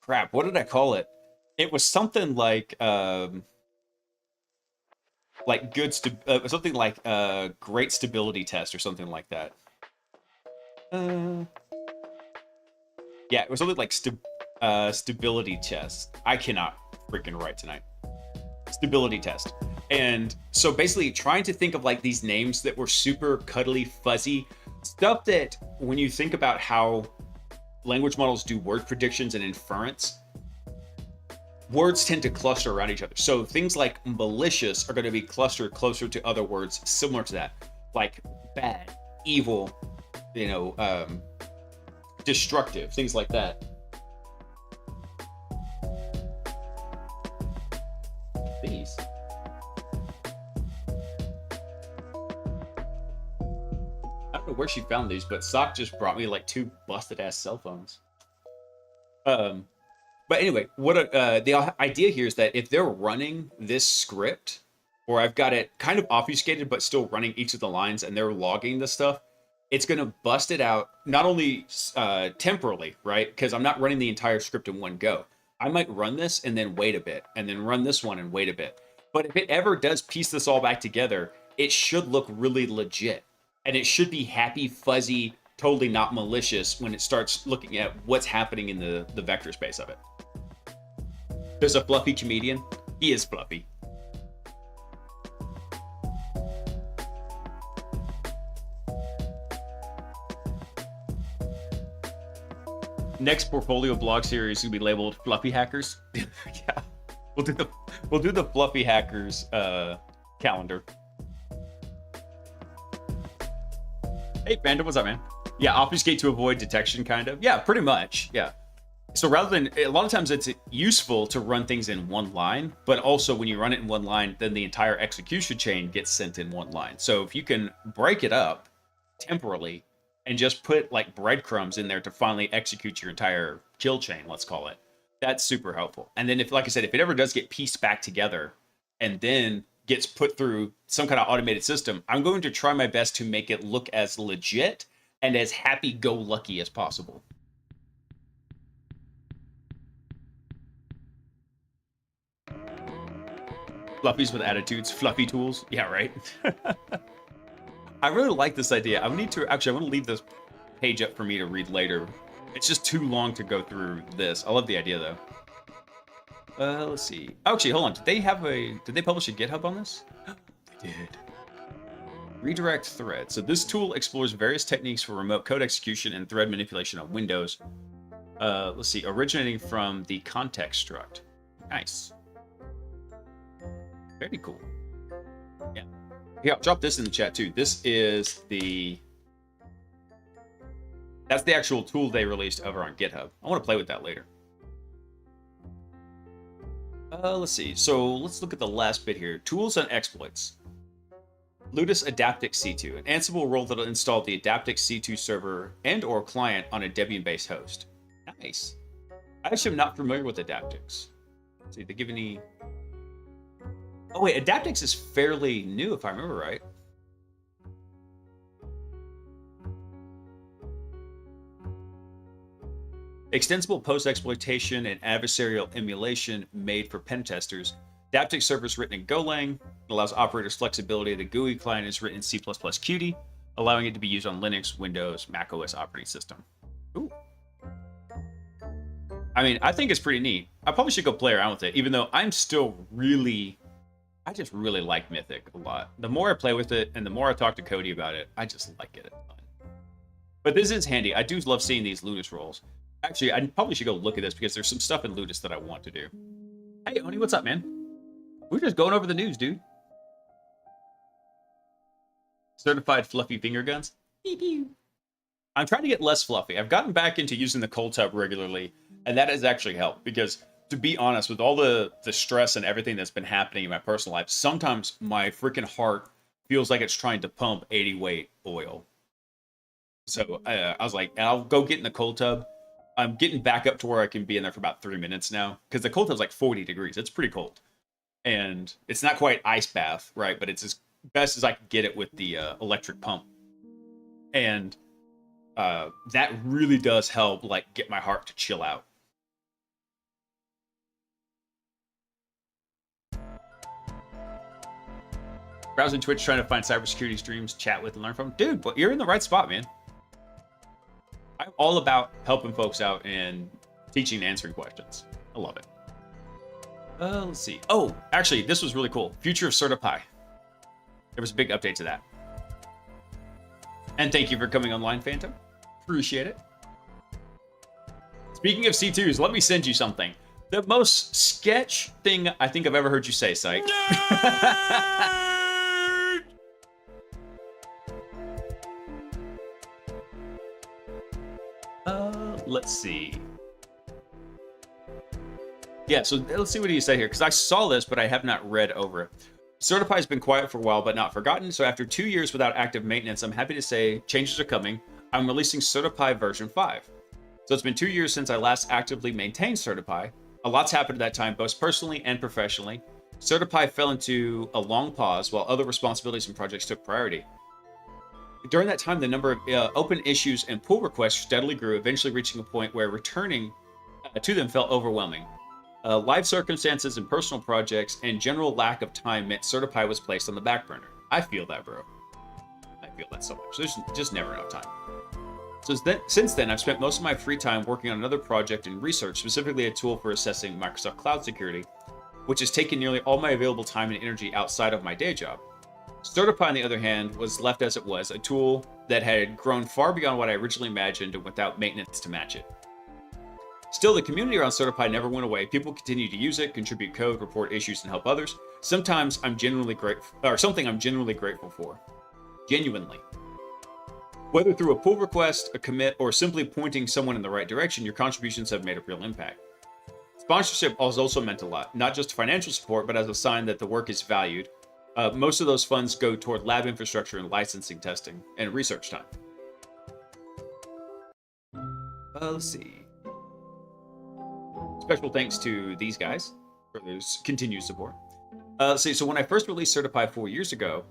crap, what did I call it? It was something like something like great stability test or something like that. Yeah, it was something like stability test. I cannot freaking write tonight. Stability test. And so basically trying to think of like these names that were super cuddly, fuzzy, stuff that when you think about how language models do word predictions and inference, words tend to cluster around each other. So things like malicious are going to be clustered closer to other words similar to that, like bad, evil, destructive, things like that. These. I don't know where she found these, but Sock just brought me like 2 busted ass cell phones. But anyway, what the idea here is that if they're running this script, or I've got it kind of obfuscated but still running each of the lines, and they're logging this stuff, it's going to bust it out not only temporally, right? Because I'm not running the entire script in one go. I might run this and then wait a bit, and then run this one and wait a bit. But if it ever does piece this all back together, it should look really legit. And it should be happy, fuzzy, totally not malicious when it starts looking at what's happening in the vector space of it. There's a fluffy comedian. He is fluffy. Next portfolio blog series will be labeled Fluffy Hackers. Yeah, we'll do the Fluffy Hackers calendar. Hey, Phantom, what's up, man? Yeah, obfuscate to avoid detection, kind of. Yeah, pretty much. Yeah. So rather than, a lot of times it's useful to run things in one line, but also when you run it in one line, then the entire execution chain gets sent in one line. So if you can break it up temporally and just put like breadcrumbs in there to finally execute your entire kill chain, let's call it, that's super helpful. And then if, like I said, if it ever does get pieced back together and then gets put through some kind of automated system, I'm going to try my best to make it look as legit and as happy-go-lucky as possible. Fluffies with attitudes, fluffy tools. Yeah, right. I really like this idea. I want to leave this page up for me to read later. It's just too long to go through this. I love the idea though. Let's see. Oh, actually, hold on. Did they publish a GitHub on this? They did. Redirect thread. So this tool explores various techniques for remote code execution and thread manipulation on Windows. Let's see. Originating from the context struct. Nice. Very cool. Yeah. Yeah, I'll drop this in the chat too. This is that's the actual tool they released over on GitHub. I want to play with that later. Let's see. So let's look at the last bit here. Tools and exploits. Ludus Adaptix C2, an Ansible role that'll install the Adaptix C2 server and or client on a Debian-based host. Nice. I actually am not familiar with Adaptix. Let's see, they give any... Oh wait, Adaptix is fairly new if I remember right. Extensible post-exploitation and adversarial emulation made for pen testers. Daptic server is written in Golang. It allows operators flexibility. The GUI client is written in C++ Qt, allowing it to be used on Linux, Windows, Mac OS operating system. Ooh. I mean, I think it's pretty neat. I probably should go play around with it, even though I'm still I just really like Mythic a lot. The more I play with it and the more I talk to Cody about it, I just like it a ton. But this is handy. I do love seeing these Ludus rolls. Actually, I probably should go look at this because there's some stuff in Ludus that I want to do. Hey, Oni, what's up, man? We're just going over the news, dude. Certified fluffy finger guns. I'm trying to get less fluffy. I've gotten back into using the cold tub regularly, and that has actually helped because, to be honest, with all the stress and everything that's been happening in my personal life, sometimes my freaking heart feels like it's trying to pump 80 weight oil. So I was like, I'll go get in the cold tub. I'm getting back up to where I can be in there for about 3 minutes now because the cold tub's like 40 degrees. It's pretty cold. And it's not quite ice bath, right? But it's as best as I can get it with the electric pump. And that really does help, like, get my heart to chill out. Browsing Twitch, trying to find cybersecurity streams, chat with, and learn from. Dude, but you're in the right spot, man. I'm all about helping folks out and teaching and answering questions. I love it. Let's see. Oh, actually, this was really cool. Future of CertiPy. There was a big update to that. And thank you for coming online, Phantom. Appreciate it. Speaking of C2s, let me send you something. The most sketch thing I think I've ever heard you say, Syke. Let's see. Yeah, so let's see what he said here, because I saw this, but I have not read over it. CertiPy has been quiet for a while, but not forgotten. So after 2 years without active maintenance, I'm happy to say changes are coming. I'm releasing CertiPy version 5. So it's been 2 years since I last actively maintained CertiPy. A lot's happened at that time, both personally and professionally. CertiPy fell into a long pause while other responsibilities and projects took priority. During that time, the number of open issues and pull requests steadily grew, eventually reaching a point where returning to them felt overwhelming. Life circumstances and personal projects and general lack of time meant CertiPy was placed on the back burner. I feel that, bro. I feel that so much. There's just never enough time. So since then, I've spent most of my free time working on another project in research, specifically a tool for assessing Microsoft Cloud security, which has taken nearly all my available time and energy outside of my day job. CertiPy, on the other hand, was left as it was, a tool that had grown far beyond what I originally imagined and without maintenance to match it. Still, the community around CertiPy never went away. People continue to use it, contribute code, report issues, and help others. Sometimes I'm genuinely grateful, or something I'm genuinely grateful for. Genuinely. Whether through a pull request, a commit, or simply pointing someone in the right direction, your contributions have made a real impact. Sponsorship has also meant a lot, not just financial support, but as a sign that the work is valued. Most of those funds go toward lab infrastructure and licensing testing and research time. Let's see. Special thanks to these guys for their continued support. Let's see. So when I first released CertiPy 4 years ago,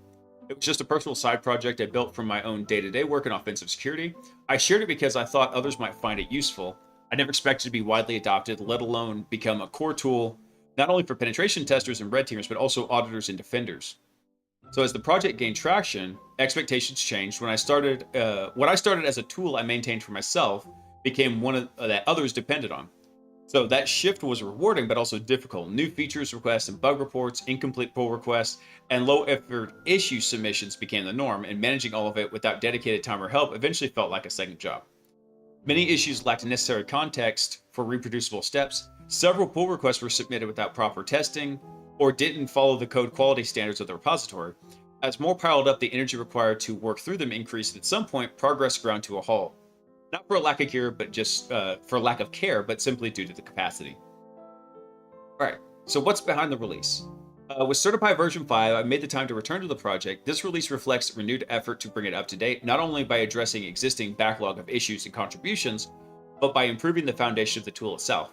it was just a personal side project I built from my own day-to-day work in offensive security. I shared it because I thought others might find it useful. I never expected to be widely adopted, let alone become a core tool, not only for penetration testers and red teamers, but also auditors and defenders. So as the project gained traction, expectations changed. When I started, what I started as a tool I maintained for myself became one that others depended on. So that shift was rewarding, but also difficult. New features requests and bug reports, incomplete pull requests, and low-effort issue submissions became the norm, and managing all of it without dedicated time or help eventually felt like a second job. Many issues lacked necessary context for reproducible steps. Several pull requests were submitted without proper testing, or didn't follow the code quality standards of the repository. As more piled up, the energy required to work through them increased. At some point, progress ground to a halt. Not for a lack of care, but just for lack of care, but simply due to the capacity. All right, so what's behind the release? With CertiPy version 5, I made the time to return to the project. This release reflects renewed effort to bring it up to date, not only by addressing existing backlog of issues and contributions, but by improving the foundation of the tool itself.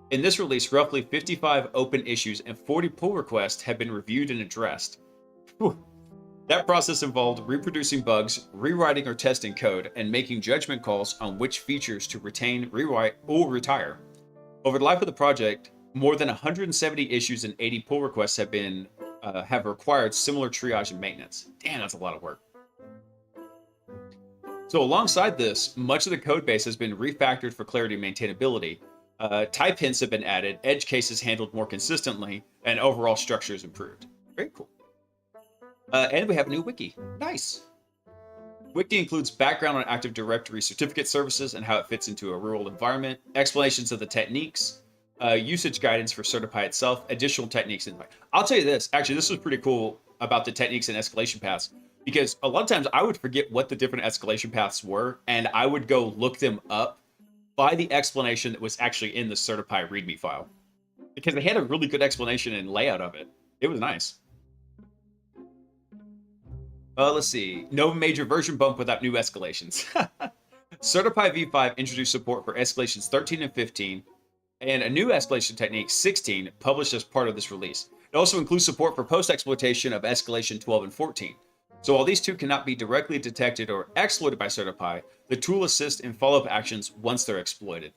In this release, roughly 55 open issues and 40 pull requests have been reviewed and addressed. Whew. That process involved reproducing bugs, rewriting or testing code, and making judgment calls on which features to retain, rewrite, or retire. Over the life of the project, more than 170 issues and 80 pull requests have required similar triage and maintenance. Damn, that's a lot of work. So alongside this, much of the code base has been refactored for clarity and maintainability. Type hints have been added, edge cases handled more consistently, and overall structure is improved. Very cool. And we have a new wiki. Nice. Wiki includes background on Active Directory certificate services and how it fits into a rural environment, explanations of the techniques, usage guidance for Certify itself, additional techniques. And I'll tell you this, actually, this was pretty cool about the techniques and escalation paths, because a lot of times I would forget what the different escalation paths were, and I would go look them up by the explanation that was actually in the Certify README file, because they had a really good explanation and layout of it. It was nice. Let's see. No major version bump without new escalations. Certify v5 introduced support for escalations 13 and 15, and a new escalation technique, 16, published as part of this release. It also includes support for post-exploitation of escalation 12 and 14. So while these two cannot be directly detected or exploited by Certify, the tool assists in follow-up actions once they're exploited.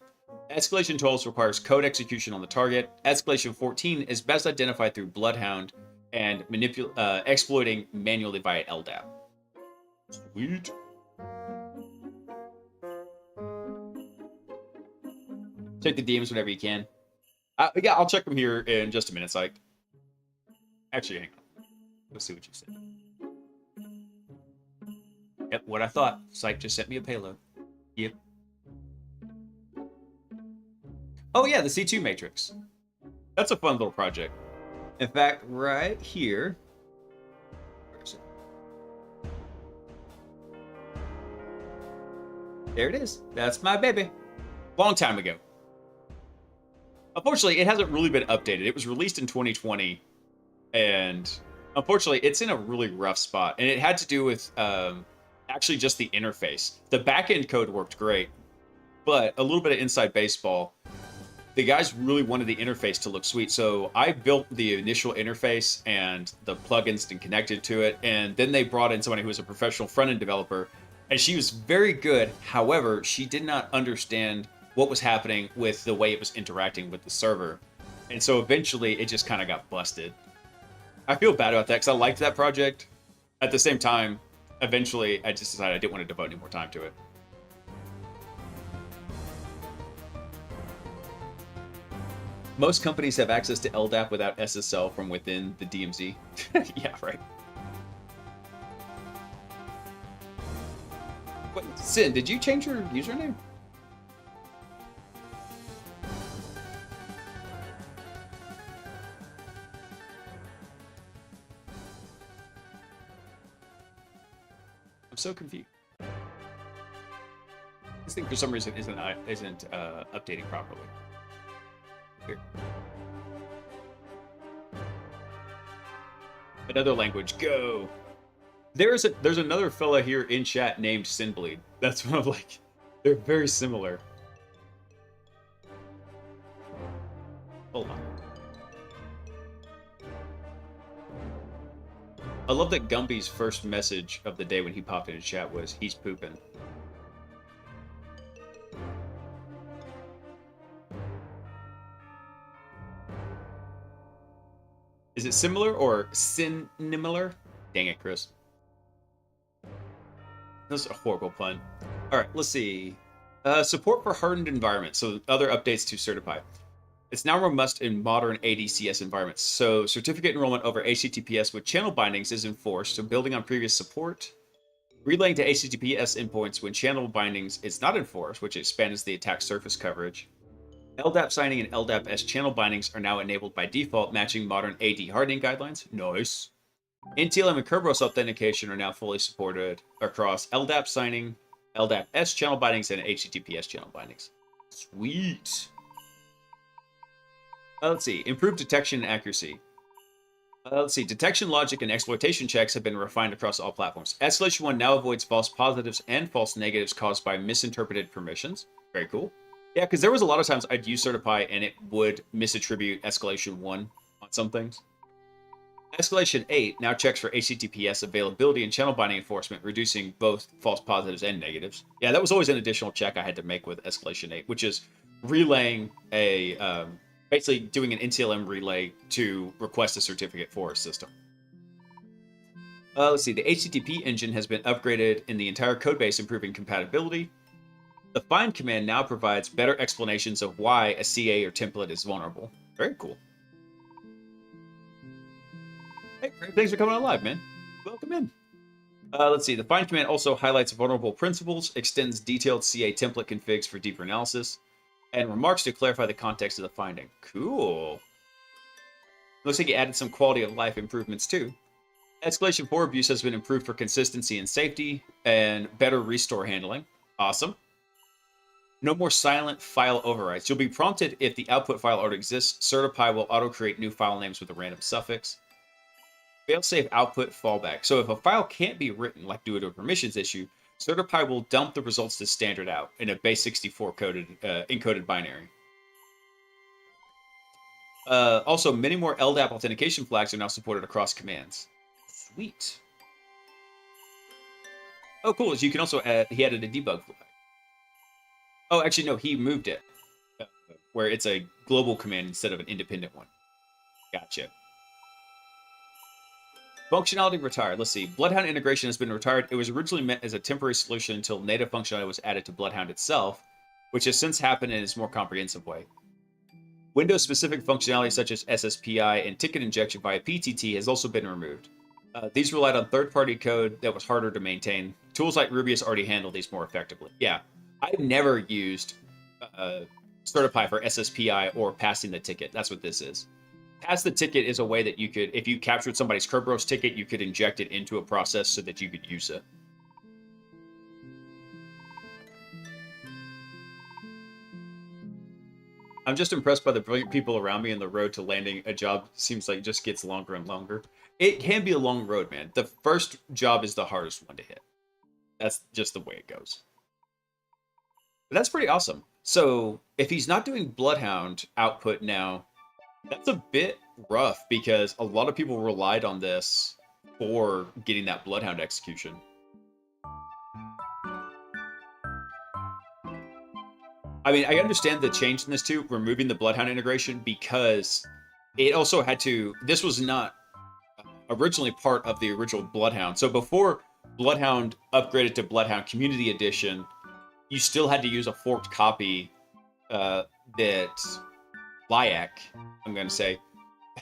Escalation 12 requires code execution on the target. Escalation 14 is best identified through Bloodhound and exploiting manually via LDAP. Sweet. Check the DMs whenever you can. Yeah, I'll check them here in just a minute, Psych. Actually, hang on. Let's see what you said. Yep, what I thought. Psych just sent me a payload. Yep. Oh yeah, the C2 matrix. That's a fun little project. In fact, right here. Where is it? There it is. That's my baby. Long time ago. Unfortunately, it hasn't really been updated. It was released in 2020, and unfortunately, it's in a really rough spot. And it had to do with actually just the interface. The backend code worked great, but a little bit of inside baseball. The guys really wanted the interface to look sweet, so I built the initial interface and the plugins and connected to it, and then they brought in somebody who was a professional front-end developer, and she was very good. However, she did not understand what was happening with the way it was interacting with the server, and so eventually it just kind of got busted. I feel bad about that because I liked that project. At the same time, eventually I just decided I didn't want to devote any more time to it. Most companies have access to LDAP without SSL from within the DMZ. Yeah, right. What, Sin, did you change your username? I'm so confused. This thing for some reason isn't updating properly. Here. Another language, go. There's another fella here in chat named Sinbleed. That's what I'm like. They're very similar. Hold on. I love that Gumby's first message of the day when he popped into chat was, he's pooping. Is it similar or synimilar? Dang it, Chris. That's a horrible pun. All right, let's see. Support for hardened environments. So other updates to Certify. It's now a must in modern ADCS environments. So certificate enrollment over HTTPS with channel bindings is enforced. So building on previous support. Relaying to HTTPS endpoints when channel bindings is not enforced, which expands the attack surface coverage. LDAP signing and LDAP-S channel bindings are now enabled by default, matching modern AD hardening guidelines. Nice. NTLM and Kerberos authentication are now fully supported across LDAP signing, LDAP-S channel bindings, and HTTPS channel bindings. Sweet. Let's see. Improved detection and accuracy. Let's see. Detection logic and exploitation checks have been refined across all platforms. Escalation 1 now avoids false positives and false negatives caused by misinterpreted permissions. Very cool. Yeah, because there was a lot of times I'd use Certify and it would misattribute Escalation 1 on some things. Escalation 8 now checks for HTTPS availability and channel binding enforcement, reducing both false positives and negatives. Yeah, that was always an additional check I had to make with Escalation 8, which is relaying basically doing an NTLM relay to request a certificate for a system. Let's see, the HTTP engine has been upgraded in the entire codebase, improving compatibility. The find command now provides better explanations of why a CA or template is vulnerable. Very cool. Hey, Craig, thanks for coming on live, man. Welcome in. Let's see. The find command also highlights vulnerable principles, extends detailed CA template configs for deeper analysis, and remarks to clarify the context of the finding. Cool. Looks like he added some quality of life improvements too. Escalation 4 abuse has been improved for consistency and safety, and better restore handling. Awesome. No more silent file overwrites. You'll be prompted if the output file already exists. Certipy will auto-create new file names with a random suffix. Failsafe output fallback. So if a file can't be written, like due to a permissions issue, Certipy will dump the results to standard out in a base 64 encoded binary. Also, many more LDAP authentication flags are now supported across commands. Sweet. Oh, cool. So you can also add, he added a debug flag. Oh, actually, no, he moved it, where it's a global command instead of an independent one. Gotcha. Functionality retired. Let's see. Bloodhound integration has been retired. It was originally meant as a temporary solution until native functionality was added to Bloodhound itself, which has since happened in its more comprehensive way. Windows-specific functionality such as SSPI and ticket injection via PTT has also been removed. These relied on third-party code that was harder to maintain. Tools like Rubius already handle these more effectively. Yeah, I've never used Certipy for SSPI or passing the ticket. That's what this is. Pass the ticket is a way that you could, if you captured somebody's Kerberos ticket, you could inject it into a process so that you could use it. I'm just impressed by the brilliant people around me, and the road to landing a job seems like it just gets longer and longer. It can be a long road, man. The first job is the hardest one to hit. That's just the way it goes. But that's pretty awesome. So if he's not doing Bloodhound output now, that's a bit rough because a lot of people relied on this for getting that Bloodhound execution. I mean, I understand the change in this too, removing the Bloodhound integration, because it also had to, this was not originally part of the original Bloodhound. So before Bloodhound upgraded to Bloodhound Community Edition, you still had to use a forked copy that Lyak, I'm going to say,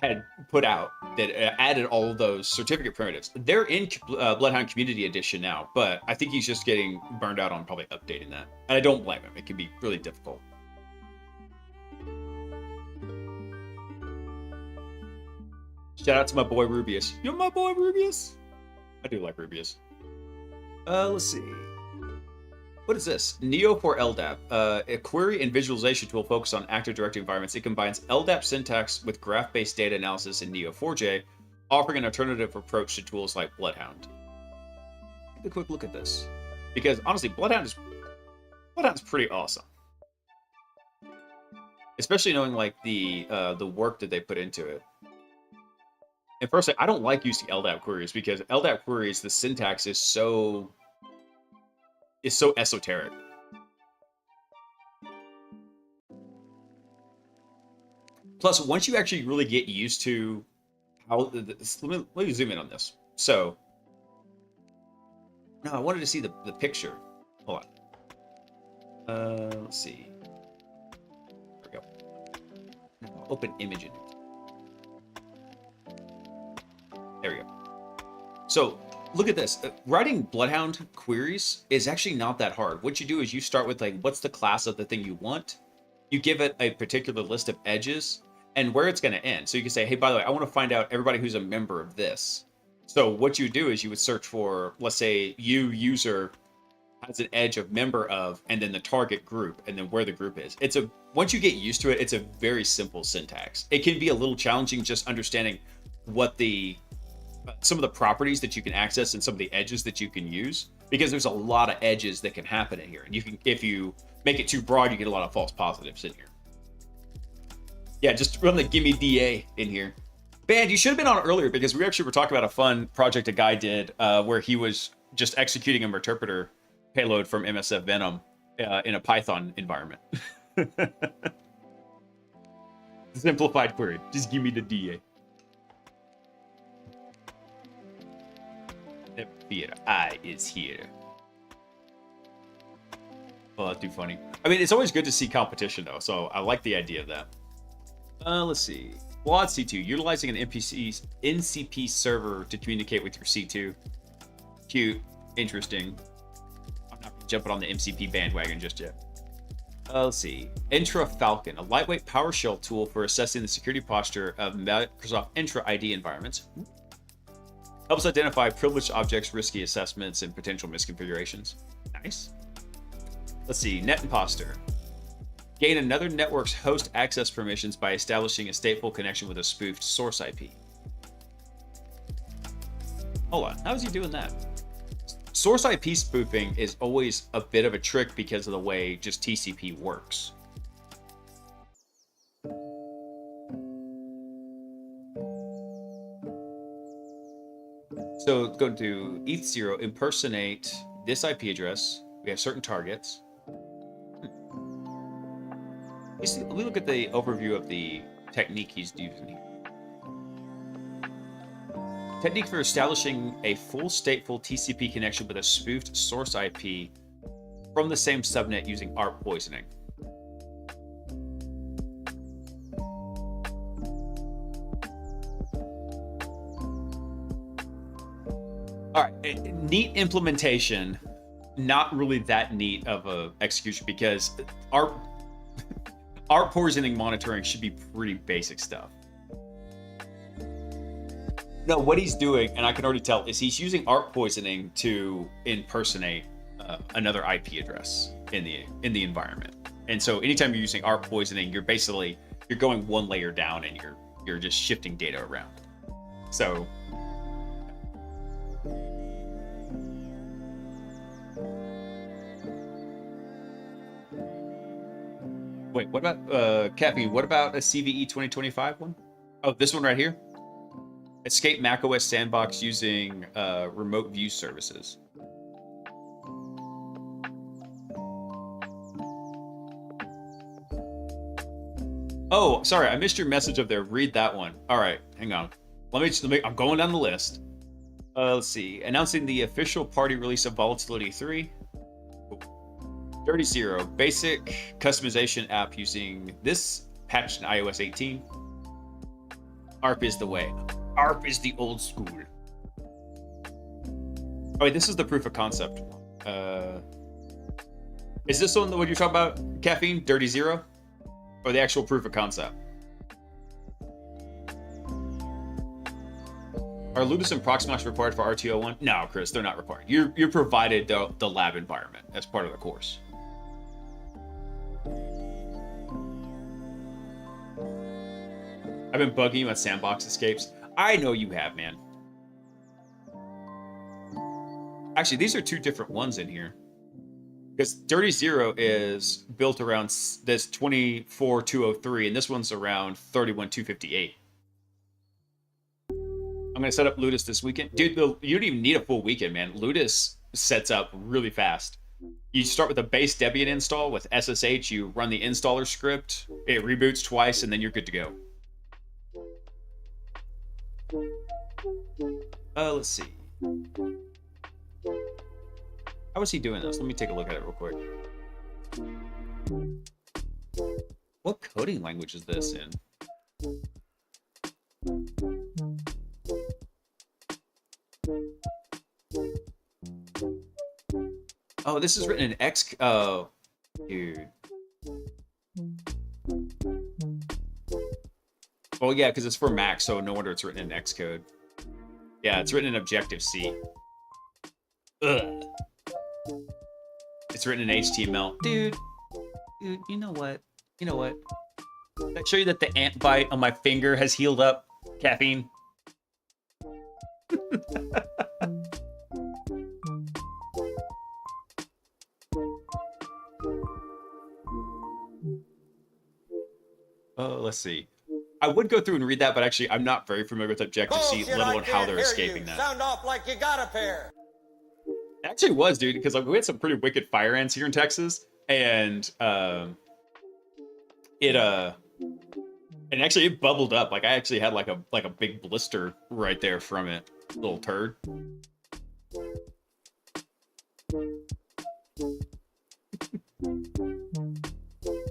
had put out that added all of those certificate primitives. They're in Bloodhound Community Edition now, but I think he's just getting burned out on probably updating that. And I don't blame him. It can be really difficult. Shout out to my boy Rubius. You're my boy Rubius. I do like Rubius. Let's see. What is this? Neo for LDAP. A query and visualization tool focused on Active Directory environments. It combines LDAP syntax with graph-based data analysis in Neo4j, offering an alternative approach to tools like Bloodhound. Take a quick look at this, because honestly, Bloodhound's pretty awesome. Especially knowing like the work that they put into it. And personally, I don't like using LDAP queries because LDAP queries, the syntax is so esoteric. Plus, once you actually really get used to how, let me zoom in on this. So, no, I wanted to see the picture. Hold on. Let's see. There we go. No, open image in it. There we go. So, look at this. Writing Bloodhound queries is actually not that hard. What you do is you start with like, what's the class of the thing you want? You give it a particular list of edges and where it's going to end. So you can say, hey, by the way, I want to find out everybody who's a member of this. So what you do is you would search for, let's say user has an edge of member of, and then the target group, and then where the group is. Once you get used to it, it's a very simple syntax. It can be a little challenging just understanding what some of the properties that you can access and some of the edges that you can use, because there's a lot of edges that can happen in here. And you can, if you make it too broad, you get a lot of false positives in here. Yeah, just run the gimme DA in here. Band, you should have been on earlier because we actually were talking about a fun project a guy did where he was just executing a interpreter payload from MSF Venom in a Python environment. Simplified query. Just give me the DA. The fear I is here. Oh, that's too funny. I mean, it's always good to see competition, though, so I like the idea of that. Let's see. Quad C2, utilizing an NCP server to communicate with your C2. Cute. Interesting. I'm not jumping on the MCP bandwagon just yet. Let's see. Intra Falcon, a lightweight PowerShell tool for assessing the security posture of Microsoft Intra ID environments. Helps identify privileged objects, risky assessments, and potential misconfigurations. Nice. Let's see. Net Imposter. Gain another network's host access permissions by establishing a stateful connection with a spoofed source IP. Hold on. How is he doing that? Source IP spoofing is always a bit of a trick because of the way just TCP works. So go to ETH0, impersonate this IP address. We have certain targets. Let me look at the overview of the technique he's using here. Technique for establishing a full stateful TCP connection with a spoofed source IP from the same subnet using ARP poisoning. All right, neat implementation, not really that neat of a execution because ARP poisoning monitoring should be pretty basic stuff. No, what he's doing, and I can already tell, is he's using ARP poisoning to impersonate another IP address in the environment. And so anytime you're using ARP poisoning, you're going one layer down and you're just shifting data around. So wait, what about Caffeine? What about a CVE 2025 one? Oh, this one right here. Escape macOS sandbox using remote view services. Oh, sorry, I missed your message up there. Read that one. All right, hang on. Let me. I'm going down the list. Let's see. Announcing the official party release of Volatility 3. Dirty Zero, basic customization app using this patch in iOS 18. ARP is the way. ARP is the old school. Oh wait, this is the proof of concept. Is this one what you're talking about, Caffeine? Dirty Zero? Or the actual proof of concept? Are Ludus and Proxmox required for RTO1? No, Chris, they're not required. You're provided the lab environment as part of the course. I've been bugging you on sandbox escapes. I know you have, man. Actually, these are two different ones in here. Because Dirty Zero is built around this 24203, and this one's around 31258. I'm going to set up Ludus this weekend. Dude, you don't even need a full weekend, man. Ludus sets up really fast. You start with a base Debian install with SSH, you run the installer script, it reboots twice, and then you're good to go. Let's see. How is he doing this? Let me take a look at it real quick. What coding language is this in? Oh, this is written in X. Oh, dude. Well, yeah, because it's for Mac, so no wonder it's written in Xcode. Yeah, it's written in Objective-C. Ugh. It's written in HTML. Dude, you know what? You know what? Did I show you that the ant bite on my finger has healed up? Caffeine? Oh, let's see. I would go through and read that, but actually I'm not very familiar with Objective-C, Bullshit, let I alone how can't they're hear escaping you. that. Sound off like you got a pair. It actually was, dude, because like, we had some pretty wicked fire ants here in Texas, and and actually it bubbled up. Like I actually had like a big blister right there from it. Little turd.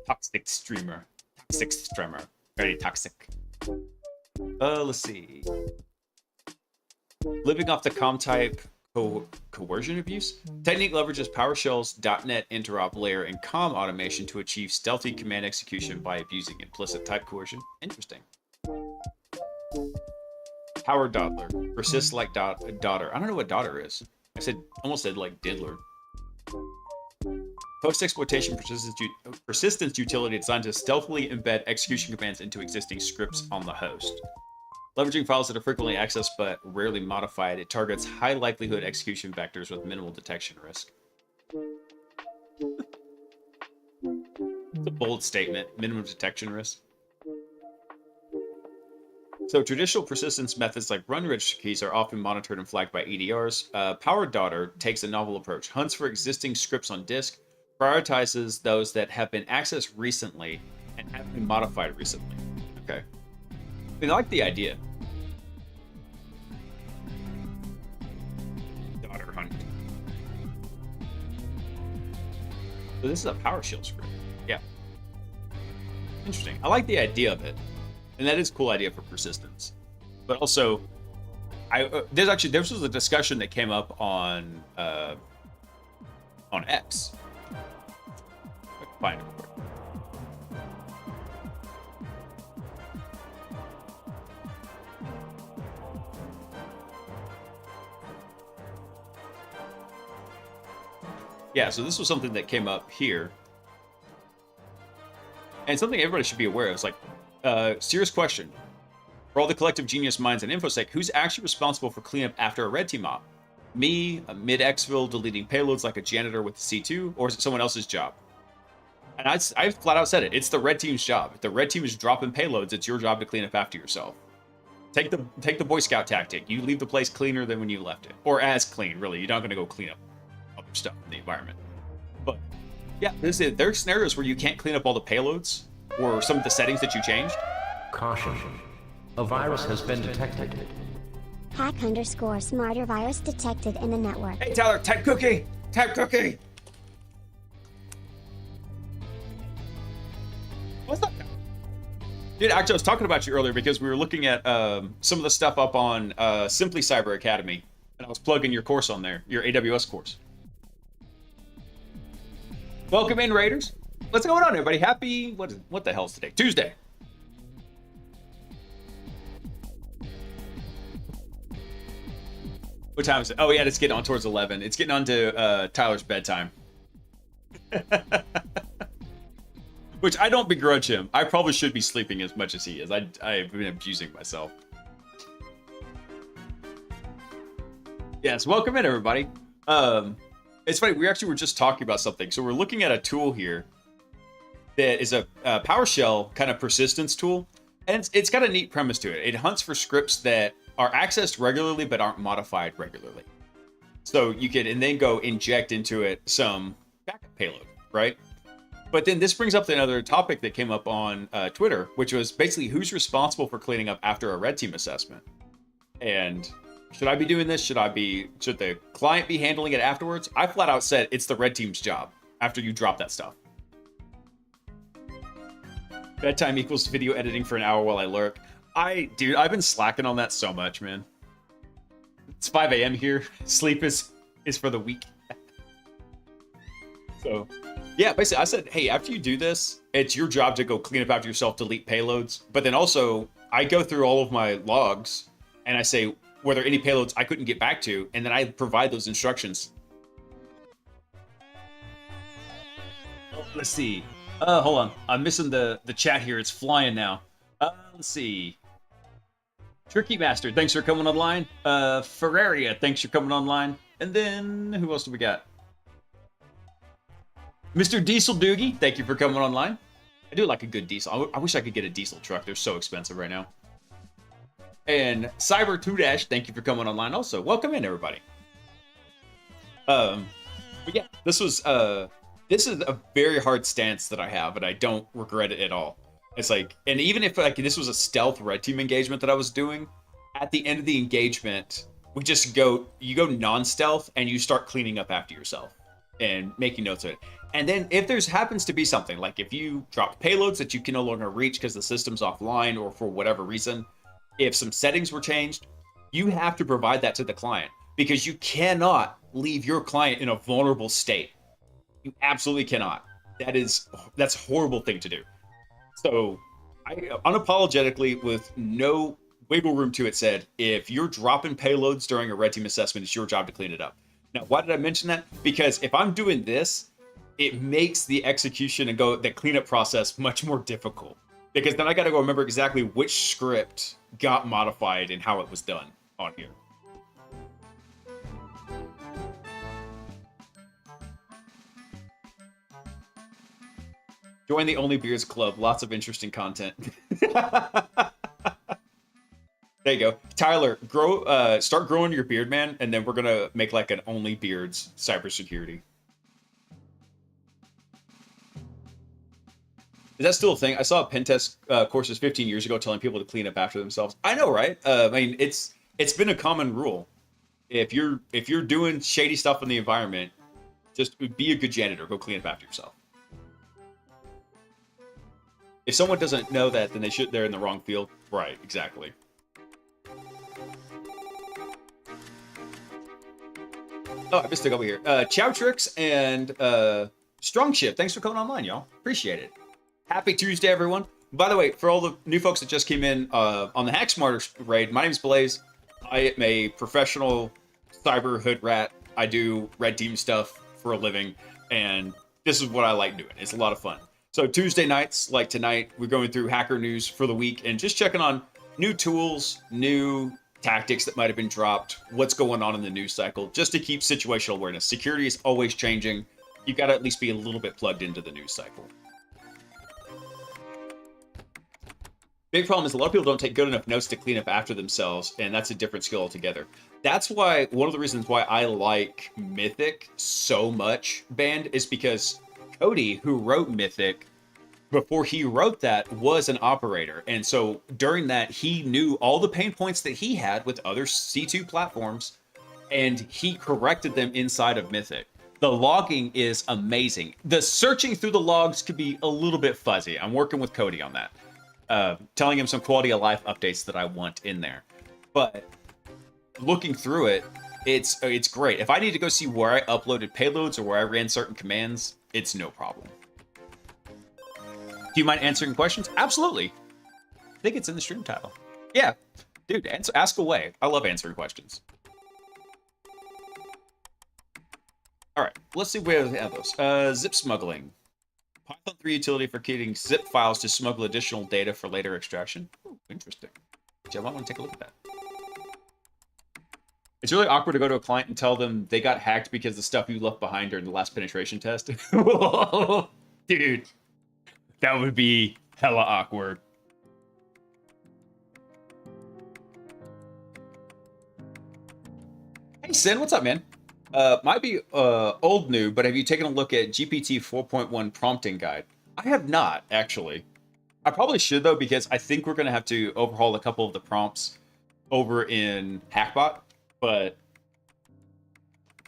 Toxic streamer. Toxic streamer. Very toxic. Let's see. Living off the com type coercion abuse. Technique leverages PowerShell's .NET interop layer and COM automation to achieve stealthy command execution by abusing implicit type coercion. Interesting. Power Dawdler. Persists like daughter. I don't know what daughter is. I almost said like diddler. Post-exploitation persistence utility designed to stealthily embed execution commands into existing scripts on the host. Leveraging files that are frequently accessed but rarely modified, it targets high likelihood execution vectors with minimal detection risk. It's a bold statement. Minimum detection risk. So traditional persistence methods like run register keys are often monitored and flagged by EDRs. Power Daughter takes a novel approach, hunts for existing scripts on disk, prioritizes those that have been accessed recently and have been modified recently. Okay. I like the idea. Daughter hunt. So this is a PowerShell script. Yeah. Interesting. I like the idea of it. And that is a cool idea for persistence. But also, there was a discussion that came up on X. I can find it quick. Yeah, so this was something that came up here. And something everybody should be aware of. It's like, serious question. For all the collective genius minds in InfoSec, who's actually responsible for cleanup after a red team op? Me, a mid-exfil deleting payloads like a janitor with the C2, or is it someone else's job? And I flat out said it. It's the red team's job. If the red team is dropping payloads, it's your job to clean up after yourself. Take the Boy Scout tactic. You leave the place cleaner than when you left it. Or as clean, really. You're not going to go clean up other stuff in the environment. But, yeah, there are scenarios where you can't clean up all the payloads or some of the settings that you changed. Caution. A virus has been detected. Hack_smarter virus detected in the network. Hey, Tyler, type cookie! Type cookie! What's up? Dude, actually, I was talking about you earlier because we were looking at some of the stuff up on Simply Cyber Academy, and I was plugging your course on there, your AWS course. Welcome in, Raiders. What's going on, everybody? Happy, what the hell's today? Tuesday. What time is it? Oh, yeah, it's getting on towards 11. It's getting on to Tyler's bedtime. Which I don't begrudge him. I probably should be sleeping as much as he is. I've been abusing myself. Yes, welcome in, everybody. It's funny, we actually were just talking about something. So we're looking at a tool here that is a PowerShell kind of persistence tool. And it's got a neat premise to it. It hunts for scripts that are accessed regularly but aren't modified regularly. So you can, and then go inject into it some backup payload, right? But then this brings up another topic that came up on Twitter, which was basically who's responsible for cleaning up after a red team assessment. And should I be doing this? Should the client be handling it afterwards? I flat out said it's the red team's job after you drop that stuff. Bedtime equals video editing for an hour while I lurk. Dude, I've been slacking on that so much, man. It's 5 a.m. here. Sleep is for the weak. So, yeah, basically I said, hey, after you do this, it's your job to go clean up after yourself, delete payloads. But then also, I go through all of my logs and I say, were there any payloads I couldn't get back to? And then I provide those instructions. Let's see. Hold on. I'm missing the chat here. It's flying now. Let's see. Tricky Master, thanks for coming online. Ferraria, thanks for coming online. And then, who else do we got? Mr. Diesel Doogie, thank you for coming online. I do like a good diesel. I wish I could get a diesel truck. They're so expensive right now. And Cyber 2 thank you for coming online also. Welcome in, everybody. But yeah, this is a very hard stance that I have, and I don't regret it at all. It's like, and even if like this was a stealth red team engagement that I was doing, at the end of the engagement, you go non-stealth and you start cleaning up after yourself and making notes of it. And then if there's happens to be something, like if you dropped payloads that you can no longer reach because the system's offline or for whatever reason, if some settings were changed, you have to provide that to the client, because you cannot leave your client in a vulnerable state. You absolutely cannot. That's a horrible thing to do. So I unapologetically, with no wiggle room to it, said, if you're dropping payloads during a red team assessment, it's your job to clean it up. Now, why did I mention that? Because if I'm doing this, it makes the execution and the cleanup process much more difficult. Because then I got to go remember exactly which script got modified and how it was done on here. Join the Only Beers Club. Lots of interesting content. There you go. Tyler, start growing your beard, man, and then we're going to make like an Only Beards cybersecurity. Is that still a thing? I saw pen test courses 15 years ago telling people to clean up after themselves. I know, right? I mean, it's been a common rule. If you're doing shady stuff in the environment, just be a good janitor. Go clean up after yourself. If someone doesn't know that, then they're in the wrong field. Right, exactly. Oh, I missed it over here. Chowtrix and Strong Ship. Thanks for coming online, y'all. Appreciate it. Happy Tuesday, everyone. By the way, for all the new folks that just came in on the Hack Smarter raid, my name is Blaise. I am a professional cyber hood rat. I do red team stuff for a living, and this is what I like doing. It's a lot of fun. So Tuesday nights, like tonight, we're going through hacker news for the week and just checking on new tools, new tactics that might have been dropped, what's going on in the news cycle, just to keep situational awareness. Security is always changing. You've got to at least be a little bit plugged into the news cycle. Big problem is a lot of people don't take good enough notes to clean up after themselves, and that's a different skill altogether. That's why one of the reasons why I like Mythic so much, Band, is because Cody, who wrote Mythic, before he wrote that, was an operator. And so during that, he knew all the pain points that he had with other C2 platforms, and he corrected them inside of Mythic. The logging is amazing. The searching through the logs could be a little bit fuzzy. I'm working with Cody on that. Telling him some quality of life updates that I want in there. But looking through it, it's great. If I need to go see where I uploaded payloads or where I ran certain commands, it's no problem. Do you mind answering questions? Absolutely. I think it's in the stream title. Yeah. Dude, ask away. I love answering questions. All right, let's see where we have those. Zip smuggling. Python 3 utility for creating zip files to smuggle additional data for later extraction. Ooh, interesting. I might want to take a look at that. It's really awkward to go to a client and tell them they got hacked because the stuff you left behind during the last penetration test. Dude, that would be hella awkward. Hey, Sin, what's up, man? Might be old new, but have you taken a look at GPT 4.1 prompting guide? I have not, actually. I probably should, though, because I think we're going to have to overhaul a couple of the prompts over in Hackbot, but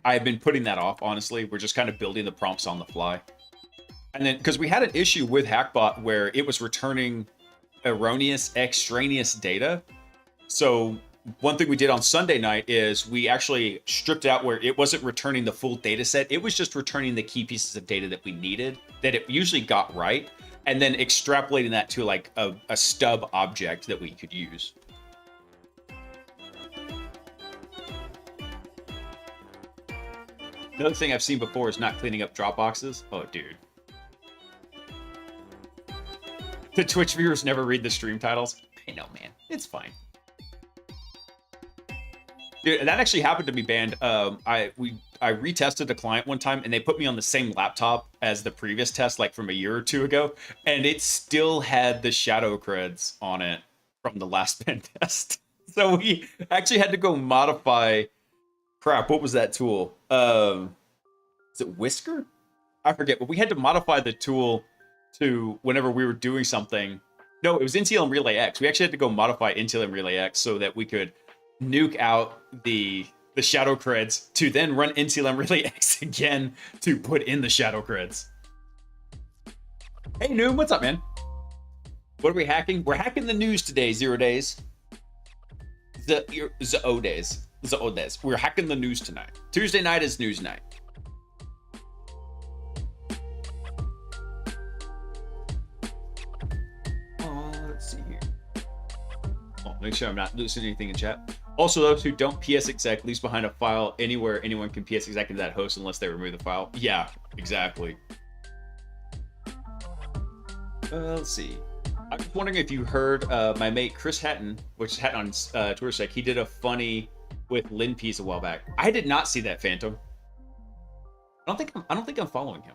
I've been putting that off, honestly. We're just kind of building the prompts on the fly. And then, because we had an issue with Hackbot where it was returning erroneous, extraneous data. So one thing we did on Sunday night is we actually stripped out where it wasn't returning the full data set. It was just returning the key pieces of data that we needed, that it usually got right, and then extrapolating that to like a stub object that we could use. Another thing I've seen before is not cleaning up Dropboxes. Oh, dude. The Twitch viewers never read the stream titles. I know, man. It's fine. Dude, that actually happened to me, Band. I I retested a client one time and they put me on the same laptop as the previous test, like from a year or two ago, and it still had the shadow creds on it from the last pen test. So we actually had to go modify. Crap, what was that tool? Is it Whisker? I forget, but we had to modify the tool to whenever we were doing something. No, it was NTLM Relay X. We actually had to go modify NTLM Relay X so that we could nuke out the shadow creds to then run NTLM Relay X again to put in the shadow creds. Hey Noom, what's up, man? What are we hacking? We're hacking the news today, 0 days. The O days. We're hacking the news tonight. Tuesday night is news night. Let's see here. Oh, make sure I'm not losing anything in chat. Also, those who don't psexec leaves behind a file anywhere anyone can psexec into that host unless they remove the file. Yeah, exactly. Let's see. I was wondering if you heard my mate Chris Hatton, which is Hatton on Twitter Sec. He did a funny with Lin Pease a while back. I did not see that, Phantom. I don't think I'm following him.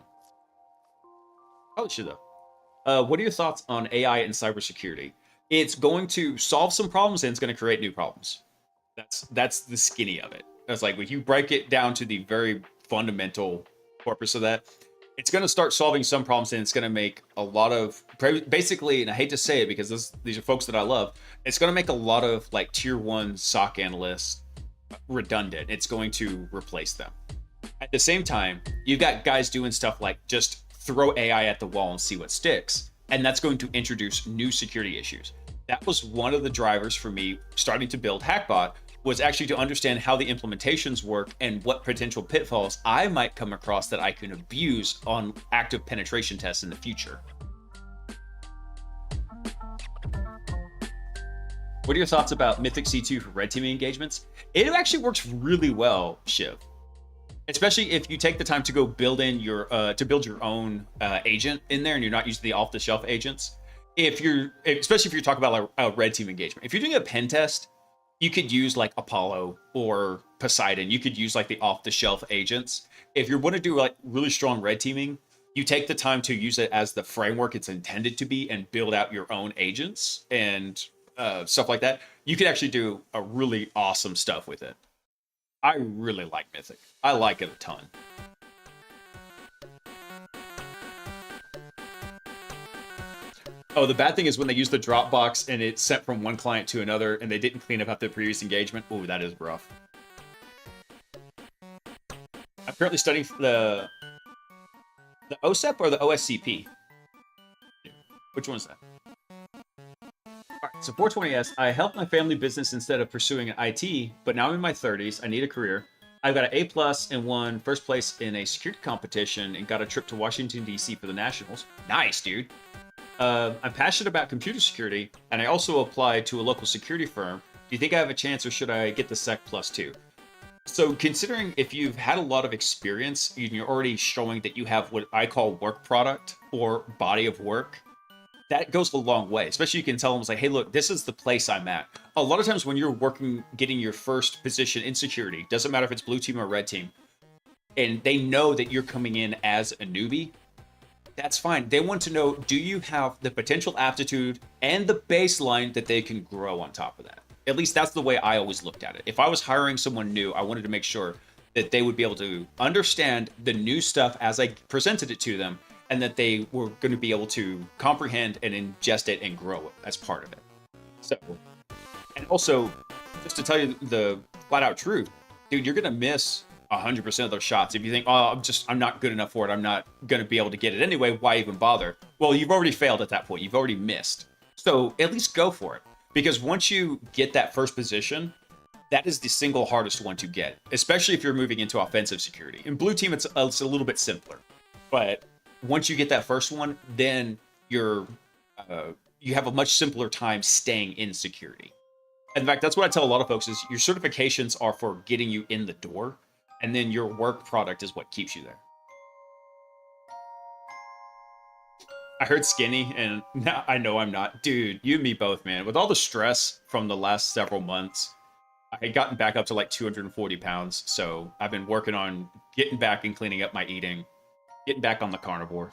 Probably should though. What are your thoughts on AI and cybersecurity? It's going to solve some problems and it's going to create new problems. That's the skinny of it. That's like when you break it down to the very fundamental corpus of that, it's going to start solving some problems and it's going to make a lot of basically, and I hate to say it because these are folks that I love, it's going to make a lot of like tier 1 SOC analysts redundant. It's going to replace them. At the same time, you've got guys doing stuff like just throw AI at the wall and see what sticks. And that's going to introduce new security issues. That was one of the drivers for me starting to build Hackbot, was actually to understand how the implementations work and what potential pitfalls I might come across that I can abuse on active penetration tests in the future. What are your thoughts about Mythic C2 for red teaming engagements? It actually works really well, Shiv. Especially if you take the time to go build in your build your own agent in there and you're not using the off-the-shelf agents. Especially if you're talking about a red team engagement. If you're doing a pen test, you could use like Apollo or Poseidon. You could use like the off-the-shelf agents. If you want to do like really strong red teaming, you take the time to use it as the framework it's intended to be and build out your own agents and stuff like that. You could actually do a really awesome stuff with it. I really like Mythic. I like it a ton. Oh, the bad thing is when they use the Dropbox and it's sent from one client to another and they didn't clean up after the previous engagement. Oh, that is rough. I'm currently studying the OSEP or the OSCP? Which one is that? All right, so 420S, I helped my family business instead of pursuing an IT, but now I'm in my 30s. I need a career. I've got an A+ and won first place in a security competition and got a trip to Washington, D.C. for the Nationals. Nice, dude. I'm passionate about computer security, and I also applied to a local security firm. Do you think I have a chance, or should I get the Sec Plus too? So considering if you've had a lot of experience, and you're already showing that you have what I call work product or body of work, that goes a long way. Especially you can tell them, it's like, hey, look, this is the place I'm at. A lot of times when you're working, getting your first position in security, doesn't matter if it's blue team or red team, and they know that you're coming in as a newbie, that's fine. They want to know, do you have the potential aptitude and the baseline that they can grow on top of that? At least that's the way I always looked at it. If I was hiring someone new, I wanted to make sure that they would be able to understand the new stuff as I presented it to them, and that they were going to be able to comprehend and ingest it and grow it as part of it. So, and also, just to tell you the flat out truth, dude, you're going to miss 100% of those shots. If you think, oh, I'm not good enough for it, I'm not going to be able to get it anyway, why even bother? Well, you've already failed at that point. You've already missed. So at least go for it. Because once you get that first position, that is the single hardest one to get, especially if you're moving into offensive security. In blue team, it's a little bit simpler. But once you get that first one, then you have a much simpler time staying in security. In fact, that's what I tell a lot of folks is your certifications are for getting you in the door, and then your work product is what keeps you there. I heard skinny, and now I know I'm not. Dude, you and me both, man. With all the stress from the last several months, I had gotten back up to like 240 pounds, so I've been working on getting back and cleaning up my eating, getting back on the carnivore.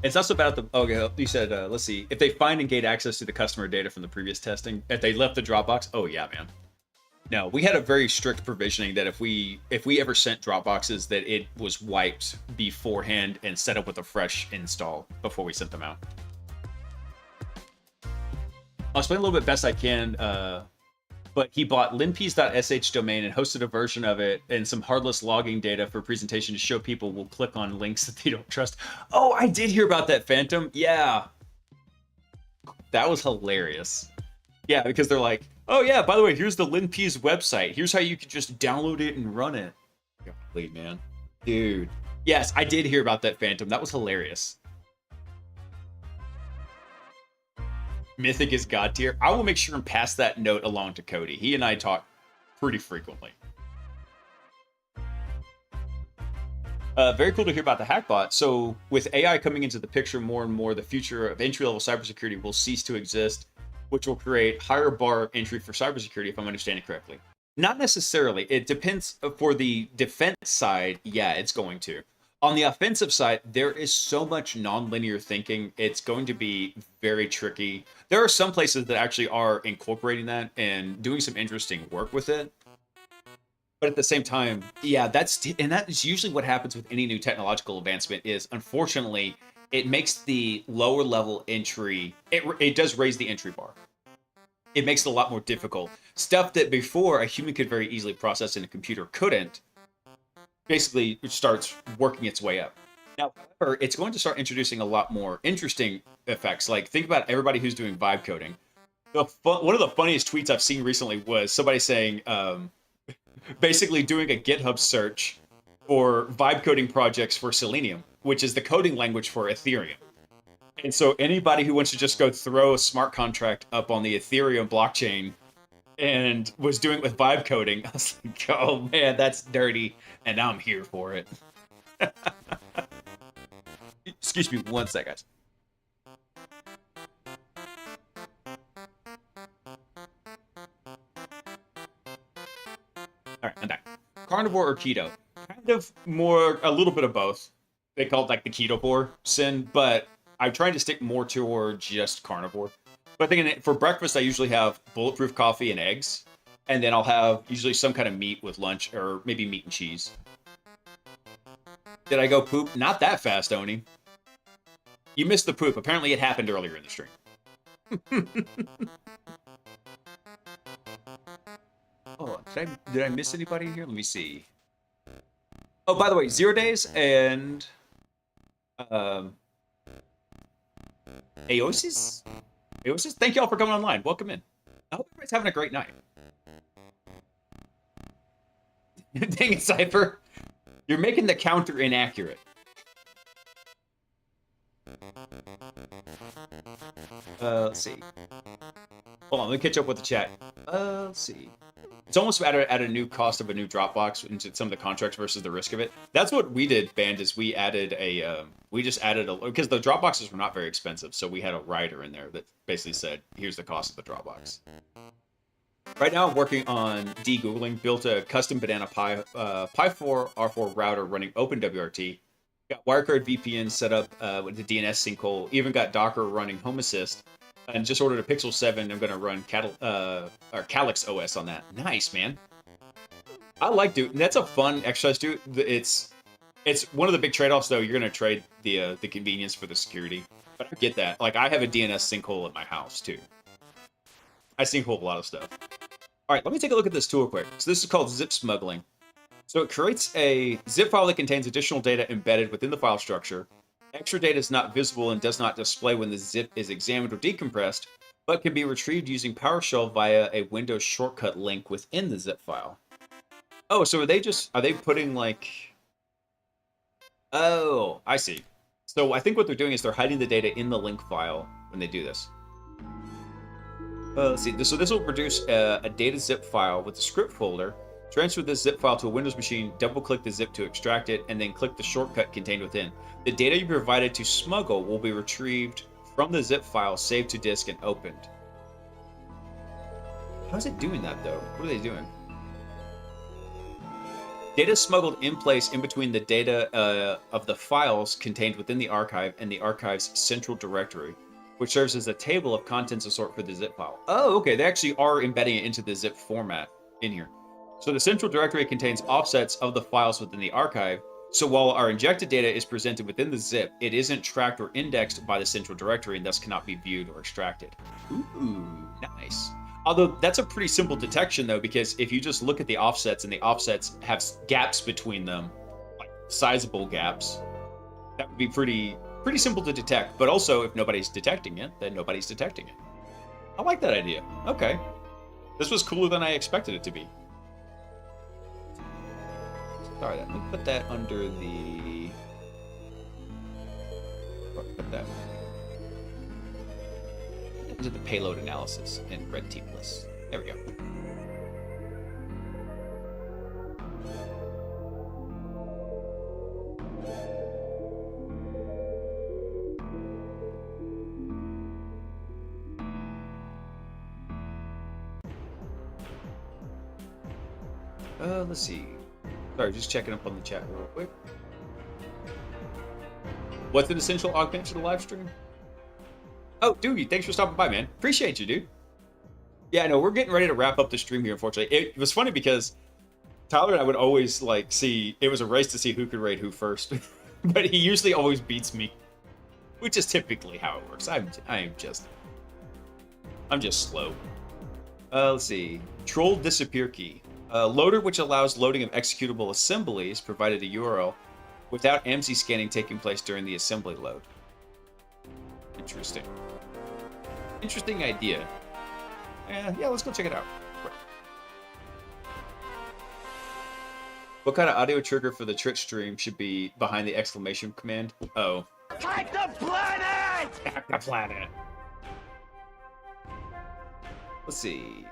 It's also about the, okay, you said, let's see, if they find and gain access to the customer data from the previous testing, if they left the Dropbox, oh yeah, man. No, we had a very strict provisioning that if we ever sent Dropboxes, that it was wiped beforehand and set up with a fresh install before we sent them out. I'll explain a little bit best I can, but he bought linpeas.sh domain and hosted a version of it and some heartless logging data for presentation to show people will click on links that they don't trust. Oh, I did hear about that, Phantom. Yeah. That was hilarious. Yeah, because they're like, oh yeah, by the way, here's the linpeas website. Here's how you can just download it and run it. Golly, man. Dude. Yes, I did hear about that, Phantom. That was hilarious. Mythic is God tier. I will make sure and pass that note along to Cody. He and I talk pretty frequently. Very cool to hear about the Hackbot. So with AI coming into the picture more and more, the future of entry-level cybersecurity will cease to exist, which will create higher bar entry for cybersecurity, if I'm understanding correctly. Not necessarily. It depends. For the defense side, yeah, it's going to. On the offensive side, there is so much non-linear thinking. It's going to be very tricky. There are some places that actually are incorporating that and doing some interesting work with it. But at the same time, yeah, that is usually what happens with any new technological advancement is, unfortunately, it makes the lower level entry, it does raise the entry bar. It makes it a lot more difficult. Stuff that before a human could very easily process and a computer couldn't, basically it starts working its way up. Now, however, it's going to start introducing a lot more interesting effects. Like, think about everybody who's doing vibe coding. One of the funniest tweets I've seen recently was somebody saying, basically doing a GitHub search for vibe coding projects for Selenium, which is the coding language for Ethereum. And so anybody who wants to just go throw a smart contract up on the Ethereum blockchain and was doing it with vibe coding, I was like, oh man, that's dirty, and I'm here for it. Excuse me one sec, guys. All right, I'm back. Carnivore or keto? Kind of more, a little bit of both. They call it like the ketovore sin, but I'm trying to stick more toward just carnivore. But thinking for breakfast, I usually have bulletproof coffee and eggs, and then I'll have usually some kind of meat with lunch, or maybe meat and cheese. Did I go poop? Not that fast, Oni. You missed the poop. Apparently it happened earlier in the stream. Oh, did I miss anybody here? Let me see. Oh, by the way, 0 days and Aosis? Aosis? Thank y'all for coming online. Welcome in. I hope everybody's having a great night. Dang it, Cypher. You're making the counter inaccurate. Let's see. Hold on, let me catch up with the chat. Let's see. It's almost at a new cost of a new Dropbox into some of the contracts versus the risk of it. That's what we did, Band, is we added because the Dropboxes were not very expensive, so we had a rider in there that basically said, here's the cost of the Dropbox. Right now I'm working on de-googling, built a custom Banana Pi 4 R4 router running OpenWRT, got Wirecard VPN set up with the DNS sinkhole, even got Docker running Home Assist, and just ordered a Pixel 7. I'm going to run Calyx OS on that. Nice, man. I like doing that's a fun exercise, dude. It's one of the big trade-offs, though. You're going to trade the convenience for the security. But I get that. Like, I have a DNS sinkhole at my house, too. I sinkhole a lot of stuff. All right, let me take a look at this tool quick. So this is called zip smuggling. So it creates a zip file that contains additional data embedded within the file structure. Extra data is not visible and does not display when the zip is examined or decompressed, but can be retrieved using PowerShell via a Windows shortcut link within the zip file. Oh, so are they putting like... Oh, I see. So I think what they're doing is they're hiding the data in the link file when they do this. Let's see. So this will produce a data zip file with the script folder, Transfer this zip file to a Windows machine, double-click the zip to extract it, and then click the shortcut contained within. The data you provided to smuggle will be retrieved from the zip file, saved to disk, and opened. How's it doing that, though? What are they doing? Data smuggled in place in between the data of the files contained within the archive and the archive's central directory, which serves as a table of contents to sort for the zip file. Oh, okay. They actually are embedding it into the zip format in here. So the central directory contains offsets of the files within the archive. So while our injected data is presented within the zip, it isn't tracked or indexed by the central directory and thus cannot be viewed or extracted. Ooh, nice. Although that's a pretty simple detection, though, because if you just look at the offsets and the offsets have gaps between them, like sizable gaps, that would be pretty simple to detect. But also, if nobody's detecting it, then nobody's detecting it. I like that idea. Okay. This was cooler than I expected it to be. Sorry, let me put that under the... Put that into the payload analysis and red team list. There we go. Let's see. Sorry, just checking up on the chat real quick. What's an essential augment for the live stream? Oh, Doogie, thanks for stopping by, man. Appreciate you, dude. Yeah, no, we're getting ready to wrap up the stream here, unfortunately. It was funny because Tyler and I would always, like, see... It was a race to see who could raid who first. But he usually always beats me. Which is typically how it works. I'm just slow. Let's see. Troll disappear key. Loader, which allows loading of executable assemblies, provided a URL, without MZ scanning taking place during the assembly load. Interesting. Interesting idea. Yeah, let's go check it out. What kind of audio trigger for the Twitch stream should be behind the exclamation command? Oh. Attack the planet! Attack the planet! Let's see.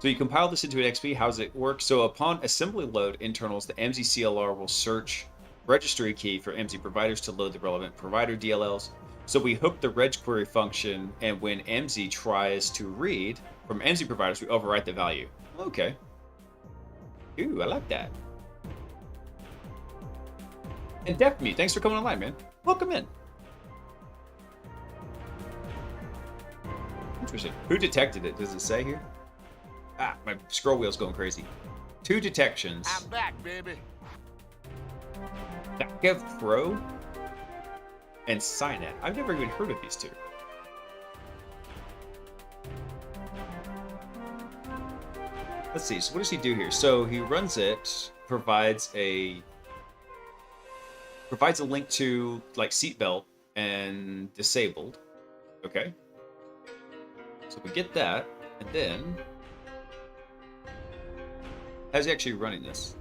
So you compile this into an XP. How does it work? So upon assembly load internals, the MZCLR will search registry key for MZ providers to load the relevant provider DLLs. So we hook the reg query function, and when MZ tries to read from MZ providers, we overwrite the value. Okay. Ooh, I like that. And DefMe, thanks for coming online, man. Welcome in. Interesting. Who detected it? Does it say here? Ah, my scroll wheel's going crazy. 2 detections. I'm back, baby. Give Pro and Signet. I've never even heard of these two. Let's see. So what does he do here? So he runs it, provides a link to like seatbelt and disabled. Okay. So we get that, and then how's he actually running this?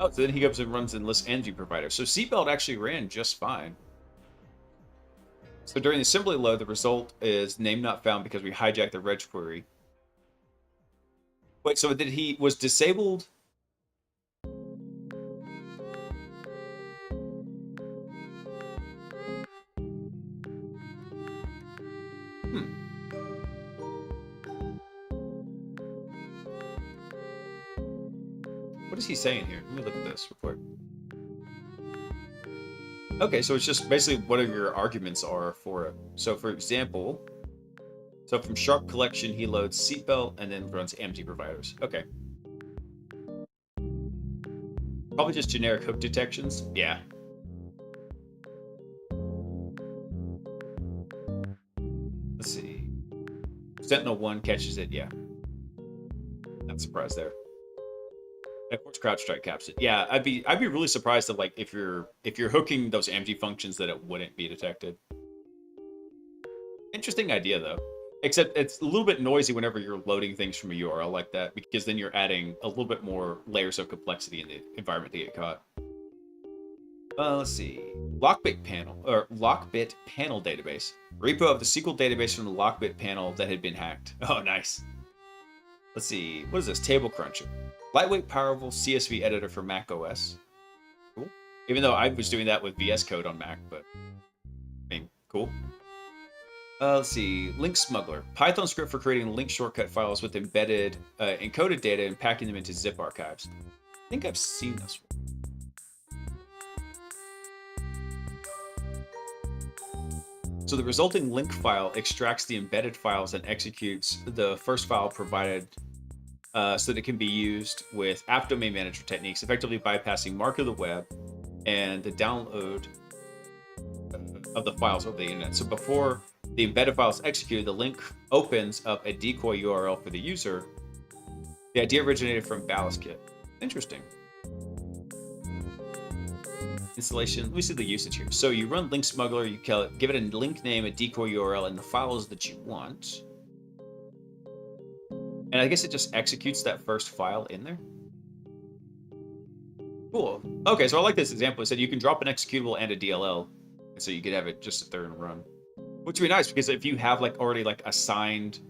Oh, so then he goes and runs and lists MZ provider. So seatbelt actually ran just fine. So during the assembly load, the result is name not found because we hijacked the reg query. Wait, so was disabled? What is he saying here? Let me look at this real quick. Okay, so it's just basically what your arguments are for it. So for example, from Sharp Collection, he loads seatbelt and then runs MZ providers. Okay. Probably just generic hook detections. Yeah. Let's see. Sentinel-1 catches it, yeah. Not surprised there. And of course, CrowdStrike caps it. Yeah, I'd be really surprised that like if you're hooking those MG functions that it wouldn't be detected. Interesting idea though. Except it's a little bit noisy whenever you're loading things from a URL like that, because then you're adding a little bit more layers of complexity in the environment to get caught. Let's see. Lockbit panel database. Repo of the SQL database from the Lockbit panel that had been hacked. Oh, nice. Let's see. What is this? Table Cruncher. Lightweight, powerful CSV editor for Mac OS. Cool. Even though I was doing that with VS Code on Mac, but I mean, cool. Let's see. Link Smuggler. Python script for creating link shortcut files with embedded encoded data and packing them into zip archives. I think I've seen this one. So the resulting link file extracts the embedded files and executes the first file provided so that it can be used with app domain manager techniques, effectively bypassing mark of the web and the download of the files over the internet. So before the embedded file is executed, the link opens up a decoy URL for the user. The idea originated from Blaise Kit. Interesting. Installation. Let me see the usage here. So you run Link Smuggler, you give it a link name, a decoy URL, and the files that you want. And I guess it just executes that first file in there. Cool. Okay, so I like this example. It said you can drop an executable and a DLL, and so you could have it just sit there and run. Which would be nice because if you have like already like assigned,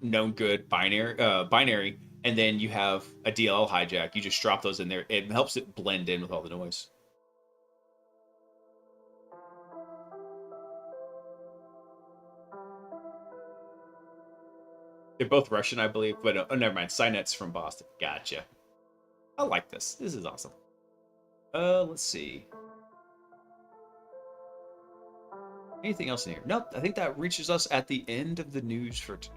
known good binary, and then you have a DLL hijack, you just drop those in there. It helps it blend in with all the noise. They're both Russian, I believe, but never mind. Cynet's from Boston. Gotcha. I like this. This is awesome. Let's see. Anything else in here? Nope. I think that reaches us at the end of the news for today.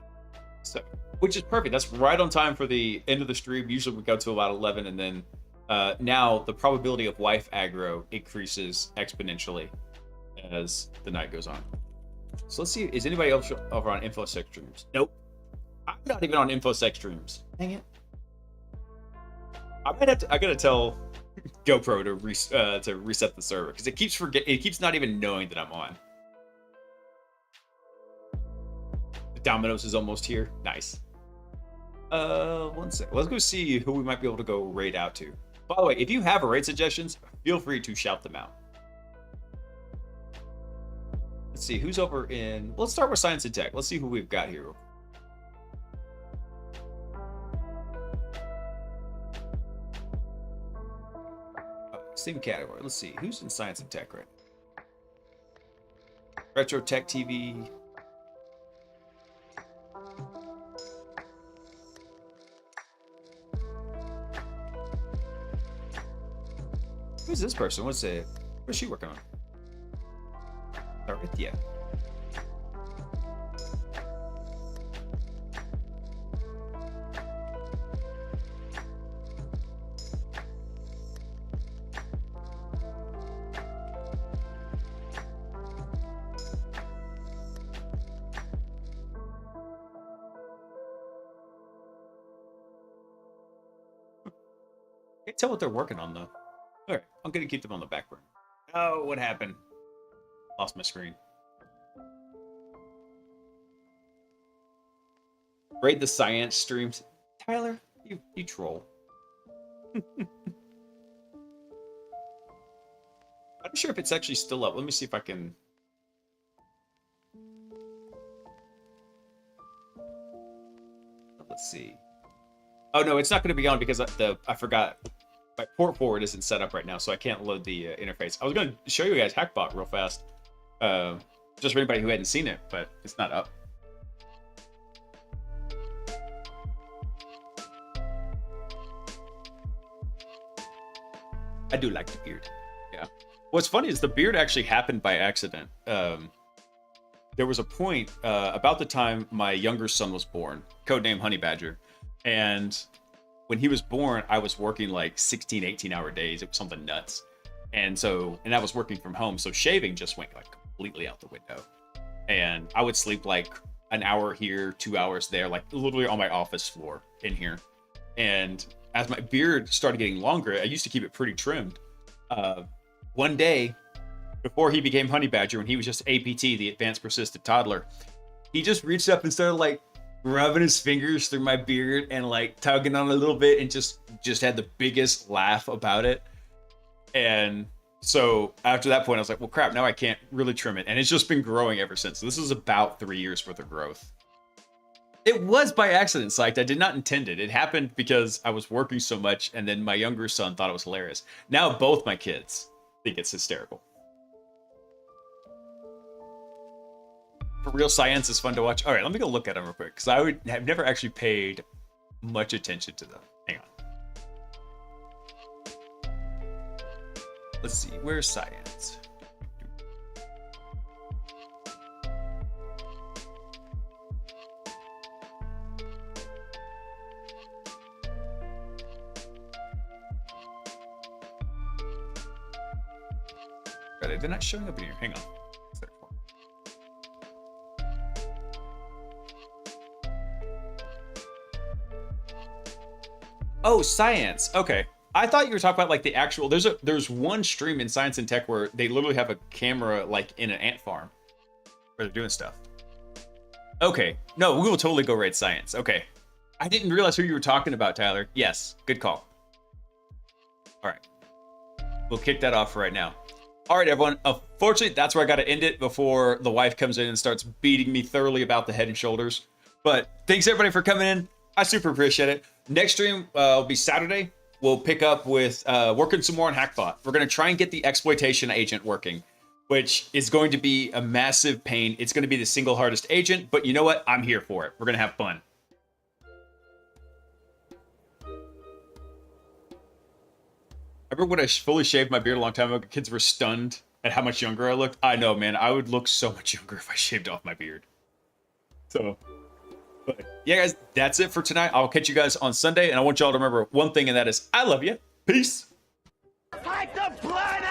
So, which is perfect. That's right on time for the end of the stream. Usually we go to about 11, and then now the probability of wife aggro increases exponentially as the night goes on. So let's see. Is anybody else over on InfoSec streams? Nope. I'm not even on InfoSec streams. Dang it. I gotta tell GoPro to reset the server because it keeps not even knowing that I'm on. The Domino's is almost here. Nice. One sec. Let's go see who we might be able to go raid out to. By the way, if you have raid suggestions, feel free to shout them out. Let's see who's over in. Let's start with Science and Tech. Let's see who we've got here. Same category. Let's see who's in Science and Tech right now. Retro Tech TV. Who's this person? What's she working on? Arithia. Can't tell what they're working on though. All right, I'm gonna keep them on the back burner. Oh, what happened? Lost my screen. Raid the science streams. Tyler, you troll. I'm not sure if it's actually still up. Let me see if I can. Let's see. Oh no, it's not going to be on because I forgot. My port forward isn't set up right now, so I can't load the interface. I was going to show you guys Hackbot real fast, just for anybody who hadn't seen it, but it's not up. I do like the beard. Yeah. What's funny is the beard actually happened by accident. There was a point about the time my younger son was born, codename Honey Badger, and when he was born, I was working like 16, 18-hour days. It was something nuts. And I was working from home, so shaving just went like completely out the window. And I would sleep like an hour here, 2 hours there, like literally on my office floor in here. And as my beard started getting longer, I used to keep it pretty trimmed. One day, before he became Honey Badger, when he was just APT, the Advanced Persistent Toddler, he just reached up and started like rubbing his fingers through my beard and like tugging on it a little bit and just had the biggest laugh about it. And So after that point, I was like, well, crap, now I can't really trim it. And it's just been growing ever since. So this is about 3 years worth of growth. It was by accident, psyched. I did not intend it. It happened because I was working so much, and then my younger son thought it was hilarious. Now both my kids think it's hysterical. For real, science is fun to watch. All right, let me go look at them real quick, because I've never actually paid much attention to them. Hang on. Let's see, where's science? They're not showing up in here. Hang on. Oh, science. Okay. I thought you were talking about like the actual. There's one stream in Science and Tech where they literally have a camera like in an ant farm where they're doing stuff. Okay. No, we will totally go raid science. Okay. I didn't realize who you were talking about, Tyler. Yes. Good call. All right. We'll kick that off right now. All right, everyone. Unfortunately, that's where I got to end it before the wife comes in and starts beating me thoroughly about the head and shoulders. But thanks everybody for coming in. I super appreciate it. Next stream will be Saturday. We'll pick up with working some more on Hackbot. We're going to try and get the exploitation agent working, which is going to be a massive pain. It's going to be the single hardest agent, but you know what? I'm here for it. We're going to have fun. Remember when I fully shaved my beard a long time ago? Kids were stunned at how much younger I looked. I know, man. I would look so much younger if I shaved off my beard. So, but yeah, guys, that's it for tonight. I'll catch you guys on Sunday, and I want y'all to remember one thing, and that is I love you. Peace. Fight the planet!